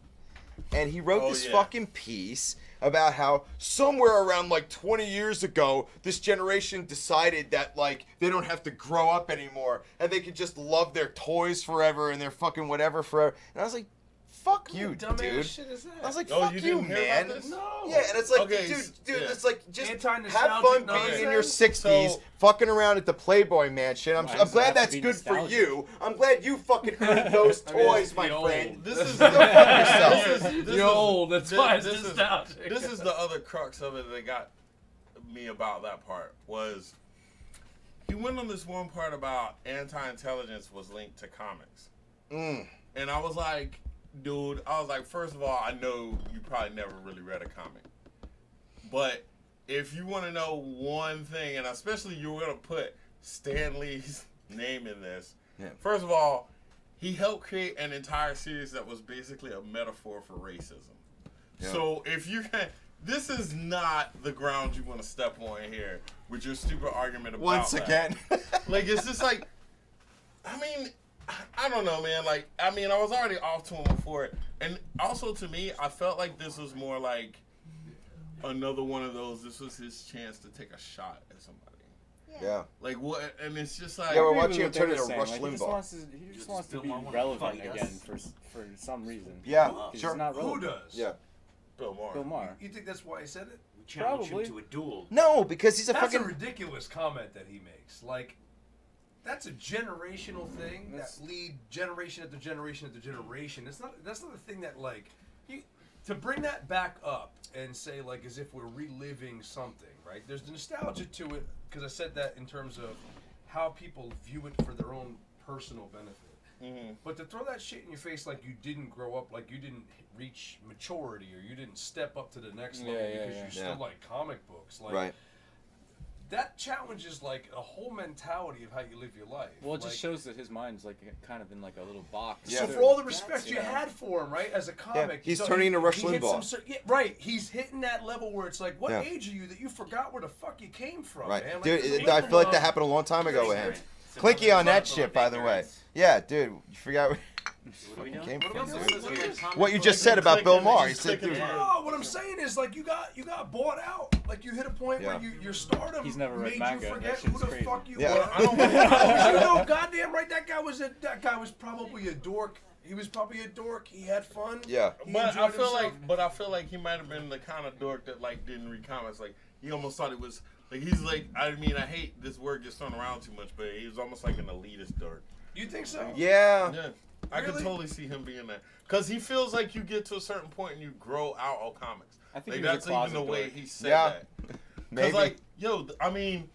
and he wrote this fucking piece about how somewhere around like 20 years ago, this generation decided that like they don't have to grow up anymore and they could just love their toys forever and their fucking whatever forever. And I was like, fuck you, dude. Shit is that? I was like, fuck you, man. No. Yeah, and it's like, dude, it's like, just have fun being in your 60s, fucking around at the Playboy Mansion. I'm glad that's good for you. I'm glad you fucking earned those toys, my friend. This is go fuck yourself. You're old. That's why it's nostalgic. This is the other crux of it that got me about that part was he went on this one part about anti-intelligence was linked to comics. And I was like, dude, first of all, I know you probably never really read a comic. But if you want to know one thing, and especially you're going to put Stan Lee's name in this, first of all, he helped create an entire series that was basically a metaphor for racism. So if you can, this is not the ground you want to step on here with your stupid argument about Once again. Like, it's just like, I mean, I don't know, man. Like, I mean, I was already off to him before it. And also, to me, I felt like this was more like another one of those, this was his chance to take a shot at somebody. Yeah. Like, what? And it's just like... Yeah, we're watching him turn into Rush like, Limbaugh. He just wants to be relevant again for some reason. Yeah, sure. Who does? Yeah. Bill Maher. Bill Maher. You think that's why he said it? We challenge him to a duel. No, because he's a That's fucking... a ridiculous comment that he makes. Like, that's a generational thing that lead generation after generation after generation. That's not a thing that, like, to bring that back up and say, like, as if we're reliving something, right? There's the nostalgia to it, because I said that in terms of how people view it for their own personal benefit. But to throw that shit in your face like you didn't grow up, like you didn't reach maturity, or you didn't step up to the next level because you still like comic books, like that challenges like a whole mentality of how you live your life. Well, it like, just shows that his mind's like kind of in like a little box. So for all the respect you had for him, right, as a comic, he's turning into Rush Limbaugh. Right, he's hitting that level where it's like, what age are you that you forgot where the fuck you came from, man? Like, dude, I feel like that happened a long time ago with him. Clinky on that shit, by the way. Yeah, dude, you forgot where you came from, dude. What you just said about Bill Maher. He said, dude. No, what I'm saying is, like, you got bought out. Like, you hit a point where your stardom made you forget who the fuck you were. You know, goddamn right, that guy was probably a dork. He was probably a dork. He had fun. Yeah. But I feel like he might have been the kind of dork that like didn't read comics. Like he almost thought it was like he's like, I mean, I hate this word gets thrown around too much, but he was almost like an elitist dork. You think so? Yeah. Yeah. I could totally see him being that. Because he feels like you get to a certain point and you grow out of comics. I think like, that's even the way he said that. Maybe. Because, like, yo, I mean,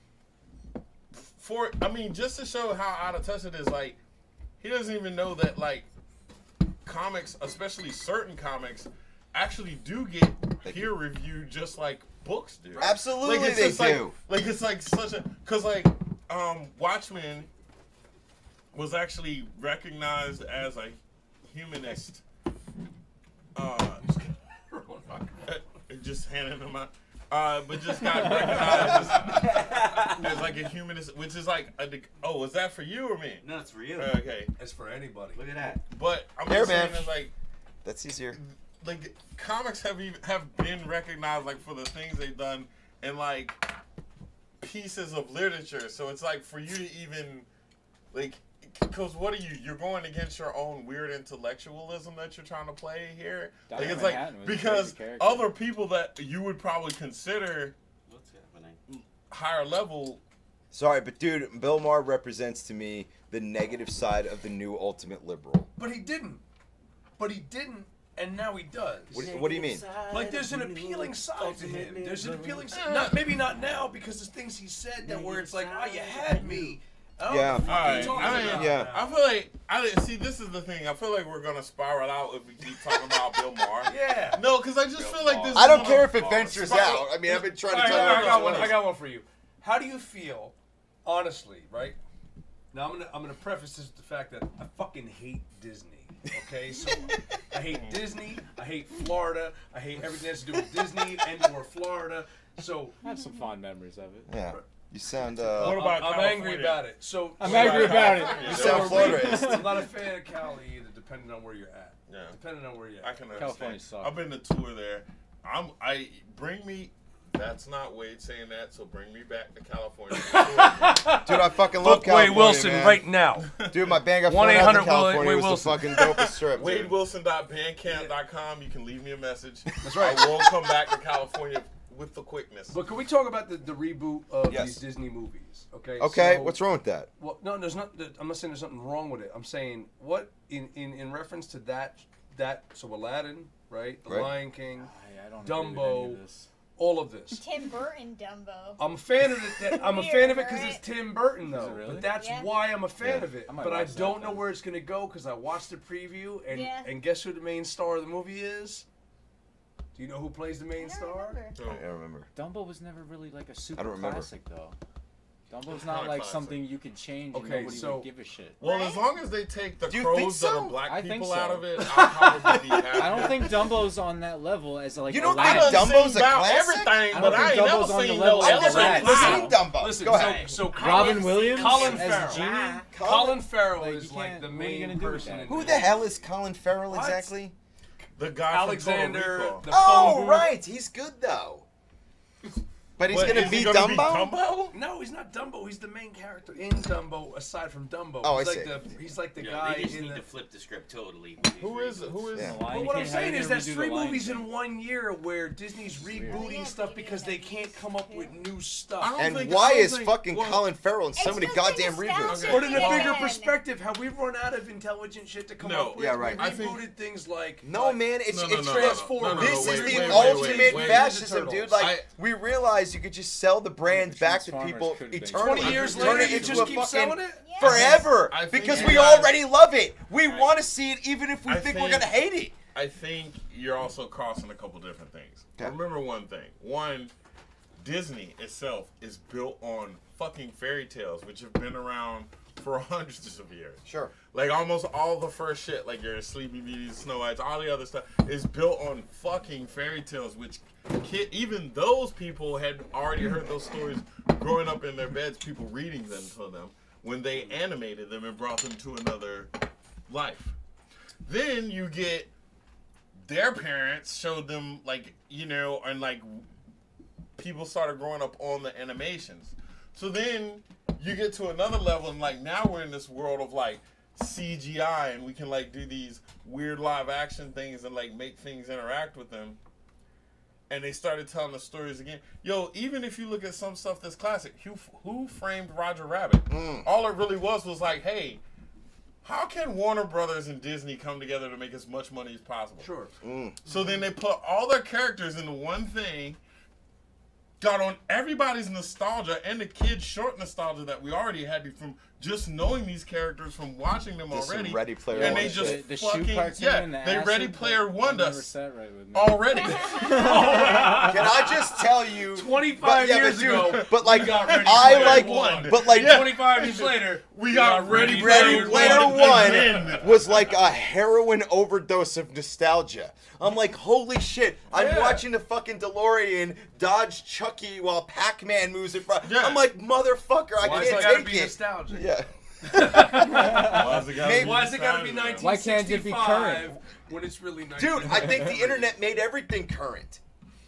just to show how out of touch it is, like, he doesn't even know that, like, comics, especially certain comics, actually do get peer reviewed just like books do. Absolutely, like, they do. Like, it's like such a... Because, like, Watchmen was actually recognized as a humanist. Just handing them out. But just got recognized as like a humanist, which is like, is that for you or me? No, it's for you. Okay. It's for anybody. Look at that. But I'm There, just man. saying, like, that's easier. Like, comics have been recognized like for the things they've done in like pieces of literature. So it's like for you to even like, because what are you? You're going against your own weird intellectualism that you're trying to play here. Like, it's like because other people that you would probably consider higher level. Sorry, but dude, Bill Maher represents to me the negative side of the new ultimate liberal. But he didn't. And now he does. What do you mean? Like, there's an appealing side to him. There's an appealing side. Maybe not now, because there's things he said that where it's like, oh, you had me. Yeah. I feel like see. This is the thing. I feel like we're gonna spiral out if we keep talking about Bill Maher. Yeah. No, because I just feel like this. I don't care if it ventures out. I mean, I've been trying to tell you. I got one for you. How do you feel, honestly? Right. Now I'm gonna preface this with the fact that I fucking hate Disney. Okay, so I hate Disney. I hate Florida. I hate everything that has to do with Disney and/or Florida. So I have some fond memories of it. Yeah. You sound. What about I'm angry about it. So I'm angry about it. You sound Florida. I'm not a fan of Cali either, depending on where you're at. Yeah. Depending on where you're at. I can understand. California sucks. I've been to tour there. Bring me. That's not Wade saying that, so bring me back to California. Dude, I fucking love Book California, Wade Wilson man. right now. Dude, my band got flown out to 1-800 California. Wade It was Wilson. the fucking dopest trip. dude. WadeWilson.bandcamp.com. You can leave me a message. That's right. I will come back to California with the quickness. But can we talk about the reboot of Yes. these Disney movies? Okay. Okay, so- what's wrong with that? Well, no, there's not. I'm not saying there's something wrong with it. I'm saying what in reference to that. So Aladdin, right? The Right. Lion King, I don't agree with any Dumbo, of this. all of this. Tim Burton Dumbo. I'm a fan of it. I'm a fan of it because Weird, it's Tim Burton, though. Is it really? But that's Yeah. why I'm a fan Yeah. of it. I might But I watch that don't know then. where it's gonna go because I watched the preview and Yeah. and guess who the main star of the movie is? Do you know who plays the main I don't star? remember. I don't remember. Dumbo was never really like a super remember. classic though. Dumbo's Not not like classic. something you could change and Okay, nobody so- would give a shit. Well, Right? as long as they take the Do you think crows that so? are black I think people so. out of it, I'll probably be happy. I don't think Dumbo's on that level as like You don't I think Aladdin. done Dumbo's seen a about classic? everything, I don't but I think ain't never Dumbo's on the seen level no of I've never elephant Aladdin. seen wow. Dumbo. Listen, Go ahead. so Robin Williams Colin as Farrell. Genie. Colin Farrell Like, is you like can't- the what are you main gonna do with person. that? in Who it. the hell is Colin Farrell What? exactly? The guy Alexander, from Total the Recall. Oh, phone right. He's good, though. But he's But going is to he be gonna Dumbo? Dumbo? No, he's not Dumbo. He's the main character in Dumbo, aside from Dumbo. Oh, he's I like see. he's like the Yeah, guy they just in need the. to flip the script totally. Who is Yeah. The Lion But what I'm King, saying how is do you that's redo 3 the Lion movies King? in 1 year where Disney's rebooting Yeah, stuff maybe because they can't come up with new stuff. I don't And think- why I don't is think- fucking well, Colin Farrell in so It's many just the goddamn reboots? nostalgia But in a bigger again. perspective, have we run out of intelligent shit to come No. up with? Yeah, right. We I think- rebooted things like No, man, it's No, no, it's no, transformed. no, no, no, This wait, is the wait, wait, ultimate wait, wait. fascism, Ninja dude. Turtles. Like, we realized you could just sell the brand back to Transformers people could've been eternally. 20 years Turn later, it you into just a keep fucking selling it? Yeah. forever I think because you we guys- already love it. We I- want to see it even if we I think we're think- gonna hate it. I think you're also crossing a couple different things. Okay. Remember one thing. One, Disney itself is built on fucking fairy tales, which have been around for hundreds of years. Sure. Like almost all the first shit, like your Sleepy Beauties, Snow Whites, all the other stuff is built on fucking fairy tales, which even those people had already heard those stories growing up in their beds, people reading them to them when they animated them and brought them to another life. Then you get their parents showed them, like, you know, and like people started growing up on the animations. So then you get to another level and like now we're in this world of like CGI and we can like do these weird live action things and like make things interact with them. And they started telling the stories again. Yo, even if you look at some stuff that's classic, Who Framed Roger Rabbit? All it really was like, hey, how can Warner Brothers and Disney come together to make as much money as possible? Sure. So then they put all their characters into one thing, got on everybody's nostalgia and the kids' short nostalgia that we already had from just knowing these characters from watching them Just some already. Ready Player and One they shit. just The shoe fucking cartoon and the they acid, Ready Player One that never us sat right with me. already. Can I just tell you? 25 years ago, but like we got Ready I Player like One. but like 25 years later, we got Ready Player One again. was like a heroin overdose of nostalgia. I'm like, holy shit! I'm Yeah. watching the fucking DeLorean dodge Chucky while Pac-Man moves in front. Yeah. I'm like, motherfucker, I Why is it can't gotta take be it. nostalgia? Yeah. Why is it gotta be 1965 Why can't it be current? when it's really 19? Dude, I think the internet made everything current.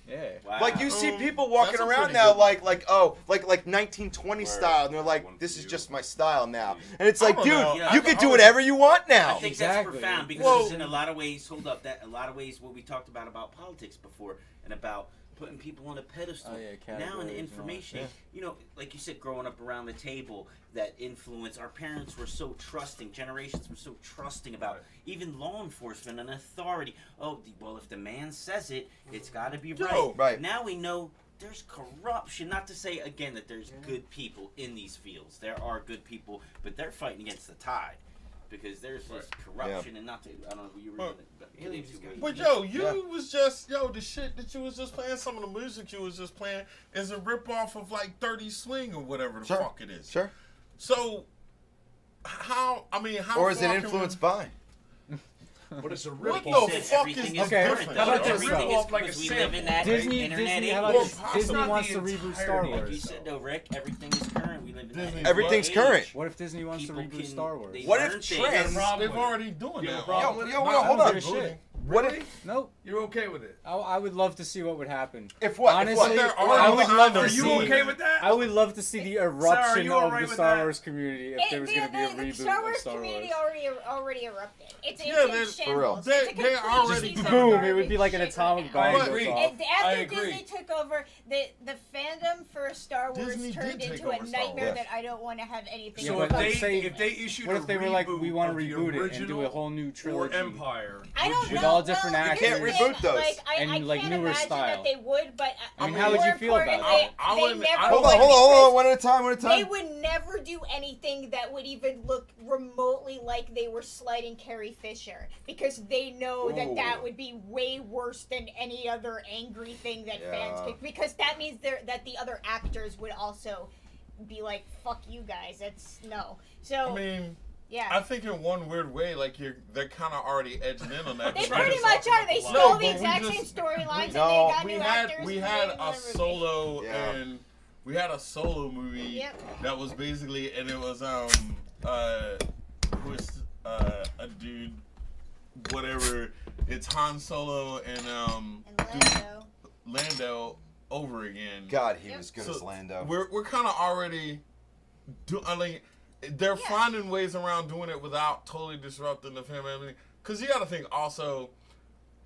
Yeah. Wow. Like you see people walking that's a around pretty now good- like 1920 style, and they're like, this is just my style now. And it's I like, don't dude, know. Yeah, you I- can I do was- whatever you want now. I think Exactly. that's profound because Well- in a lot of ways, in a lot of ways, what we talked about politics before and about putting people on a pedestal. Oh, yeah, Now in categories and all that, information, yeah. you know, like you said, growing up around the table, that influence, our parents were so trusting, generations were so trusting about even law enforcement and authority. Oh, well, if the man says it, it's got to be right. Right. Now we know there's corruption. Not to say, again, that there's good people in these fields. There are good people, but they're fighting against the tide. Because there's this corruption and not to, I don't know who you were But- but But you was just the shit that you was just playing. Some of the music you was just playing is a rip off of like 30 Swing or whatever the fuck it is. Sure. So how? I mean, how? Or is it far can influenced we- by? But it's a What rip-off. the fuck is everything this is Okay, different? how about this, Everything though? is because we live in that Disney, internet age. how about Well, this? possibly Disney not wants the to reboot Star entirety. Like you Wars. said though, Rick, everything is current. We live in that Disney- Everything's age. current. What if Disney wants to People reboot can- Star Wars? they What learn if things. trends- They've already doing You have a that. problem with it? Yo, I hold don't on. give a shit. What Really? if? Nope. You're okay with it? I would love to see what would happen. If what? Honestly, If what? They're I would love to Are see. you okay with that? I would love to see the are eruption you of alright the with Star that? Wars community if there was going to be a the reboot Star Wars of Star Wars. community already erupted. It's Yeah, in there's- for real. shambles. They- It's a they complete already- piece of Boom! It would garbage be like an shit atomic right bomb I goes agree. off. And I after agree. Disney took over, the fandom for Star Wars Disney turned did take into a over Star nightmare Wars. that I don't want to have anything Yeah, So to if but do they let's say- if they issued What a if they were like, we want of to the reboot it and do original a whole new or trilogy? Empire, I don't would know. With all different well, actors. here's the Can't thing, reboot those. Like, And, I like, can't newer imagine style. that they would, but I mean, how would you feel about importantly, I they wouldn't- never I Hold would on, because one at a time, They would never do anything that would even look remotely like they were slighting Carrie Fisher because they know that Ooh. would be way worse than any other angry thing that fans Yeah. could. Because that means that the other actors would also be like, "Fuck you guys." That's no. So I mean, yeah. I think in one weird way, like they're kind of already edging in on that. They Right. pretty much are. They No, stole but the we exact just- same storylines and they No, got new actors. We and had they a whatever. solo Yeah. and we had a solo movie Yep. that was basically, and it was who is a dude, whatever. It's Han Solo and Lando. Lando over again. God, he was good So as Lando. We're kind of already I mean, they're finding ways around doing it without totally disrupting the film. I mean, because you got to think also.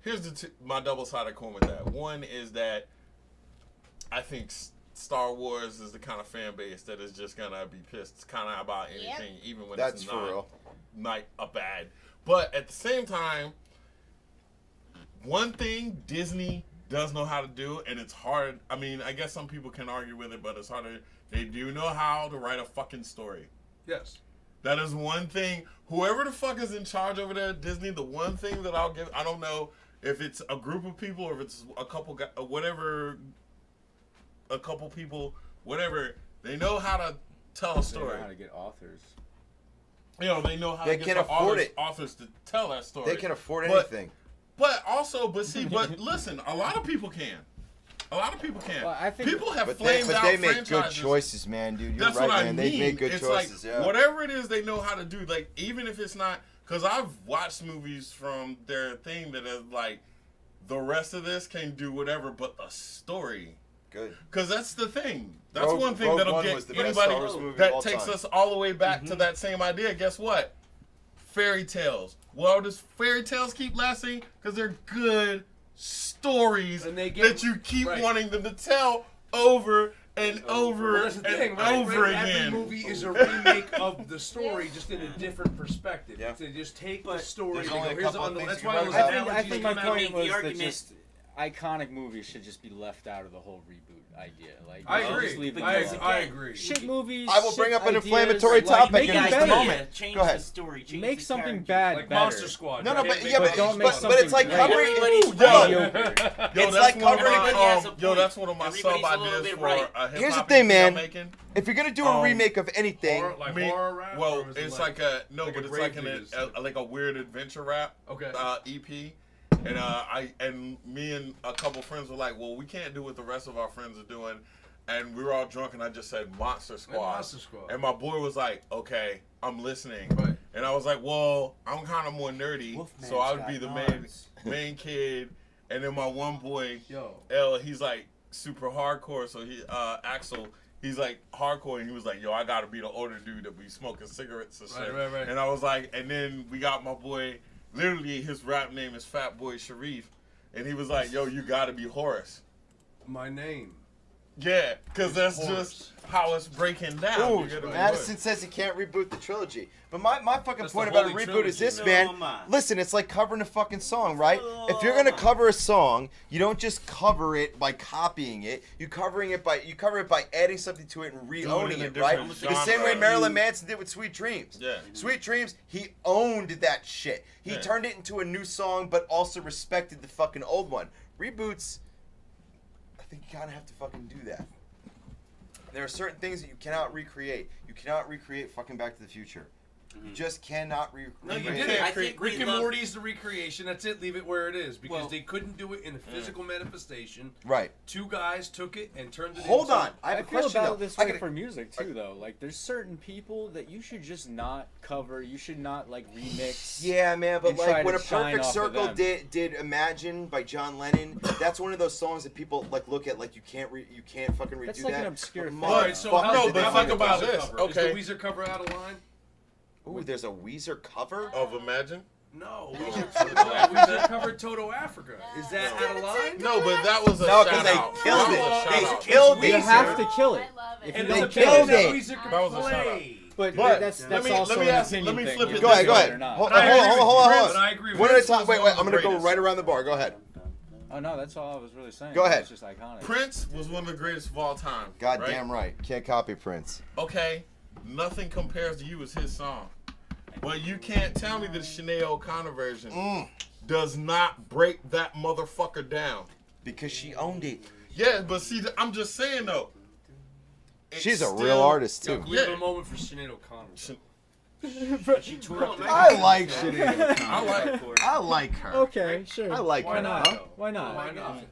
Here's my double-sided coin with that. One is that I think Star Wars is the kind of fan base that is just gonna be pissed kind of about anything, even when That's it's for real. not a bad. But at the same time, one thing Disney does know how to do, and it's hard. I mean, I guess some people can argue with it, but it's harder. They do know how to write a fucking story. yes. That is one thing. Whoever the fuck is in charge over there at Disney, the one thing that I'll give, I don't know if it's a group of people or if it's a couple guys, whatever, a couple people, whatever, they know how to tell a They story. know how to get authors. You know, they know how They to can get the afford it. authors to tell that story. They can afford But- anything. But also, but listen, a lot of people can. A lot of people can. Well, I think- people have But flamed out they make good franchises. choices, man, dude. You're That's right, what I man. mean. They make good it's choices. like Yeah. whatever it is they know how to do. Like even if it's not, because I've watched movies from their thing that is like, the rest of this can do whatever, but a story. Good. Because that's the thing. That's Rogue- one thing Rogue that'll One get was the best Star anybody Wars movie of that all takes time. us all the way back to that same idea. Guess what? Fairy tales. Well, does fairy tales keep lasting? Because they're good stories And they get- that you keep right. wanting them to tell over and over Well, that's the and thing, right? over Right? again. Every movie is a remake of the story, just in a different perspective. Yeah. They just take the story. there's They only go, a here's couple of the things That's you why can those remember. I analogies think my come out. point make the was that argument- just iconic movies should just be left out of the whole reboot idea. Like, I just agree. leave it I alone. agree. Shit movies. I will shit bring up an ideas, inflammatory like, topic make in it just a better. moment. Change Go ahead. the story. Change Make the something characters. bad Like better. Monster Squad. No, You no, can't but make yeah, it but, don't Monster make but, Squad. but it's like something covering. Everybody's Ooh, right. dog. Yo, It's that's like one of covering- my, Everybody has a yo, point. that's one of my Everybody's sub a little ideas bit for right. a hip Here's the hop thing, EP man. I'm making. If you're gonna do a remake of anything, Horror, like Me- horror rap? well, or is it it's like like a no, like a but it's like Gravedigger's like a weird adventure rap Okay. EP, and me and a couple friends were like, well, we can't do what the rest of our friends are doing, and we were all drunk, and I just said Monster Squad, Monster Squad. and my boy was like, okay, I'm listening, Right. and I was like, well, I'm kind of more nerdy, Wolfman's so I would got be the arms. main kid, and then my one boy, Yo. L, he's like super hardcore, so he Axel. He's like hardcore, and he was like, "Yo, I gotta be the older dude that be smoking cigarettes and shit." Right. And I was like, and then we got my boy. Literally, his rap name is Fat Boy Sharif, and he was like, "Yo, you gotta be Horace." My name. Yeah, because that's Horace. just how it's breaking down. ooh, You gotta be Madison Horace. says he can't reboot the trilogy. But my fucking That's point the about a holy reboot is trilogy. this, No, man. man. Listen, it's like covering a fucking song, right? If you're gonna cover a song, you don't just cover it by copying it. You cover it by adding something to it and re-owning in a it, right? different The same way genre. Marilyn Manson did with Sweet Dreams. Yeah. Sweet Dreams, he owned that shit. He Yeah. turned it into a new song, but also respected the fucking old one. Reboots, I think you kind of have to fucking do that. There are certain things that you cannot recreate. You cannot recreate fucking Back to the Future. You just cannot No, you recreate did it. I think Rick we and love- Morty's the recreation. That's it. Leave it where it is because Well- they couldn't do it in a physical manifestation. Right. Two guys took it and turned it. Hold into... on. I have I a feel question about though. this I way gotta- for music too, though. Like, there's certain people that you should just not cover. You should not like remix. Yeah, man, but and try like to when A shine Perfect off of Circle them. did Imagine by John Lennon, that's one of those songs that people like look at like you can't fucking redo That's like that. an obscure thing. All right, so Fuck, how no, did but they think fucking about do this. it? Okay. Is the Weezer cover out of line? Ooh, there's a Weezer cover? Of Imagine? No, Weezer covered Toto Africa. Is that out of line? No, but that was a No, because shout they out. killed That it. was a They shout out. killed You Weezer. have to kill it. If And you it's don't a kill killed band it, that it. Weezer could That was a shout out. play. but But that's let me- also let me an ask- opinion let me thing. flip it whether Go this ahead, you go like ahead. it or not. Hold But I agree with on. Prince, but I agree with One at a Prince time. was Wait, one of I'm the gonna go greatest. right around the bar. Go ahead. Oh no, that's all I was really saying. Go ahead. It's just iconic. Prince was one of the greatest of all time. Goddamn right. Can't copy Prince. Okay, Nothing Compares to You is his song. But you can't tell me the Sinead O'Connor version does not break that motherfucker down. Because she owned it. Yeah, but see, I'm just saying though. it's She's a still- real artist Yo, too. can we have a moment for Sinead O'Connor? She toured up the I like Sinead I O'Connor. I like her. Okay, sure. I like Why her. not? Huh? Why not? Why not?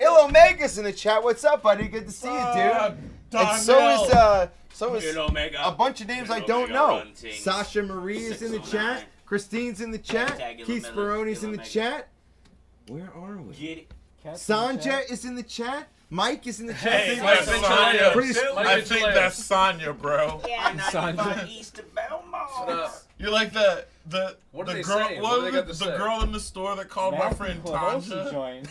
Il Omega's in the chat. What's up, buddy? Good to see you, dude. And so is Il Omega. a bunch of names Il I don't Omega know. run things. Sasha Marie is in the 609. chat. Christine's in the chat. Hashtag Il Keith Omega, Speroni's Il in the Omega. chat. Where are we? Get it. Cat's in the Sanja chat. is in the chat. Mike is in the chat. I think Mike that's Venturelli. Sonya. Pretty- I think that's Sonya, bro. Yeah. Sanja. East of Belmont. Shut up. You're like the What the are they girl. saying? What What do was they it? got to The say? girl in the store that called my Matthew friend Plavosi Tanja joined.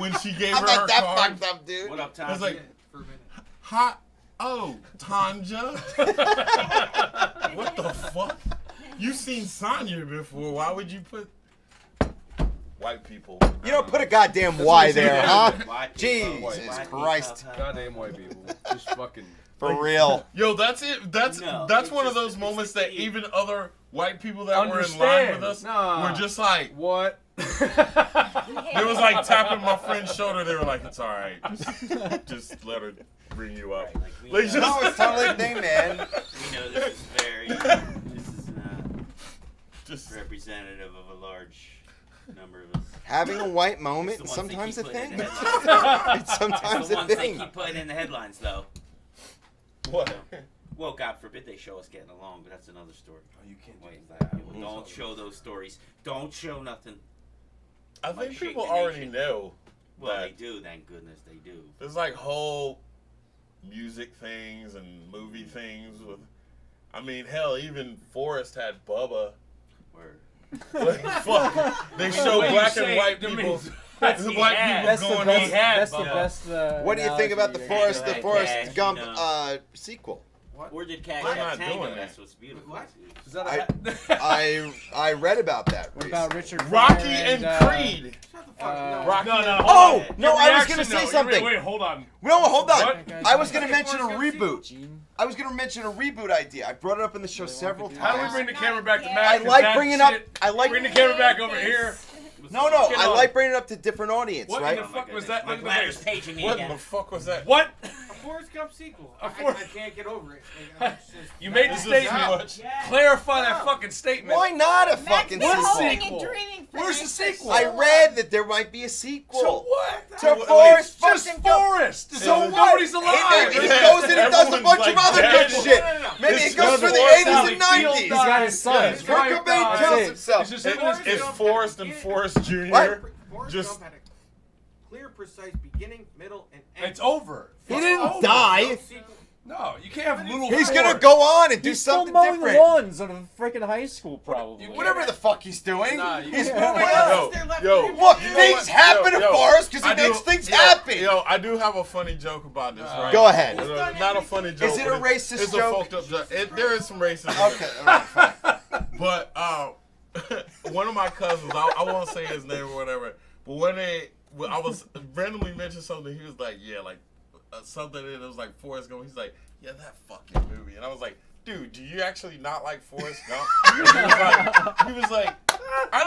when she gave I'm her her not that card. fucked up, dude. What up, Tom? It's like For a minute. hot. Oh, Tanja. What the fuck? You've seen Sonya before. Why would you put white people? You don't put a goddamn Y there, huh? White people, Jesus white Christ. people. Goddamn white people. Just fucking. For real. Yo, that's it. That's No, that's it's one of just- those it's moments just that the- even other white people that were in line with us Nah. were just like, What? they was like tapping my friend's shoulder. They were like, "It's all right. Just let her bring you up." Right, like we Like, know- just- No, it's totally a thing, man. We know this is very. This is not Just representative of a large number of us. Having a white moment It's is the ones they sometimes a keep putting thing. in the headlines. It's sometimes It's the a ones they thing. keep putting in the headlines, though. what? Well, God forbid they show us getting along, but that's another story. Oh, you can't Wait, that. don't show those stories. Don't show nothing. I Like think Shake people the already Nation. know Well, that they do. Thank goodness they do. there's like whole music things and movie things with. I mean, hell, even Forrest had Bubba. Word. Like, fuck, they show black and white people. White people That's the going best. on. That's the best. What do you think about the analogy Forrest, you're the Hey, Forrest Cash, Gump you know. sequel? Where did Cash We're have not Tango? doing that. That's what's beautiful. What? Is that I read about that. What about recently. Richard Rocky Pryor and and Creed. Shut the fuck up. Rocky. No, no. Oh on. no! Your I was gonna reaction, say though. something. Wait, hold on. No, hold on. What? I was gonna mention a Forrest Gump reboot. Gene? I was gonna mention a reboot idea. I brought it up in the show several How do we times. bring the camera back to I Matt? I 'Cause like that bringing up. shit- I like. Bring the camera back over here. No, Get I on. like bringing it up to different audience, What right? in the fuck was that? My Look at the bladder's face. paging me What again. the fuck was that? What? A Forrest Gump sequel. A I Forrest- can't get over it. Like, it's just- You made the This is too statement. much. Clarify that fucking statement. Why not a Matt's fucking been What's sequel? hoping sequel? and dreaming for Where's this the for sequel? I so read that there might be a sequel. So what? To Wait, Forrest Just fucking Gump. Forrest. So what? Nobody's alive. He goes and he does a Everyone's bunch of like other dead. good shit. Maybe It's he goes just for the Forrest 80s and Field 90s. He's got his son. His Kurt wife Cobain died. kills That's it. himself. It's just him and his It's kid. Forrest and Forrest Jr. What? Forrest Just- Gump had a clear, precise beginning, middle, and end. It's over. He It's didn't over. die. No, you can't have little. He's Forrest. gonna go on and do He's still something mowing different. the lawns at a freaking high school, probably. Whatever the fuck he's doing, Nah, you he's can't. moving Yo, on. yo, Look, you know things what? happen to Forrest because I he do- makes things yo, happen. Yo, I do have a funny joke about this, right? Go ahead. Not a funny joke. Is it a but racist it's joke? a fucked up joke. There is some racism. Okay, all right, fine. But one of my cousins, I won't say his name or whatever, but when I was randomly mentioned something, he was like, yeah, like something, and it was like Forrest Gump. He's like, yeah, that fucking movie. And I was like, dude, do you actually not like Forrest Gump? he was like, I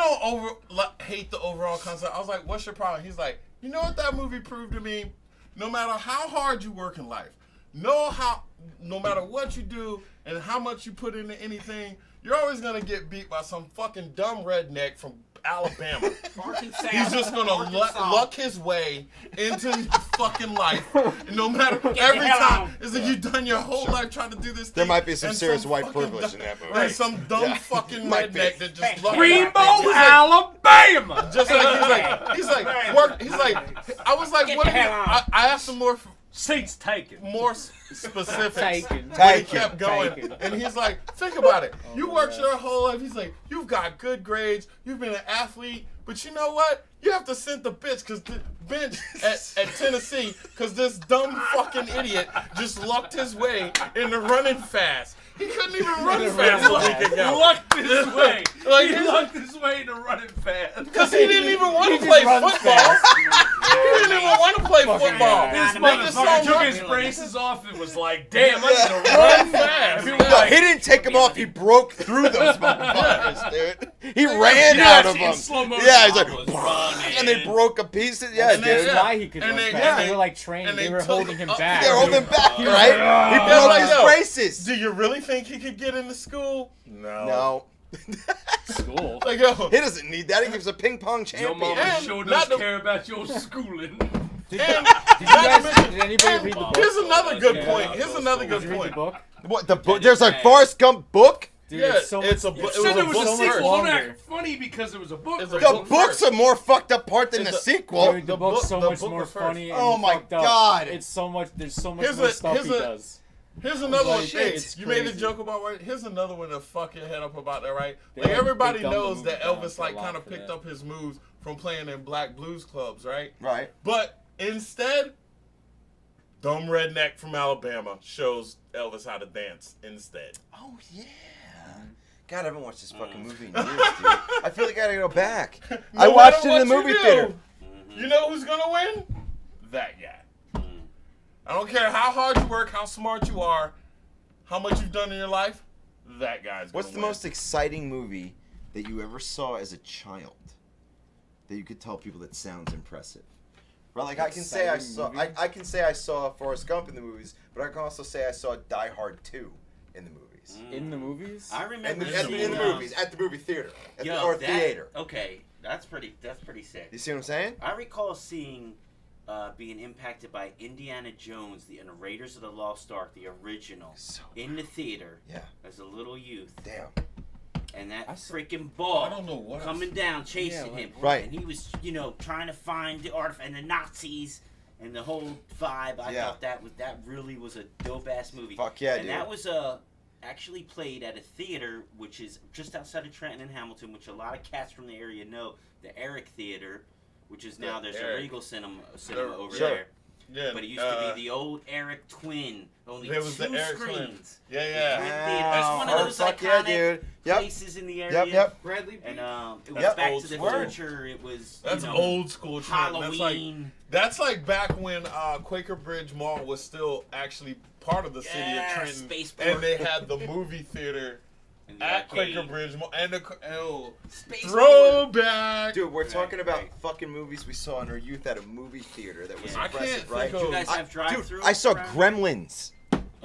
don't hate the overall concept. I was like, what's your problem? He's like, you know what that movie proved to me? No matter how hard you work in life, no matter what you do and how much you put into anything, you're always gonna get beat by some fucking dumb redneck from Alabama. Arkansas. He's just gonna luck his way into fucking life. And no matter every time, it's like you've done your whole life trying to do this thing. There might be some and serious white fucking privilege in that movie. There's some dumb fucking redneck that just lucked Greenbow, Alabama. Just like he's like I was like, what? I asked him more. Seats taken. More specifics. Taken. But he kept going. And he's like, think about it. You worked your whole life. He's like, you've got good grades. You've been an athlete. But you know what? You have to send the bench at Tennessee because this dumb fucking idiot just lucked his way into running fast. He couldn't even run fast a week ago. Lucked his way. Like, he lucked his way into running fast. Because he didn't even want to play football. He didn't even want to play football. This motherfucker took his braces off and was like, damn, I'm going to run fast. No, he didn't take them off. He broke through those motherfuckers, dude. He ran out of them. Yeah, he's like, and they broke a piece. Yeah, dude. That's why he could run fast. They were like trained. They were holding him back. They were holding him back, right? He broke his braces. Do you really think he could get into school? No. School? Like, yo, he doesn't need that. He gives a ping pong champion. Your mama sure does care about your schooling. Did anybody read the book? Here's another good point. Here's another good Did you read point. the book? What the book? There's a Forrest Gump book. Dude, Yeah, it's so much, it's a book. It said it was a sequel. Don't longer. act funny because it was a book. The book's a more fucked up part than the sequel. Dude, the book's so much more funny. And Oh my fucked up. God. It's so much. There's so much Here's more a- stuff here's he a- does. Here's another one. Like, Hey, it's you made a crazy. joke about right. Here's another one to fuck your head up about that, right? They Like had- everybody they dumbed the knows movie that down Elvis for like a lot kind of for picked that. up his moves from playing in black blues clubs, right? Right. But instead, dumb redneck from Alabama shows Elvis how to dance instead. Oh yeah. God, I haven't watched this fucking movie in years, dude. I feel like I gotta go back. I No watched it matter in the what movie you theater. do, You know who's gonna win? That guy. I don't care how hard you work, how smart you are, how much you've done in your life. That guy's gonna What's the win. most exciting movie that you ever saw as a child that you could tell people that sounds impressive? Right, like I can say I saw, I can say I saw Forrest Gump in the movies, but I can also say I saw Die Hard 2 in the movies. In the movies? I remember in the movies, at the movie theater, or theater. Okay, that's pretty sick. You see what I'm saying? I recall seeing, being impacted by Indiana Jones, the Raiders of the Lost Ark, the original, in the theater. Yeah. As a little youth. Damn. And that freaking ball I don't know what coming down, chasing him. Right. And he was, trying to find the artifact and the Nazis and the whole vibe. I thought that really was a dope ass movie. Fuck yeah, and dude. that was actually played at a theater which is just outside of Trenton and Hamilton, which a lot of cats from the area know, the Eric Theater, which is now there's a Regal Cinema over there. Yeah, but it used to be the old Eric Twin, only There was the two Eric screens. Twin. Yeah. Twin Theater. It's one of those fuck yeah, iconic dude. Yep. places in the area. Yep. Bradley And it was That's Back old to the school. Future. It was That's old school Trent. Halloween. That's like back when Quaker Bridge Mall was still actually part of the city of Trenton, Spaceport. and they had the movie theater at arcade. Quaker Bridge Mall, and the Spaceport. throwback. Dude, we're talking about fucking movies we saw in our youth at a movie theater that was I can't impressive, right? think of- You guys have drive-thru? Dude, I saw Gremlins.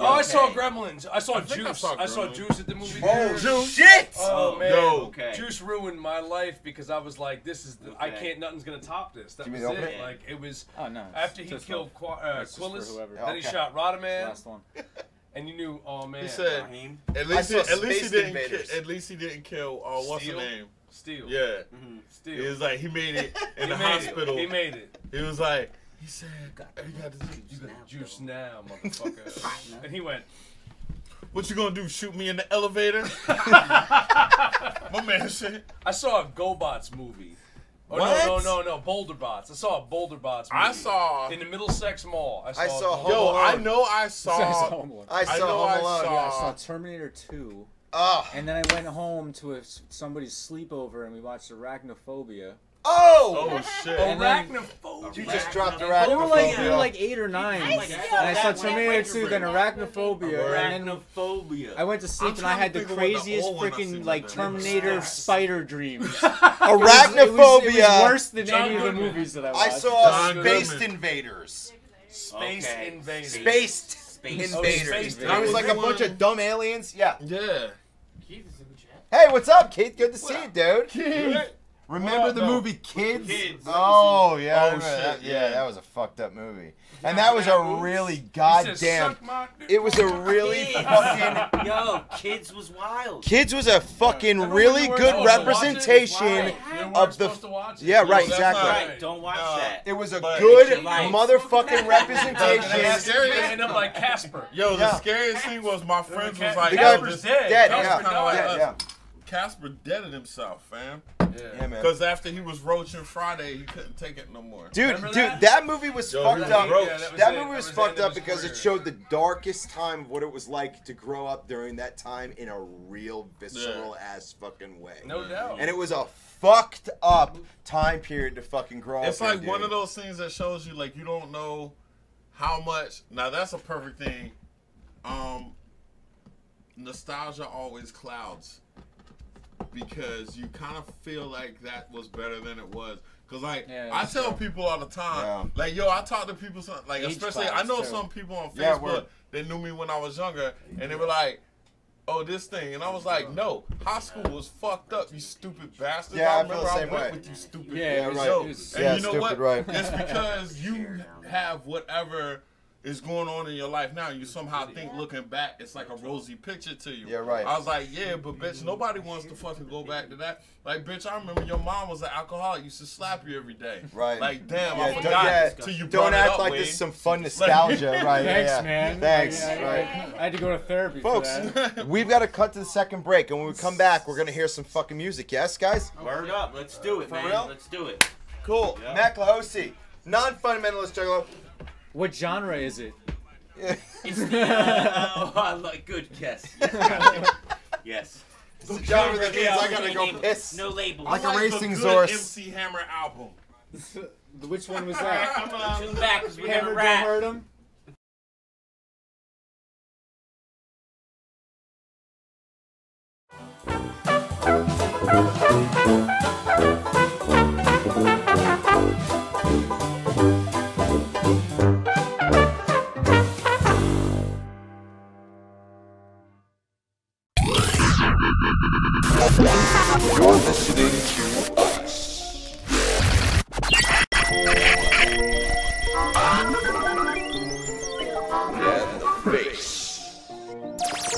Oh, I saw Gremlins. I saw I think I Juice. saw I saw Gremlins. Juice at the movie Oh, theater. Juice. Shit! Oh man, Yo. Okay. Juice ruined my life because I was like, "This is the I Okay. can't. Nothing's gonna top this." That Give me was the it. opening. Like it was Oh no. after he Just killed that's just for Quillis, whoever. then he Okay. shot Rodaman, Last one. and you knew, oh man, He said, Raheem. at least I saw he Space didn't. Invaders. At least he didn't kill. What's the Steel? name? Steel. Yeah. Steel. It was like he made it in He the made hospital. It. He made it. He was like, he said, You got juice now, motherfucker. And he went, "What you gonna do? Shoot me in the elevator?" My man said, I saw a GoBots movie. Oh, What? no, Boulder Bots. I saw a Boulder Bots movie. I saw. in the Middlesex Mall. I saw Boulder Yo, Home I Alone. know I saw. Home Alone. I I saw know Home I Alone. saw- Yeah, I saw Terminator 2. Oh. And then I went home to somebody's sleepover and we watched Arachnophobia. Oh! Oh shit! And then- Arachnophobia. You just dropped We were like Arachnophobia. 8 or 9. I And I saw Terminator 2, then Arachnophobia, and then Arachnophobia. I went to sleep and I trying had to the think of what the craziest old one I've freaking seen like like that. Terminator spider dreams. It Arachnophobia. was worse than John any of the Goodman. movies that I I watched. saw John Spaced Goodman. Invaders. Space Okay. Invaders. Spaced Space Invaders. Space And it was like a bunch of dumb aliens. Yeah. Yeah. Keith is in the chat. Hey, what's up, Keith? Good to see you, dude. Keith. Remember the movie Kids? Kids. Oh yeah, I Oh, remember that. shit, Yeah, yeah. that was a fucked up movie. And that was a really goddamn. It was a really fucking. Yo, Kids was wild. Kids was a fucking really good representation of the. Yeah, right, exactly. Right, don't watch that. It was a But- good Life. motherfucking The representation. scariest- End up like Casper. Yo, the Yeah. scariest thing was my friends was like, The guy yo, was this- dead. Dead, That was yeah, kinda like dead, us. yeah. Casper deaded himself, fam. Yeah, man. Because after he was roaching Friday, he couldn't take it no more. Dude, Remember that? that? Movie was Yo, fucked he up. was That it. movie was That was the fucked end of up his because it career. showed the darkest time of what it was like to grow up during that time in a real visceral ass fucking way. No doubt. And it was a fucked up time period to fucking grow It's up. like in, one dude. of those things that shows you like you don't know how much. Now that's a perfect thing. Nostalgia always clouds because you kind of feel like that was better than it was. Cause like Yeah, I that's tell true. people all the time, Yeah. like yo, I talk to people like Age especially I clouds, know too. some people on Yeah, Facebook word. that knew me when I was younger, and they were like, "Oh, this thing," and I was like, "No, high school was fucked up, you stupid bastards." Yeah, I feel remember the I same went way. with you, stupid. Yeah, right. Yo, it was- and Yeah, you know stupid, what? right. It's because you have whatever is going on in your life now. You somehow think looking back, it's like a rosy picture to you. Yeah, right. I was like, yeah, but bitch, nobody wants to fucking go back to that. Like, bitch, I remember your mom was an alcoholic. Used to slap you every day. Right. Like, damn, Yeah, I don't- forgot yeah, till you Don't brought it act up, like Wade. this is some fun nostalgia, right? Thanks, yeah. man. Thanks. I Right. had to go to therapy Folks, for that. we've got to cut to the second break, and when we come back, we're gonna hear some fucking music. Yes, guys? Word up. Let's do it, For man. real? Let's do it. Cool. Yeah. Matt Lahosi, non-fundamentalist juggalo. What genre is it? It's the, I like good guess. Yes. It's a genre that means I gotta go piss. No label. Like a I racing the Zorse. good MC Hammer album. Which one was that? Tune back because we're Hammer gonna Don't rap. Hurt Him? You're listening to us. Yeah, the bass.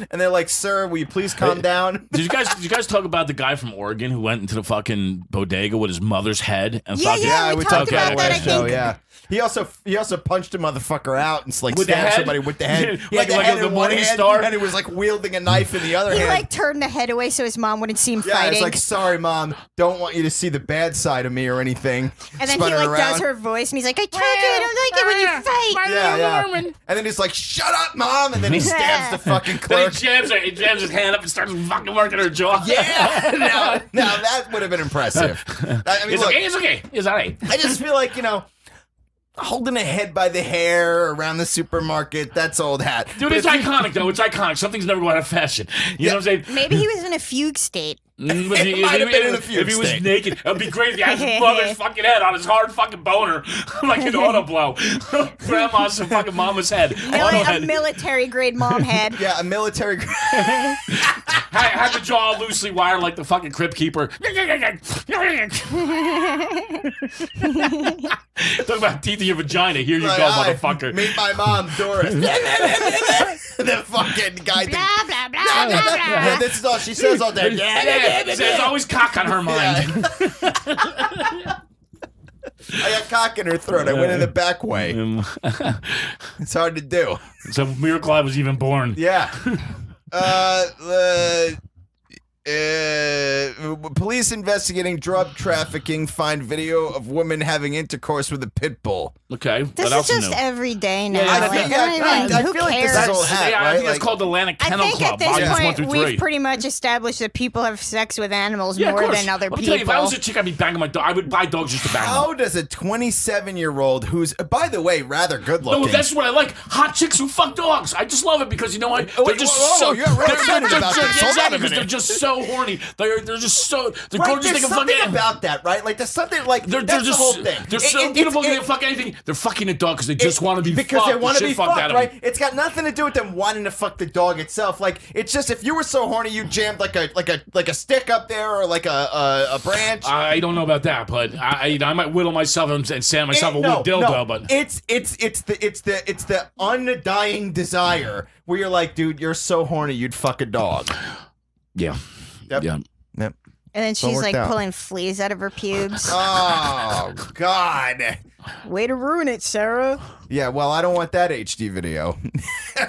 And they're like, "Sir, will you please calm down?" Did you guys talk about the guy from Oregon who went into the fucking bodega with his mother's head and Yeah, fucking yeah, we talked about that, I show, think. yeah. He also punched a motherfucker out and like With the stabbed head? somebody with the head. He Like- had the like head the in one Morning hand, Star? and he was like wielding a knife in the other He hand. like turned the head away so his mom wouldn't see him Yeah, fighting. it's like, sorry, Mom, don't want you to see the bad side of me or anything. and then he Spun her like around. does her voice and he's like, I told you I don't like it when you fight. Yeah, yeah. And then he's like, shut up, Mom! And then he stabs the fucking Then clerk. he jams his hand up and starts fucking working her jaw. Yeah! now that would have been impressive. I mean, It's look, okay, it's okay. It's alright. I just feel like, holding a head by the hair around the supermarket, that's old hat. Dude, But it's if you- iconic though. It's iconic. Something's never going out of fashion. You know what I'm saying? Maybe he was in a fugue state. But It might have been in a if fugue he was state. naked, it'd be great if he had his mother's fucking head on his hard fucking boner, like an auto blow. Grandma's fucking mama's head. Auto A head. military grade mom head. Yeah, a military. Had the jaw loosely wired like the fucking crypt keeper. Talk about teeth in your vagina. Here you Like, go, "Hi, motherfucker. Meet my mom, Doris. The fucking guy. Blah, blah, blah, blah, blah. Yeah, this is all she says all day. Yeah, there's always cock on her mind. I got cock in her throat. I went in the back way. It's hard to do. It's a miracle I was even born. Yeah. Police investigating drug trafficking find video of woman having intercourse with a pit bull. Okay. This what is else you just know? every day now. Yeah, I Like, think- I yeah, don't even- I who feel like this is cares? old hat, I right? think it's called the Atlantic I Kennel think Club, at this volumes 1 point through 3. we've pretty much established that people have sex with animals Yeah, of more course. than other I'll people. tell you, if I was a chick, I'd be banging my dog. I would buy dogs just to bang them. How does a 27-year-old who's, by the way, rather good looking? No, that's what I like. Hot chicks who fuck dogs. I just love it because you know what? Oh, They're wait, just whoa, whoa, so. you're really excited about this. Hold on a Because they're minute. just so horny. They're just so the Right, gorgeous there's they can something fuck about that, right? Like there's something like they're that's just the whole thing. they're so beautiful. They can fuck anything. They're fucking a dog because they just want to be because fucked. they want to The be shit fucked out fucked, of right? them. It's got nothing to do with them wanting to fuck the dog itself. Like it's just if you were so horny, you jammed like a stick up there or like a branch. I don't know about that, but I might whittle myself and sand myself a wood dildo. But it's the undying desire where you're like, dude, you're so horny, you'd fuck a dog. Yeah. Yep. Yeah. Yep. And then It's all she's worked like out. pulling fleas out of her pubes. Oh God. Way to ruin it, Sarah. Yeah, well, I don't want that HD video.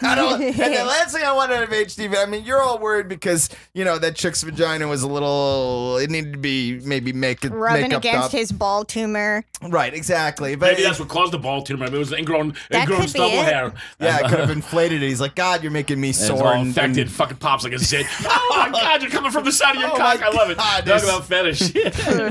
I don't. And the last thing I want out of HD video, I mean, you're all worried because that chick's vagina was a little. It needed to be maybe Rubbing makeup against up. his ball tumor. Right, exactly. But maybe that's what caused the ball tumor. Maybe it was the ingrown That could be stubble it. hair. Yeah, it could have inflated it. He's like, God, you're making me And it's sore. all infected. Fucking pops like a zit. Oh my God, you're coming from the side of your Oh cock. my I love it. God, Talk this- about fetish.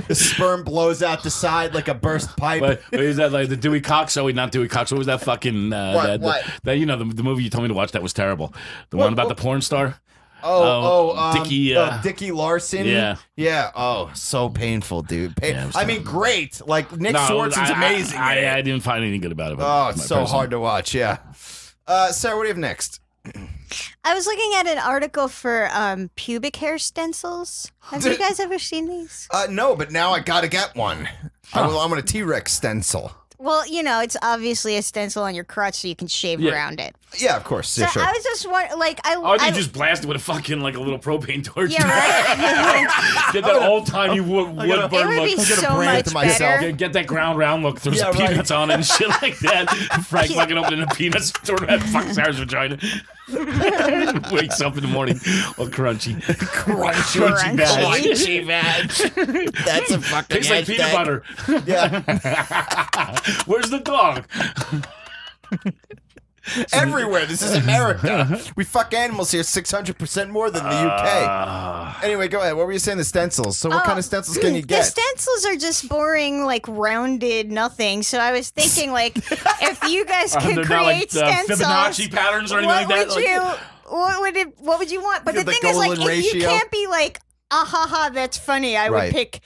The sperm blows out the side like a burst pipe. What is that like the Dewey Cox? Oh, not Dewey Cox. What was that fucking What? that the movie you told me to watch that was terrible. The one about the porn star. Dickie Larson. Yeah. Yeah. Oh, so painful, dude. I mean, great. Like Nick No, Swartzen's I- amazing. in it. I didn't find anything good about it. Oh, it's so hard to watch. Yeah. Sarah, what do you have next? I was looking at an article for pubic hair stencils. Have you guys ever seen these? No, but now I gotta get one. I'm on a T-Rex stencil. Well, it's obviously a stencil on your crotch so you can shave Yeah. around it. Yeah, of course. So Yeah, sure. I was just wondering, like, Oh, you just blast it with a fucking like a little propane torch. Yeah, right. Get that old timey wood burn It would look. be so much better. Get that ground round look. Throw some Yeah, right. peanuts on it and shit like that. Frank fucking opening the peanuts, throwing that fucking Sarah's vagina. Wakes up in the morning all crunchy. Crunchy vag. Crunchy vag. That's a fucking Tastes like peanut hashtag. butter. Yeah. Where's the dog? Everywhere. This is America. We fuck animals here 600% more than the UK. Anyway, go ahead. What were you saying? The stencils. So what kind of stencils can you The get? stencils are just boring, like rounded nothing. So I was thinking, like, if you guys could They're create not like stencils, Fibonacci patterns or anything like that. What would you want? But Yeah, the the thing is, like, golden if you ratio. can't be like, ah ha ha, that's funny. I Right. would pick,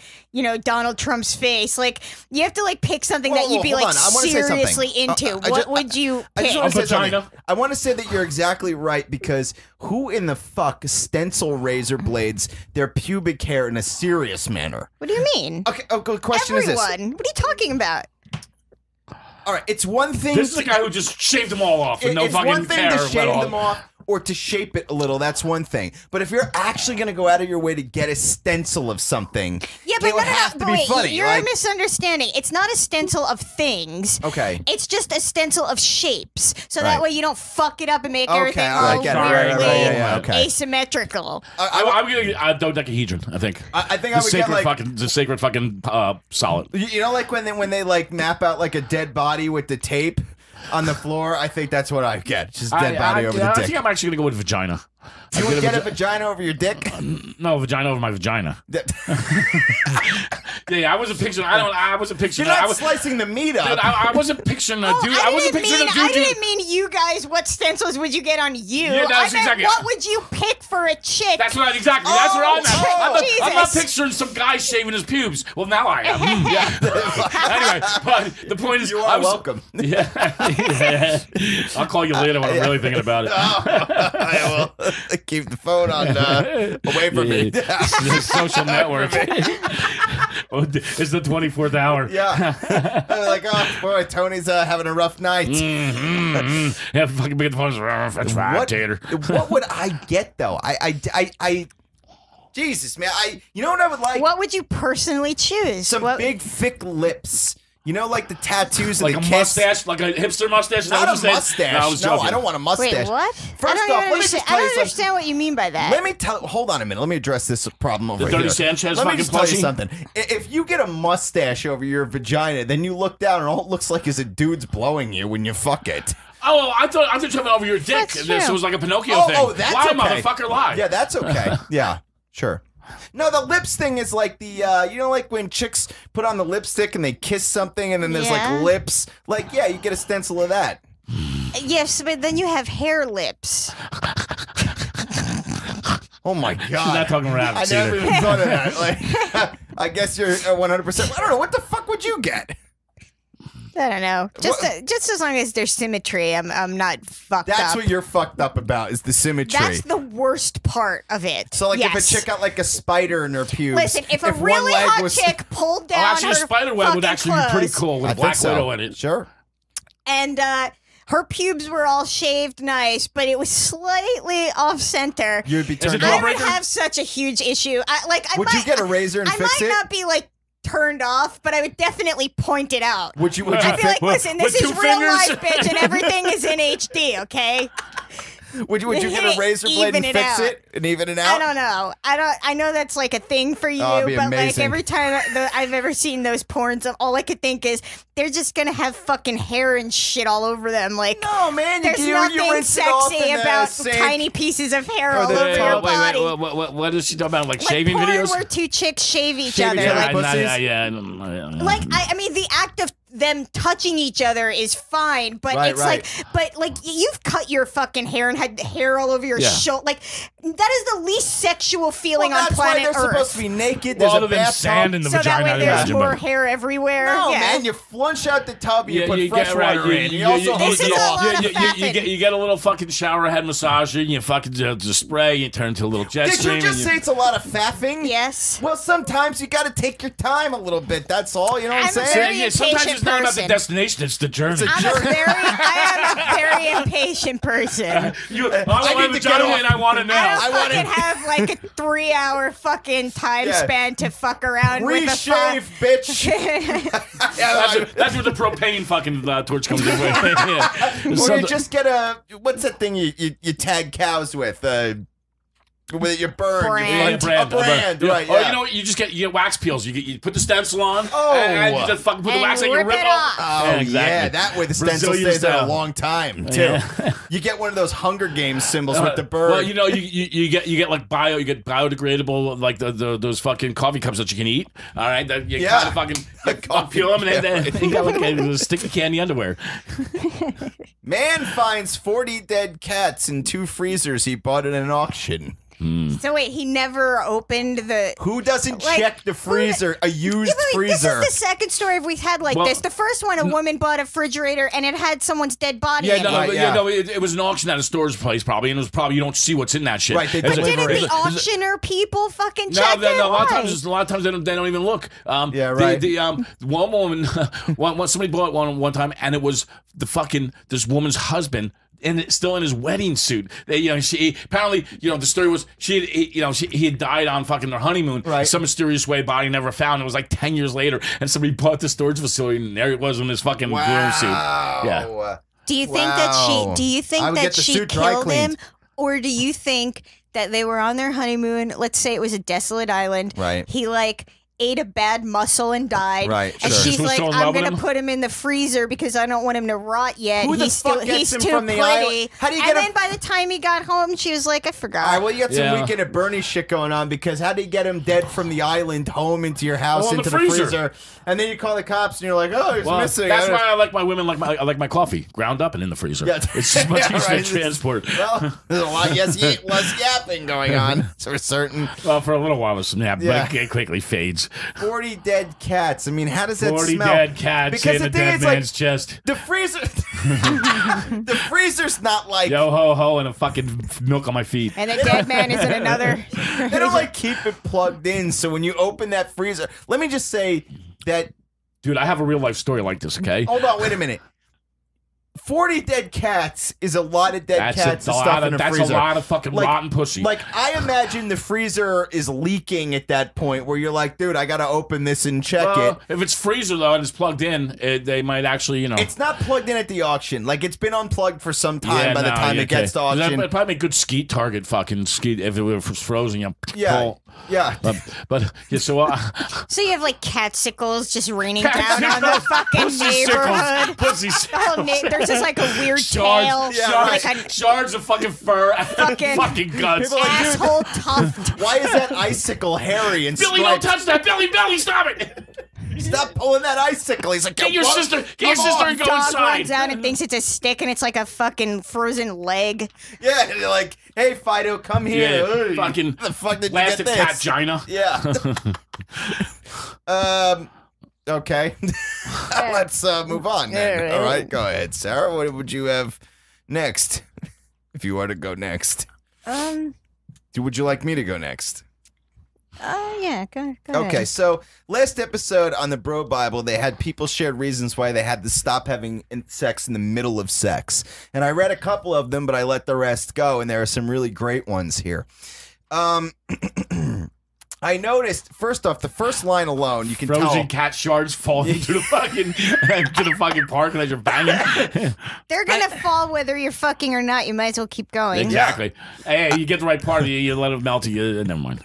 Donald Trump's face. Like, you have to like pick something that you'd be hold like on. I wanna say something. seriously into. I What just- would you I pick? just want to say something. I want to say that you're exactly right because who in the fuck stencil razor blades their pubic hair in a serious manner? What do you mean? Okay, the question is this. Everyone. What are you talking about? All right, it's one thing. This is the guy who just shaved them all off with no it's fucking one thing care. to at shave all. them off or to shape it a little. That's one thing. But if you're actually going to go out of your way to get a stencil of something, Yeah, but it would have to but be wait, funny. you're like, misunderstanding. It's not a stencil of things. Okay. It's just a stencil of shapes, so Right. that way you don't fuck it up and make Okay, everything all right, all get it, right, weirdly right, yeah, okay. asymmetrical. I'm gonna dodecahedron. I think. I think the I would get, sacred like- fucking the sacred fucking solid. You know, like when they like map out like a dead body with the tape on the floor. I think that's what I get. Just dead body over the I dick. think I'm actually gonna go with vagina. You would get a vagina over your dick? No, vagina over my vagina. Yeah, I wasn't picturing. I wasn't picturing. You're not I was slicing the meat up. Dude, I wasn't picturing a dude. I wasn't picturing a dude. I didn't mean you guys. What stencils would you get on you? Yeah, that's I meant, exactly- what would you pick for a chick? That's what exactly. That's what I'm at. Jesus. I'm not picturing some guy shaving his pubes. Well, now I am. Anyway, but the point is, You are welcome. Yeah. I'll call you later when I'm really thinking about it. I will keep the phone on away from me. The social network. It's the 24th hour. Yeah. I'm like, oh boy, Tony's having a rough night. Yeah, fucking big phones. That's right, Tater. What would I get though? I Jesus, man. You know what I would like? What would you personally choose? Some big thick lips. You know, like the tattoos Like and a the kiss. mustache, like a hipster mustache. Is that Not what a you said? mustache. No, I was No, joking. I don't want a mustache. Wait, what? First I off, don't let me understand, just tell I you don't something. understand what you mean by that. Let me tell. Hold on a minute. Let me address this problem over The here. Dirty Sanchez Let me fucking just tell you plushie? something. If you get a mustache over your vagina, then you look down and all it looks like is a dude's blowing you when you fuck it. Oh, I thought you were talking over your dick. That's This true. was like a Pinocchio Oh, thing. oh, that's lie, okay. motherfucker, lie. Yeah, that's okay. Yeah, sure. No, the lips thing is like the you know, like when chicks put on the lipstick and they kiss something and then there's Yeah. like lips. Like, yeah, you get a stencil of that. Yes, but then you have hair lips. Oh my god! She's not talking rabbits I never either. even thought of that. Like, I guess you're 100%. I don't know what the fuck would you get. I don't know. Just as long as there's symmetry, I'm not fucked up. That's what you're fucked up about is the symmetry. That's the worst part of it. So like yes. if a chick got like a spider in her pubes. Listen, if a really hot chick pulled down actually, her a spider web would fucking actually be pretty clothes, cool with I a Black think so. Widow in it. Sure. and her pubes were all shaved nice, but it was slightly off center. You'd be Is it turned I off. would have such a huge issue. Would you get a razor and I fix might it? not be like turned off, but I would definitely point it out. Would you I'd be like, listen, this with is two real fingers? life, bitch, and everything is in HD, okay? Would you get a razor blade and Even it fix out. it and even it out? I don't know. I know that's like a thing for you, Oh, it'd be but like amazing. every time I've ever seen those porns, all I could think is they're just gonna have fucking hair and shit all over them. Like, no, man, there's you nothing rinse it off sexy in the about sink. tiny pieces of hair Or all the over your top. body. What is she talking about? Like Like shaving porn videos? where two chicks shave each Shave other. each other's Like, pussies? Yeah. like I mean, the act of them touching each other is fine, but Right, it's right. like you've cut your fucking hair and had hair all over your Yeah. shoulder. Like that is the least sexual feeling Well, on that's why planet they're Earth. supposed to be naked. Well, There's other a than bathtub. sand in the So that vagina, way I'd there's imagine, more but- hair everywhere. No, yeah. man, you flush out the tub, you put you fresh get right. water in. You also This hose is it a off. lot of You fapping. get a little fucking shower head massager, and you fucking the spray, you turn into a little jet Did stream. you just and say it's a lot of faffing? Yes. Well, sometimes you got to take your time a little bit. That's all. You know what I'm I'm a saying? very Yeah, sometimes impatient it's not about the person. destination; it's the journey. I am a very impatient person. I I want need my to vagina get off. and I want to know. I don't wanna- fucking have like a 3-hour fucking time Yeah. span to fuck around with a Re-shave, bitch. That's where the propane fucking torch comes in. Yeah. Or you Something- just get a what's that thing you tag cows with? With your burn. Brand. A brand, Yeah. right? Or Yeah. you know what? You just get wax peels. You put the stencil on. Oh. and you just fucking put the And wax on. You rip rip it off. off. Oh, exactly. yeah, that way the stencil Brazilian stays there a style. long time, too. Yeah. You get one of those Hunger Games symbols with the bird. Well, you know, you get like biodegradable like those fucking coffee cups that you can eat. All right, that you Yeah. kind of fucking A coffee peel them and cup. then you got like a sticky candy underwear. Man finds 40 dead cats in 2 freezers he bought at an auction. So wait, he never opened the. Who doesn't Like, check the freezer? A used freezer. This is the second story we've had like Well, this. The first one, a woman bought a refrigerator and it had someone's dead body Yeah, in no, it. Right, but, yeah. no, it was an auction at a storage place probably, and it was probably you don't see what's in that shit. Right, they It's a- deliver Didn't it. the auctioner people fucking No, check it? a lot of Why? times, they don't even look. Yeah, right. One woman, somebody bought one time, and it was this woman's husband. And it's still in his wedding suit. She apparently, the story was he had died on fucking their honeymoon, Right. some mysterious way, body never found. It was like 10 years later, and somebody bought the storage facility, and there it was in his fucking groom suit. Yeah. Do you think that Wow. Do you think I would that get the she suit dry killed him, cleaned. or do you think that they were on their honeymoon? Let's say it was a desolate island. Right. He ate a bad mussel and died. Right, And sure. she's She was like, still in I'm love with gonna him? put him in the freezer because I don't want him to rot yet. Who the he's fuck still gets he's him too from the pretty. island? How do you and get him- then by the time he got home, she was like, I forgot. All right, well, you got some Yeah. Weekend at Bernie shit going on because how do you get him dead from the island home into your house, Oh, in into the the freezer. freezer, and then you call the cops and you're like, oh, he's Well, missing. that's I why I like my women I like my coffee ground up and in the freezer. Yeah. It's just much Yeah, easier right. to transport. Well, there's a lot less yapping going on for certain. Well, for a little while, there's some nap, Yeah. but it quickly fades. 40 dead cats. I mean, how does that 40 smell? dead cats Because in the a thing dead is, like, man's chest. the freezer, the freezer's not like Yo ho ho and a fucking milk on my feet. and the dead man is in another. they don't like keep it plugged in. So when you open that freezer, let me just say that. Dude, I have a real life story like this, okay? Hold on, wait a minute. 40 dead cats is a lot of dead cats and stuff in a that's freezer. a lot of fucking rotten pussy. Like, I imagine the freezer is leaking at that point where you're like, dude, I gotta open this and check it. If it's freezer though and it's plugged in, they might actually, It's not plugged in at the auction. Like, it's been unplugged for some time Yeah, by the no, time yeah, it gets to okay. auction. It'd probably make good skeet target fucking skeet if it was frozen. Yeah, pull. yeah. But yeah, so So you have like catsicles just raining down on the fucking neighborhood. Pussy The whole there's just like a weird tail, shards, like a shards of fucking fur, fucking guts. People are like, dude, asshole tuft. why is that icicle hairy and Billy, striped? don't touch that! Billy, stop it! Stop pulling that icicle. He's like, Get your "What? sister Come on." and go Dog inside. runs out and thinks it's a stick, and it's like a fucking frozen leg. Yeah, and you're like, hey, Fido, come here. Yeah, Hey, fucking the fuck did you plastic get cat this? gina. Yeah. Okay. Let's move on then. All right, go ahead, Sarah. What would you have next? If you were to go next. Would you like me to go next? Yeah, go Okay, ahead. so last episode on the Bro Bible, they had people shared reasons why they had to stop having sex in the middle of sex. And I read a couple of them, but I let the rest go, and there are some really great ones here. I noticed, first off, the first line alone, you can Frozen tell. cat shards falling into the fucking park as you're banging. They're gonna fall whether you're fucking or not. You might as well keep going. Exactly. Hey, you get the right part of you let it melt. Never mind.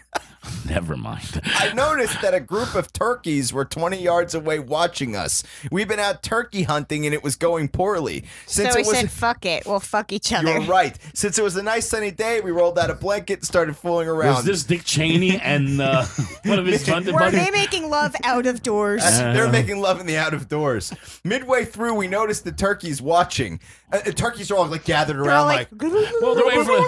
Never mind. I noticed that a group of turkeys were 20 yards away watching us. We've been out turkey hunting and it was going poorly. So we said, fuck it. We'll fuck each other. You're right. Since it was a nice sunny day, we rolled out a blanket and started fooling around. Was this Dick Cheney and one of his funded Were buddies? they making love out of doors? They're making love in the out of doors. Midway through, we noticed the turkeys watching. Turkeys are all like gathered around, like, well, they're waiting for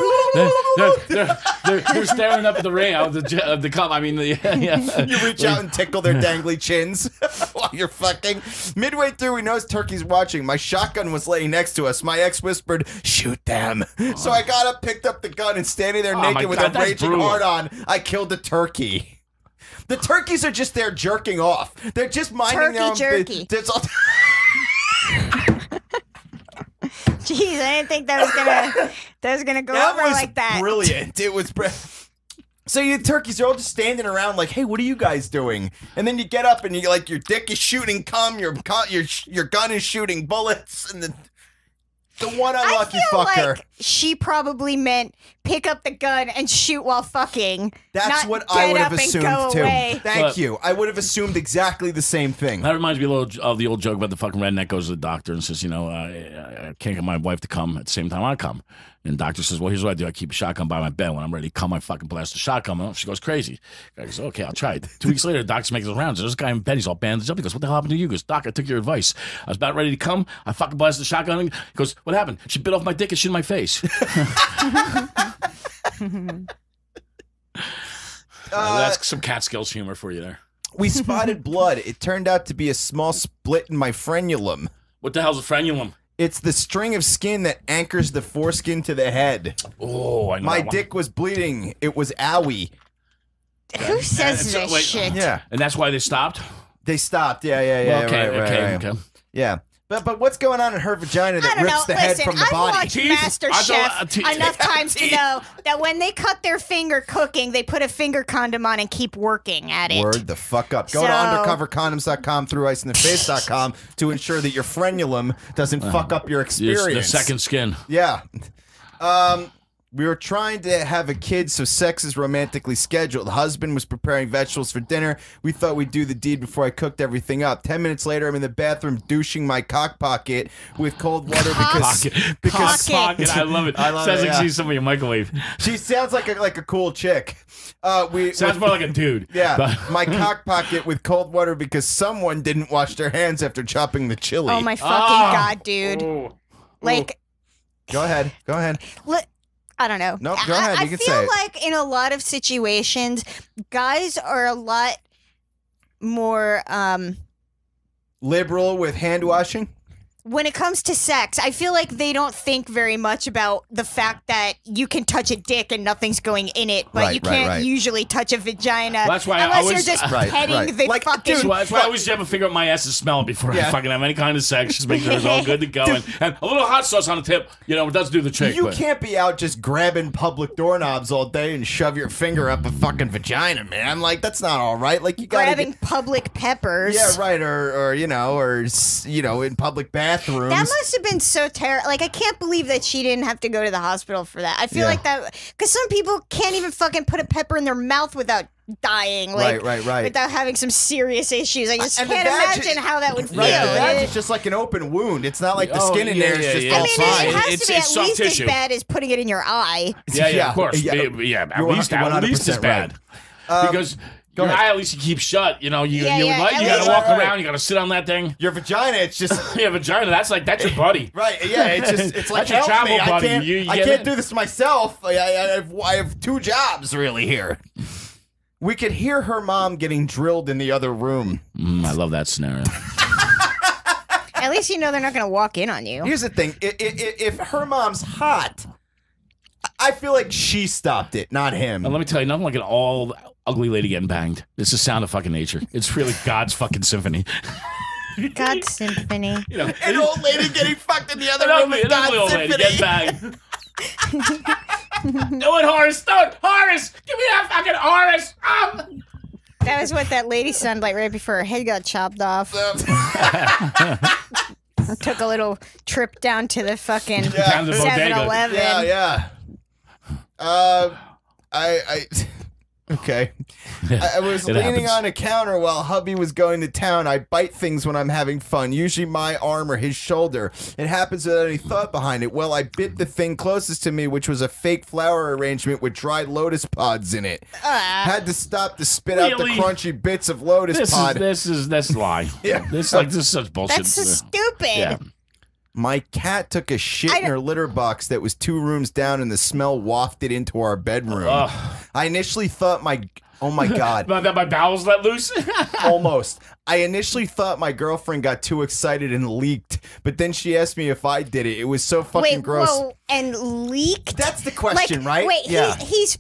they're staring up at the ring of the cum. I mean, yeah. You reach out and tickle their dangly chins while you're fucking. Midway through, we noticed turkeys watching. My shotgun was laying next to us. My ex whispered, "Shoot them." So I got up, picked up the gun, and standing there naked with God, a that's raging brutal. hard on, I killed a turkey. The turkeys are just there jerking off. They're just minding their own Turkey business. Jeez, I didn't think that was gonna go That over was like that. brilliant. It was so you turkeys are all just standing around like, hey, what are you guys doing? And then you get up and you like your dick is shooting cum, your gun is shooting bullets, and the one unlucky I feel fucker. like she probably meant pick up the gun and shoot while fucking. That's not what I get would have up and assumed go too. away. Thank you. I would have assumed exactly the same thing. That reminds me a little of the old joke about the fucking redneck goes to the doctor and says, I can't get my wife to come at the same time I come. And the doctor says, well, here's what I do. I keep a shotgun by my bed. When I'm ready to come, I fucking blast the shotgun. And she goes crazy. I goes, okay, I'll try it. 2 weeks later, the doctor's making his rounds. There's this guy in bed. He's all bandaged up. He goes, what the hell happened to you? He goes, Doc, I took your advice. I was about ready to come. I fucking blasted the shotgun. He goes, what happened? She bit off my dick and shit in my face. That's some Catskills humor for you there. We spotted blood. It turned out to be a small split in my frenulum. What the hell's a frenulum? It's the string of skin that anchors the foreskin to the head. Oh, I know. My that one. dick was bleeding. It was owie. Who says And so- this wait, shit? Yeah. And that's why they stopped? They stopped. Yeah. Well, okay, right. okay. Yeah. But what's going on in her vagina I that don't rips know. the head Listen, from the I've body? watched MasterChef enough times to know that when they cut their finger cooking, they put a finger condom on and keep working at it. Word the fuck up. Go to So- undercovercondoms.com through iceintheface.com to ensure that your frenulum doesn't fuck up your experience. The second skin. Yeah. We were trying to have a kid, so sex is romantically scheduled. The husband was preparing vegetables for dinner. We thought we'd do the deed before I cooked everything up. 10 minutes later, I'm in the bathroom douching my cock pocket with cold water because Cock pocket. I love it. I love Sounds it, like yeah. she's somebody in a microwave. She sounds like a cool chick. Sounds more like a dude. Yeah, But- my cock pocket with cold water because someone didn't wash their hands after chopping the chili. Oh my fucking god, dude! Like, Go ahead. I don't know. No, go ahead. You I can feel say it. like in a lot of situations, guys are a lot more Liberal with hand washing. when it comes to sex. I feel like they don't think very much about the fact that you can touch a dick and nothing's going in it, but Right, you right, can't right. usually touch a vagina Well, that's why I unless always- you're just Right, petting right. the Like, fucking. So that's why I always have to figure out my ass's smell before I Yeah. fucking have any kind of sex. Just make sure it's all good to go. And a little hot sauce on the tip, it does do the trick. You but- can't be out just grabbing public doorknobs all day and shove your finger up a fucking vagina, man. Like, that's not all right. Like, you gotta Grabbing public peppers. Yeah, right. Or in public bathrooms. That must have been so terrible. Like, I can't believe that she didn't have to go to the hospital for that. I feel Yeah. like that because some people can't even fucking put a pepper in their mouth without dying. Like, Right. Without having some serious issues. I just And the can't vag- imagine how that would feel. Right, the vag It- is just like an open wound. It's not like the Oh, skin in yeah, there is yeah, just yeah. all I mean, fine. it has It's to be at soft least tissue. as bad as putting it in your eye. Yeah, Yeah, of course. yeah. Yeah, at You're least 100% as bad. right. Because Your eye at least you keep shut. You know, you Yeah, you, yeah, like, at you gotta least- walk Right. around. You gotta sit on that thing. Your vagina, it's just Yeah, vagina. That's your buddy. right. Yeah, it's just it's like That's your help travel me. I buddy. can't, You I get can't in. do this myself. I have 2 jobs really here. We could hear her mom getting drilled in the other room. I love that scenario. At least you know they're not going to walk in on you. Here's the thing: if her mom's hot, I feel like she stopped it, not him. Now, let me tell you, nothing like an all ugly lady getting banged. It's the sound of fucking nature. It's really God's fucking symphony. God's symphony. You know, An old lady getting fucked in the other an room ugly, with an ugly God's old lady symphony. getting banged. Do it, Horace. Do it, Horace. Give me that fucking Horace. Ah! That was what that lady sounded like right before her head got chopped off. Took a little trip down to the fucking Down to the bodega. 7-Eleven. Yeah. Okay. I was It leaning happens. on a counter while hubby was going to town. I bite things when I'm having fun, usually my arm or his shoulder. It happens without any thought behind it. Well, I bit the thing closest to me, which was a fake flower arrangement with dried lotus pods in it. Had to stop to spit out the Really? crunchy bits of lotus pod. This is lie. Yeah. This is such bullshit. That's so stupid. Yeah. My cat took a shit I in her litter box that was 2 rooms down, and the smell wafted into our bedroom. I initially thought oh my god. That my bowels let loose? Almost. I initially thought my girlfriend got too excited and leaked, but then she asked me if I did it. It was so fucking Wait, gross. whoa, and leaked? That's the question, Like, right? Wait, Yeah. he's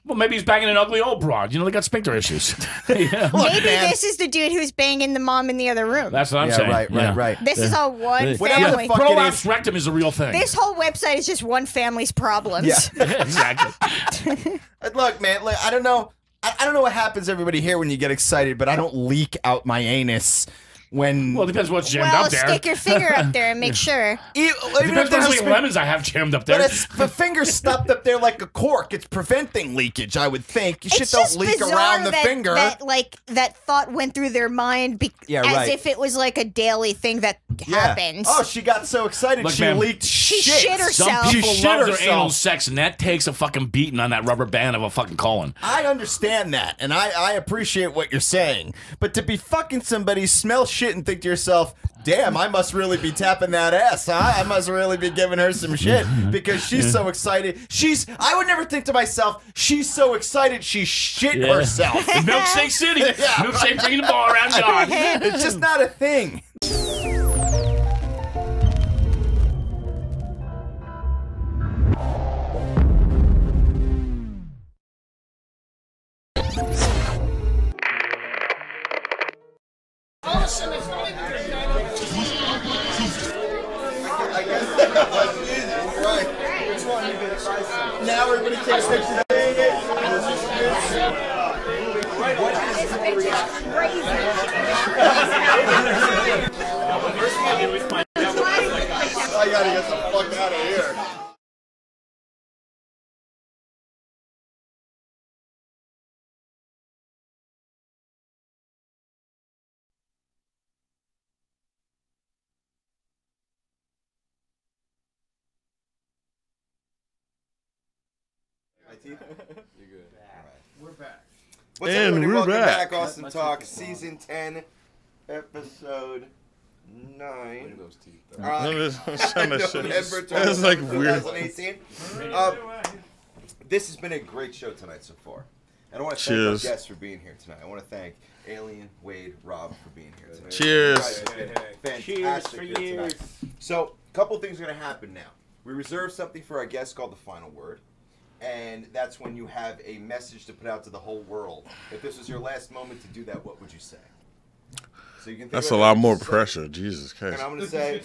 Well, maybe he's banging an ugly old broad. You know, they got sphincter issues. Yeah. maybe this is the dude who's banging the mom in the other room. That's what I'm Yeah, saying. right. This is all one Whatever family. the fuck it Prolapse is. rectum is a real thing. This whole website is just one family's problems. Yeah. Exactly. Look, man, I don't know. I don't know what happens to everybody here when you get excited, but I don't leak out my anus when. Well, it depends what's jammed Well, up there. stick your finger up there and make sure. It depends on how many lemons I have jammed up there. But if the finger's stuffed up there like a cork, it's preventing leakage, I would think. Shit It's don't just leak bizarre around the that, finger. That thought went through their mind Yeah, as right. if it was like a daily thing that happens. Oh, she got so excited Look, she ma'am, leaked She shit. shit herself. Some She people shit love their herself. anal sex, and that takes a fucking beating on that rubber band of a fucking colon. I understand that, and I appreciate what you're saying. But to be fucking somebody, smell shit, and think to yourself, damn, I must really be tapping that ass, huh? I must really be giving her some shit because she's so excited. I would never think to myself, she's so excited she shit herself. Milkshake City. Yeah. Milkshake bringing the ball around God. It's just not a thing. Now everybody takes pictures. I gotta get the fuck out of here. You're good. We're back. What's And up, everybody? we're Welcome back. back. Awesome Talk, Season 10, Episode 9. Those teeth. November That's like 27th, weird. 2018. This has been a great show tonight so far. And I want to thank our Cheers. guests for being here tonight. I want to thank Alien, Wade, Rob for being here tonight. Cheers. You guys have been fantastic here tonight. So, a couple things are going to happen now. We reserve something for our guests called the final word. And that's when you have a message to put out to the whole world. If this was your last moment to do that, what would you say? So you can think That's about a lot what more you say. pressure. Jesus And Christ. I'm going to say,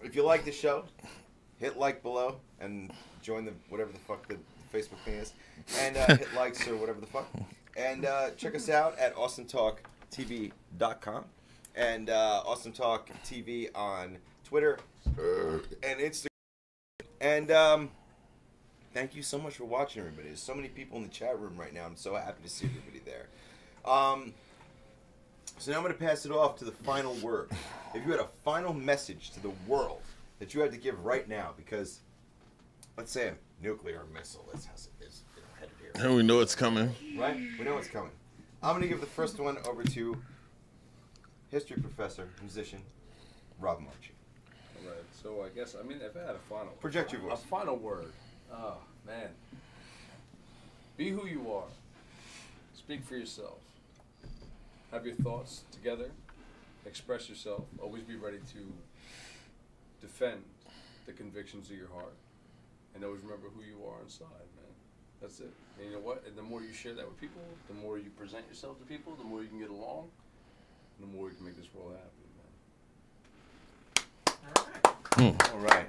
if you like the show, hit like below and join the whatever the fuck the Facebook thing is, and hit likes or whatever the fuck, and check us out at awesometalktv.com and Awesome Talk TV on Twitter and Instagram. And thank you so much for watching, everybody. There's so many people in the chat room right now. I'm so happy to see everybody there. So now I'm going to pass it off to the final word. If you had a final message to the world that you had to give right now, because let's say a nuclear missile is headed here. And we know it's coming. Right? We know it's coming. I'm going to give the first one over to history professor, musician, Rob Marchi. All right. So I guess, I mean, if I had a final... Project your voice. A final word. Oh, man. Be who you are. Speak for yourself. Have your thoughts together. Express yourself. Always be ready to defend the convictions of your heart. And always remember who you are inside, man. That's it. And you know what? And the more you share that with people, the more you present yourself to people, the more you can get along, and the more you can make this world happy, man. All right.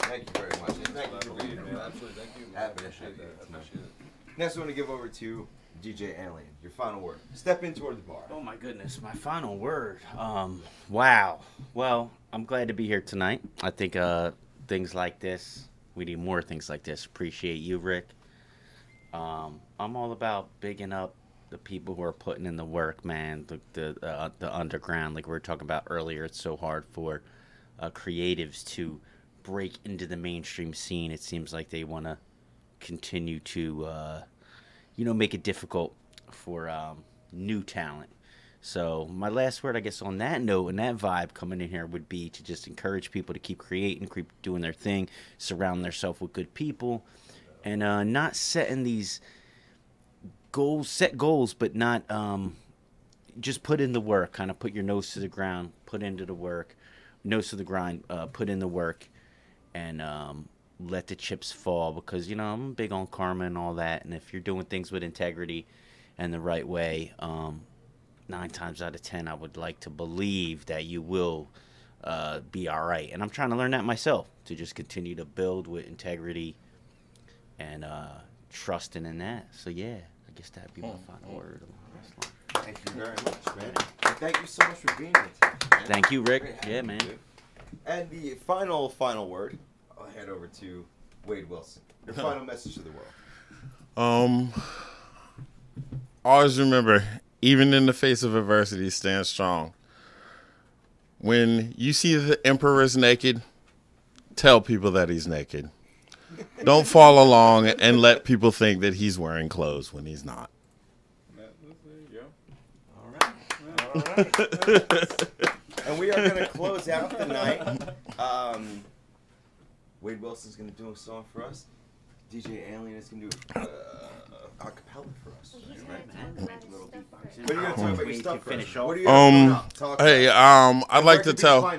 Thank you very much. And thank you for being here, man. Absolutely. Thank you, man. Happy to have you here tonight. Next, I want to give over to DJ Alien. Your final word. Step in toward the bar. Oh my goodness, my final word. Wow. Well, I'm glad to be here tonight. I think things like this, we need more things like this. Appreciate you, Rick. I'm all about bigging up the people who are putting in the work, man. The underground, like we were talking about earlier. It's so hard for creatives to break into the mainstream scene. It seems like they want to continue to, make it difficult for new talent. So my last word, I guess, on that note and that vibe coming in here would be to just encourage people to keep creating, keep doing their thing, surround themselves with good people, and not setting these goals, set goals, but not just put in the work, kind of put your nose to the ground, put into the work, nose to the grind, put in the work, and let the chips fall, because, I'm big on karma and all that, and if you're doing things with integrity and the right way, 9 times out of 10, I would like to believe that you will be all right. And I'm trying to learn that myself, to just continue to build with integrity and trusting in that. So, yeah, I guess that'd be my final word. Thank you very much, man. And thank you so much for being here today. Thank you, Rick. Yeah, man. And the final word, I'll head over to Wade Wilson. Your final message to the world. Always remember, even in the face of adversity, stand strong. When you see the emperor is naked, tell people that he's naked. Don't follow along and let people think that he's wearing clothes when he's not. All right. And we are going to close out the night. Wade Wilson's going to do a song for us. DJ Alien is going to do a cappella for us. What are you going to talk about your stuff first? What are you going to talk about? I'd like to tell.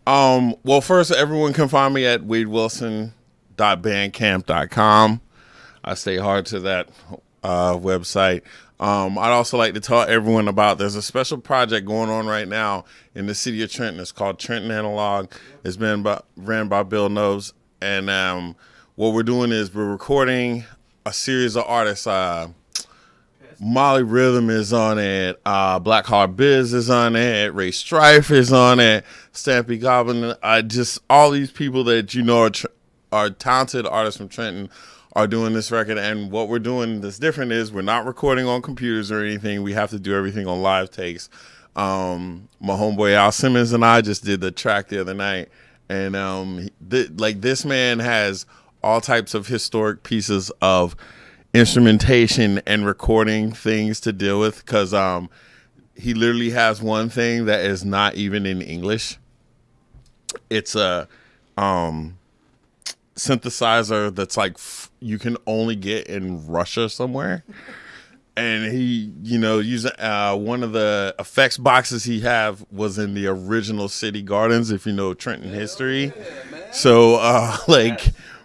Well, first, everyone can find me at wadewilson.bandcamp.com. I stay hard to that website. I'd also like to tell everyone about, there's a special project going on right now in the city of Trenton. It's called Trenton Analog. It's been ran by Bill Knobs. And what we're doing is we're recording a series of artists. Molly Rhythm is on it. Black Heart Biz is on it. Ray Strife is on it. Stampy Goblin. All these people that are talented artists from Trenton are doing this record. And what we're doing that's different is we're not recording on computers or anything. We have to do everything on live takes. My homeboy Al Simmons and I just did the track the other night. And this man has all types of historic pieces of instrumentation and recording things to deal with, because he literally has one thing that is not even in English. It's a synthesizer that's like you can only get in Russia somewhere. And he, using one of the effects boxes he have was in the original City Gardens, if you know Trenton history. So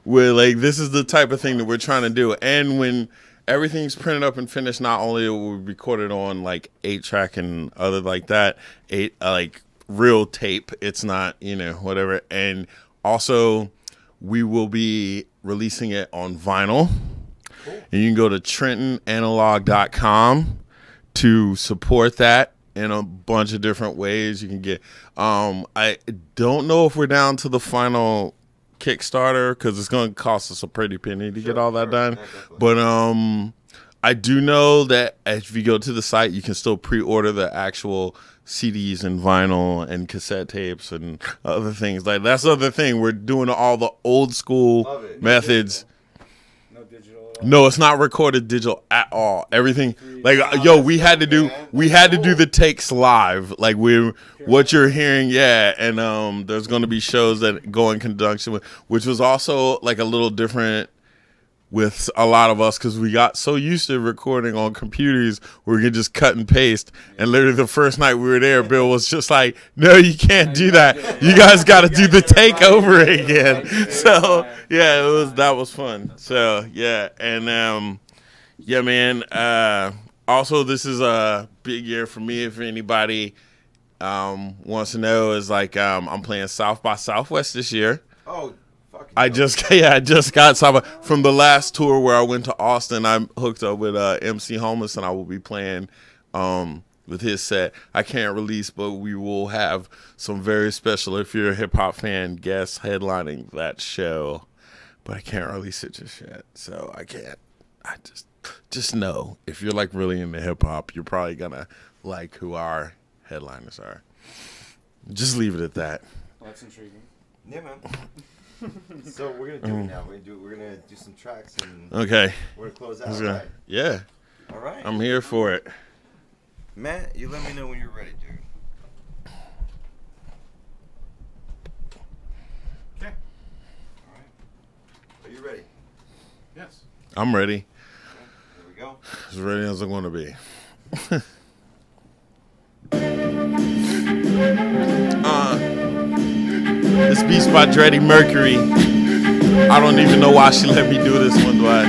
this is the type of thing that we're trying to do. And when everything's printed up and finished, not only will we record it on 8-track and other like that, real tape. It's not, whatever. And also we will be releasing it on vinyl. And you can go to TrentonAnalog.com to support that in a bunch of different ways. You can get, I don't know if we're down to the final Kickstarter, because it's going to cost us a pretty penny to get all that done. But I do know that if you go to the site, you can still pre-order the actual CDs and vinyl and cassette tapes and other things. That's the other thing. We're doing all the old school methods. No digital. No, it's not recorded digital at all. Everything, like, yo, we had to do the takes live. Like, what you're hearing, yeah. And there's going to be shows that go in conjunction with, which was also like a little different with a lot of us because we got so used to recording on computers where we could just cut and paste. And literally the first night we were there, Bill was just like, no, you can't do that. You guys got to do the take over again. So yeah, that was fun. So yeah. And yeah, man. Also, this is a big year for me. If anybody wants to know, is like I'm playing South by Southwest this year. Oh, I just got some from the last tour where I went to Austin. I'm hooked up with MC Homeless, and I will be playing with his set. I can't release, but we will have some very special, if you're a hip hop fan, guests headlining that show. But I can't release it just yet, so I can't. I just know if you're like really into hip hop, you're probably gonna like who our headliners are. Just leave it at that. Well, that's intriguing. Yeah, man. So we're gonna do it now. We're gonna do some tracks and okay. We're gonna close out. Right? Yeah. All right. I'm here for it. Matt, you let me know when you're ready, dude. Okay. All right. Are you ready? Yes. I'm ready. Here we go. As ready as I'm gonna be. This beat's by Dready Mercury. I don't even know why she let me do this one, do I?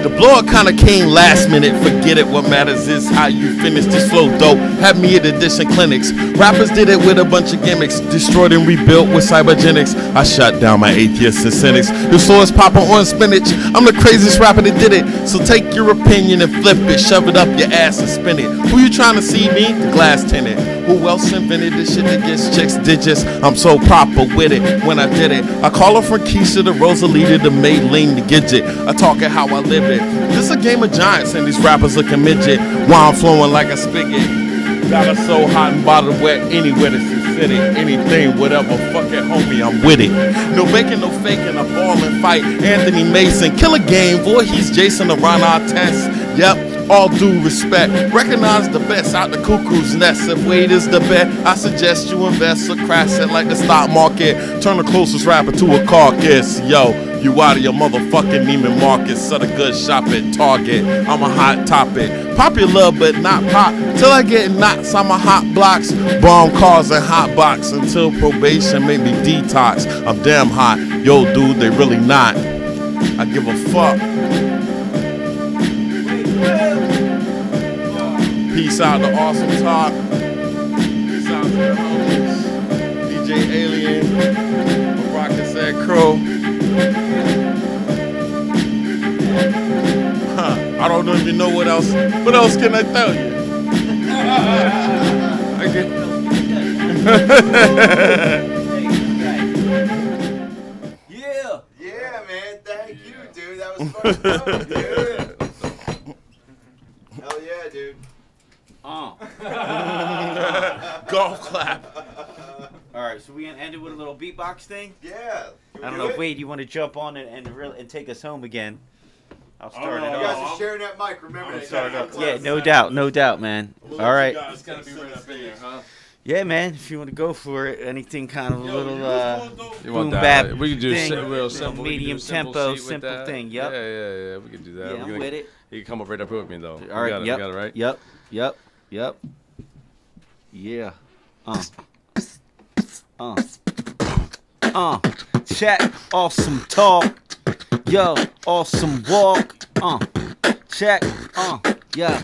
The blow up kinda came last minute. Forget it, what matters is how you finish. This flow dope, had me at Edition Clinics. Rappers did it with a bunch of gimmicks, destroyed and rebuilt with cybernetics. I shut down my atheists and cynics. The flow is popping on spinach. I'm the craziest rapper that did it. So take your opinion and flip it, shove it up your ass and spin it. Who you trying to see me? The glass tenant. Who else invented this shit that gets chicks digits? I'm so proper with it when I did it. I call her from Keisha to Rosalita to Maylene to Gidget. I talk it how I live it. This a game of giants and these rappers looking midget. While I'm flowing like a spigot. Got her so hot and bottled wet anywhere that's acidic. Anything, whatever, fuck it, homie, I'm with it. No making, no faking, a ball and fight. Anthony Mason, kill a game, boy, he's Jason to Ron Artest. Yep. All due respect, recognize the best out the cuckoo's nest. If weight is the bet, I suggest you invest or crash it like the stock market. Turn the closest rapper to a carcass. Yo, you out of your motherfucking Neiman Marcus. Set a good shop at Target. I'm a hot topic, popular but not pop. Till I get knots, I'm a hot blocks. Bomb cars and hot box until probation make me detox. I'm damn hot, yo dude, they really not. I give a fuck. Peace out to Awesome Talk. Peace out to the homies. DJ Alien. Baraka said Crow. I don't even know what else. What else can I tell you? Yeah. Yeah, man. Thank you, dude. That was fun, dude. Hell yeah, dude. Golf clap. All right, so we gonna end it with a little beatbox thing. Yeah. I don't know if Wade, you want to jump on and take us home again. I'll start it You off. guys are sharing that mic. Remember that. Yeah, no doubt, man. All right. It's gotta be right up in here, huh? Yeah, man. If you want to go for it, anything kind of a little You want boom that? bap We can do thing, real simple, medium tempo, simple thing. Yep. Yeah. We can do that. Yeah, I'm with it. You can come up right up here with me though. All right. You got it right. Yep. Yeah. Check. Awesome talk. Yo. Awesome walk. Check. Yeah.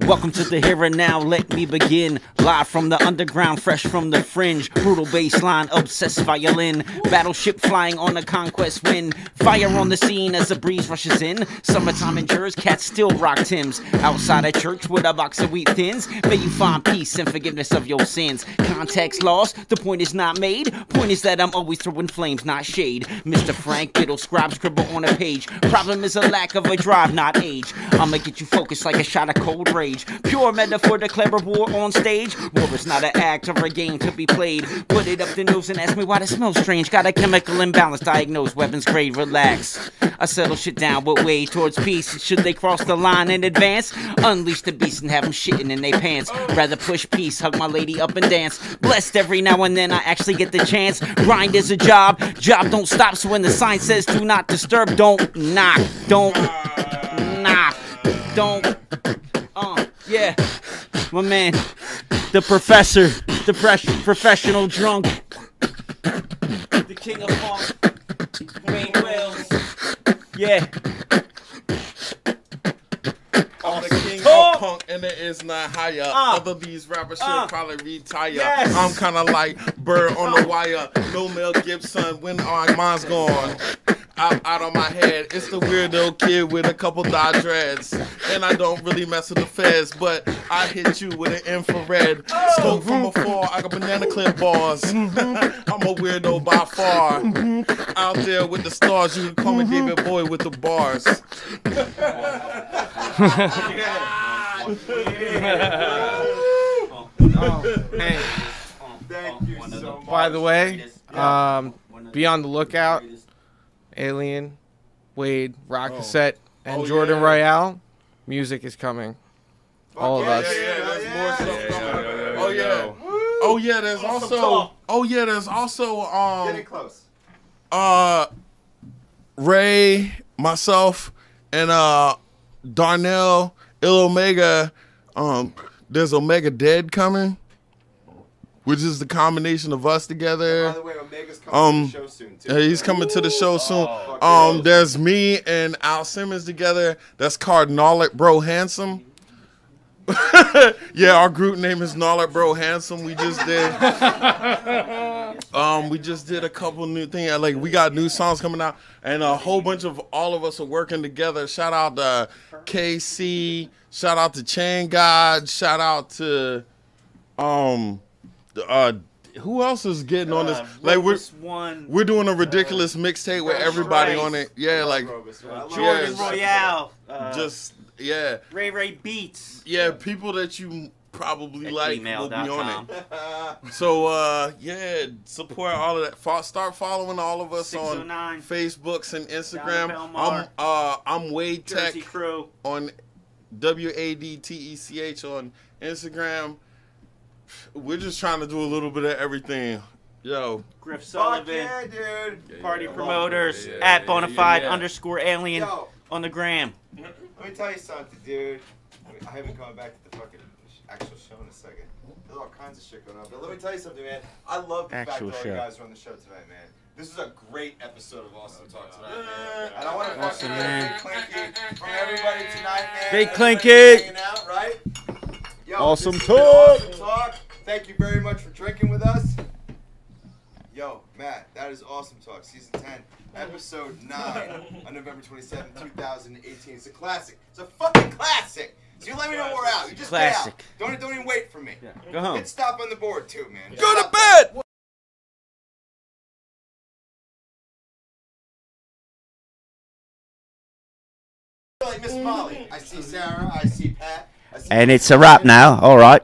Welcome to the here and now, let me begin. Live from the underground, fresh from the fringe. Brutal bass line, obsessed violin. Battleship flying on a conquest wind. Fire on the scene as the breeze rushes in. Summertime endures, cats still rock Timbs. Outside a church with a box of wheat thins. May you find peace and forgiveness of your sins. Context lost, the point is not made. Point is that I'm always throwing flames, not shade. Mr. Frank Biddle, scribe, scribble on a page. Problem is a lack of a drive, not age. I'ma get you focused like a shot of cold rage. rage. Pure metaphor, declare a war on stage. War is not an act or a game to be played. Put it up the nose and ask me why it smells strange. Got a chemical imbalance, diagnosed, weapons grade, relax. I settle shit down with way towards peace. Should they cross the line in advance? Unleash the beast and have them shitting in their pants. Rather push peace, hug my lady up and dance. Blessed every now and then I actually get the chance. Grind is a job, job don't stop. So when the sign says do not disturb, don't knock. Don't knock. Don't. Yeah. My man, the professor, the professional drunk. The king of funk. Wayne Wells. Yeah. I'm the king of punk and it is not higher. Other these rappers should probably retire. Yes. I'm kinda like Bird on the wire. No Mel Gibson when our mind's gone. Out of my head. It's the weirdo kid with a couple dye dreads. And I don't really mess with the feds, but I hit you with an infrared. Smoke from afar, I got banana clip bars. I'm a weirdo by far. Out there with the stars, you can call me David Boy with the bars. Hey. Thank you so much. By the way, be on the lookout. Alien, Wade, Rock Cassette, and Jordan Royale. Music is coming. All of us. There's more stuff coming. Oh yeah, there's also. Oh yeah, there's also. Getting close. Ray, myself, and Darnell, Ill Omega. There's Omega Dead coming, which is the combination of us together. By the way, Omega's coming to the show soon too. He's coming to the show soon. There's me and Al Simmons together. That's called Gnarlet Bro Handsome. Yeah, our group name is Gnarlet Bro Handsome. We just did a couple new things. Like we got new songs coming out, and a whole bunch of all of us are working together. Shout out to KC. Shout out to Chain God. Shout out to who else is getting on this? Like we're doing a ridiculous mixtape with everybody on it. Yeah, like Jordan Royale. Ray Beats. Yeah, people that you probably like will be on it. So support all of that. Start following all of us on Facebooks and Instagram. I'm Wade Tech on WADTECH on Instagram. We're just trying to do a little bit of everything. Yo. Griff Sullivan. Yeah, dude. Party promoters at Bonafide_alien on the gram. Let me tell you something, dude. I haven't come back to the fucking actual show in a second. There's all kinds of shit going on. But let me tell you something, man. I love the fact that all you guys are on the show tonight, man. This is a great episode of Awesome Talk tonight, man. And I want to fucking Big Clinky from everybody tonight, man. Big Clinky. Hanging out, right? Yo, Awesome this Talk. Awesome Talk. Thank you very much for drinking with us. Yo, Matt, that is Awesome Talk, Season 10, Episode 9, on November 27, 2018. It's a classic. It's a fucking classic. So you let me know we're out. You just classic. Get out. Don't even wait for me. Yeah. Go home. Hit stop on the board, too, man. Go to bed! Like Miss Molly. I see Sarah. I see Pat. And it's a wrap now. All right.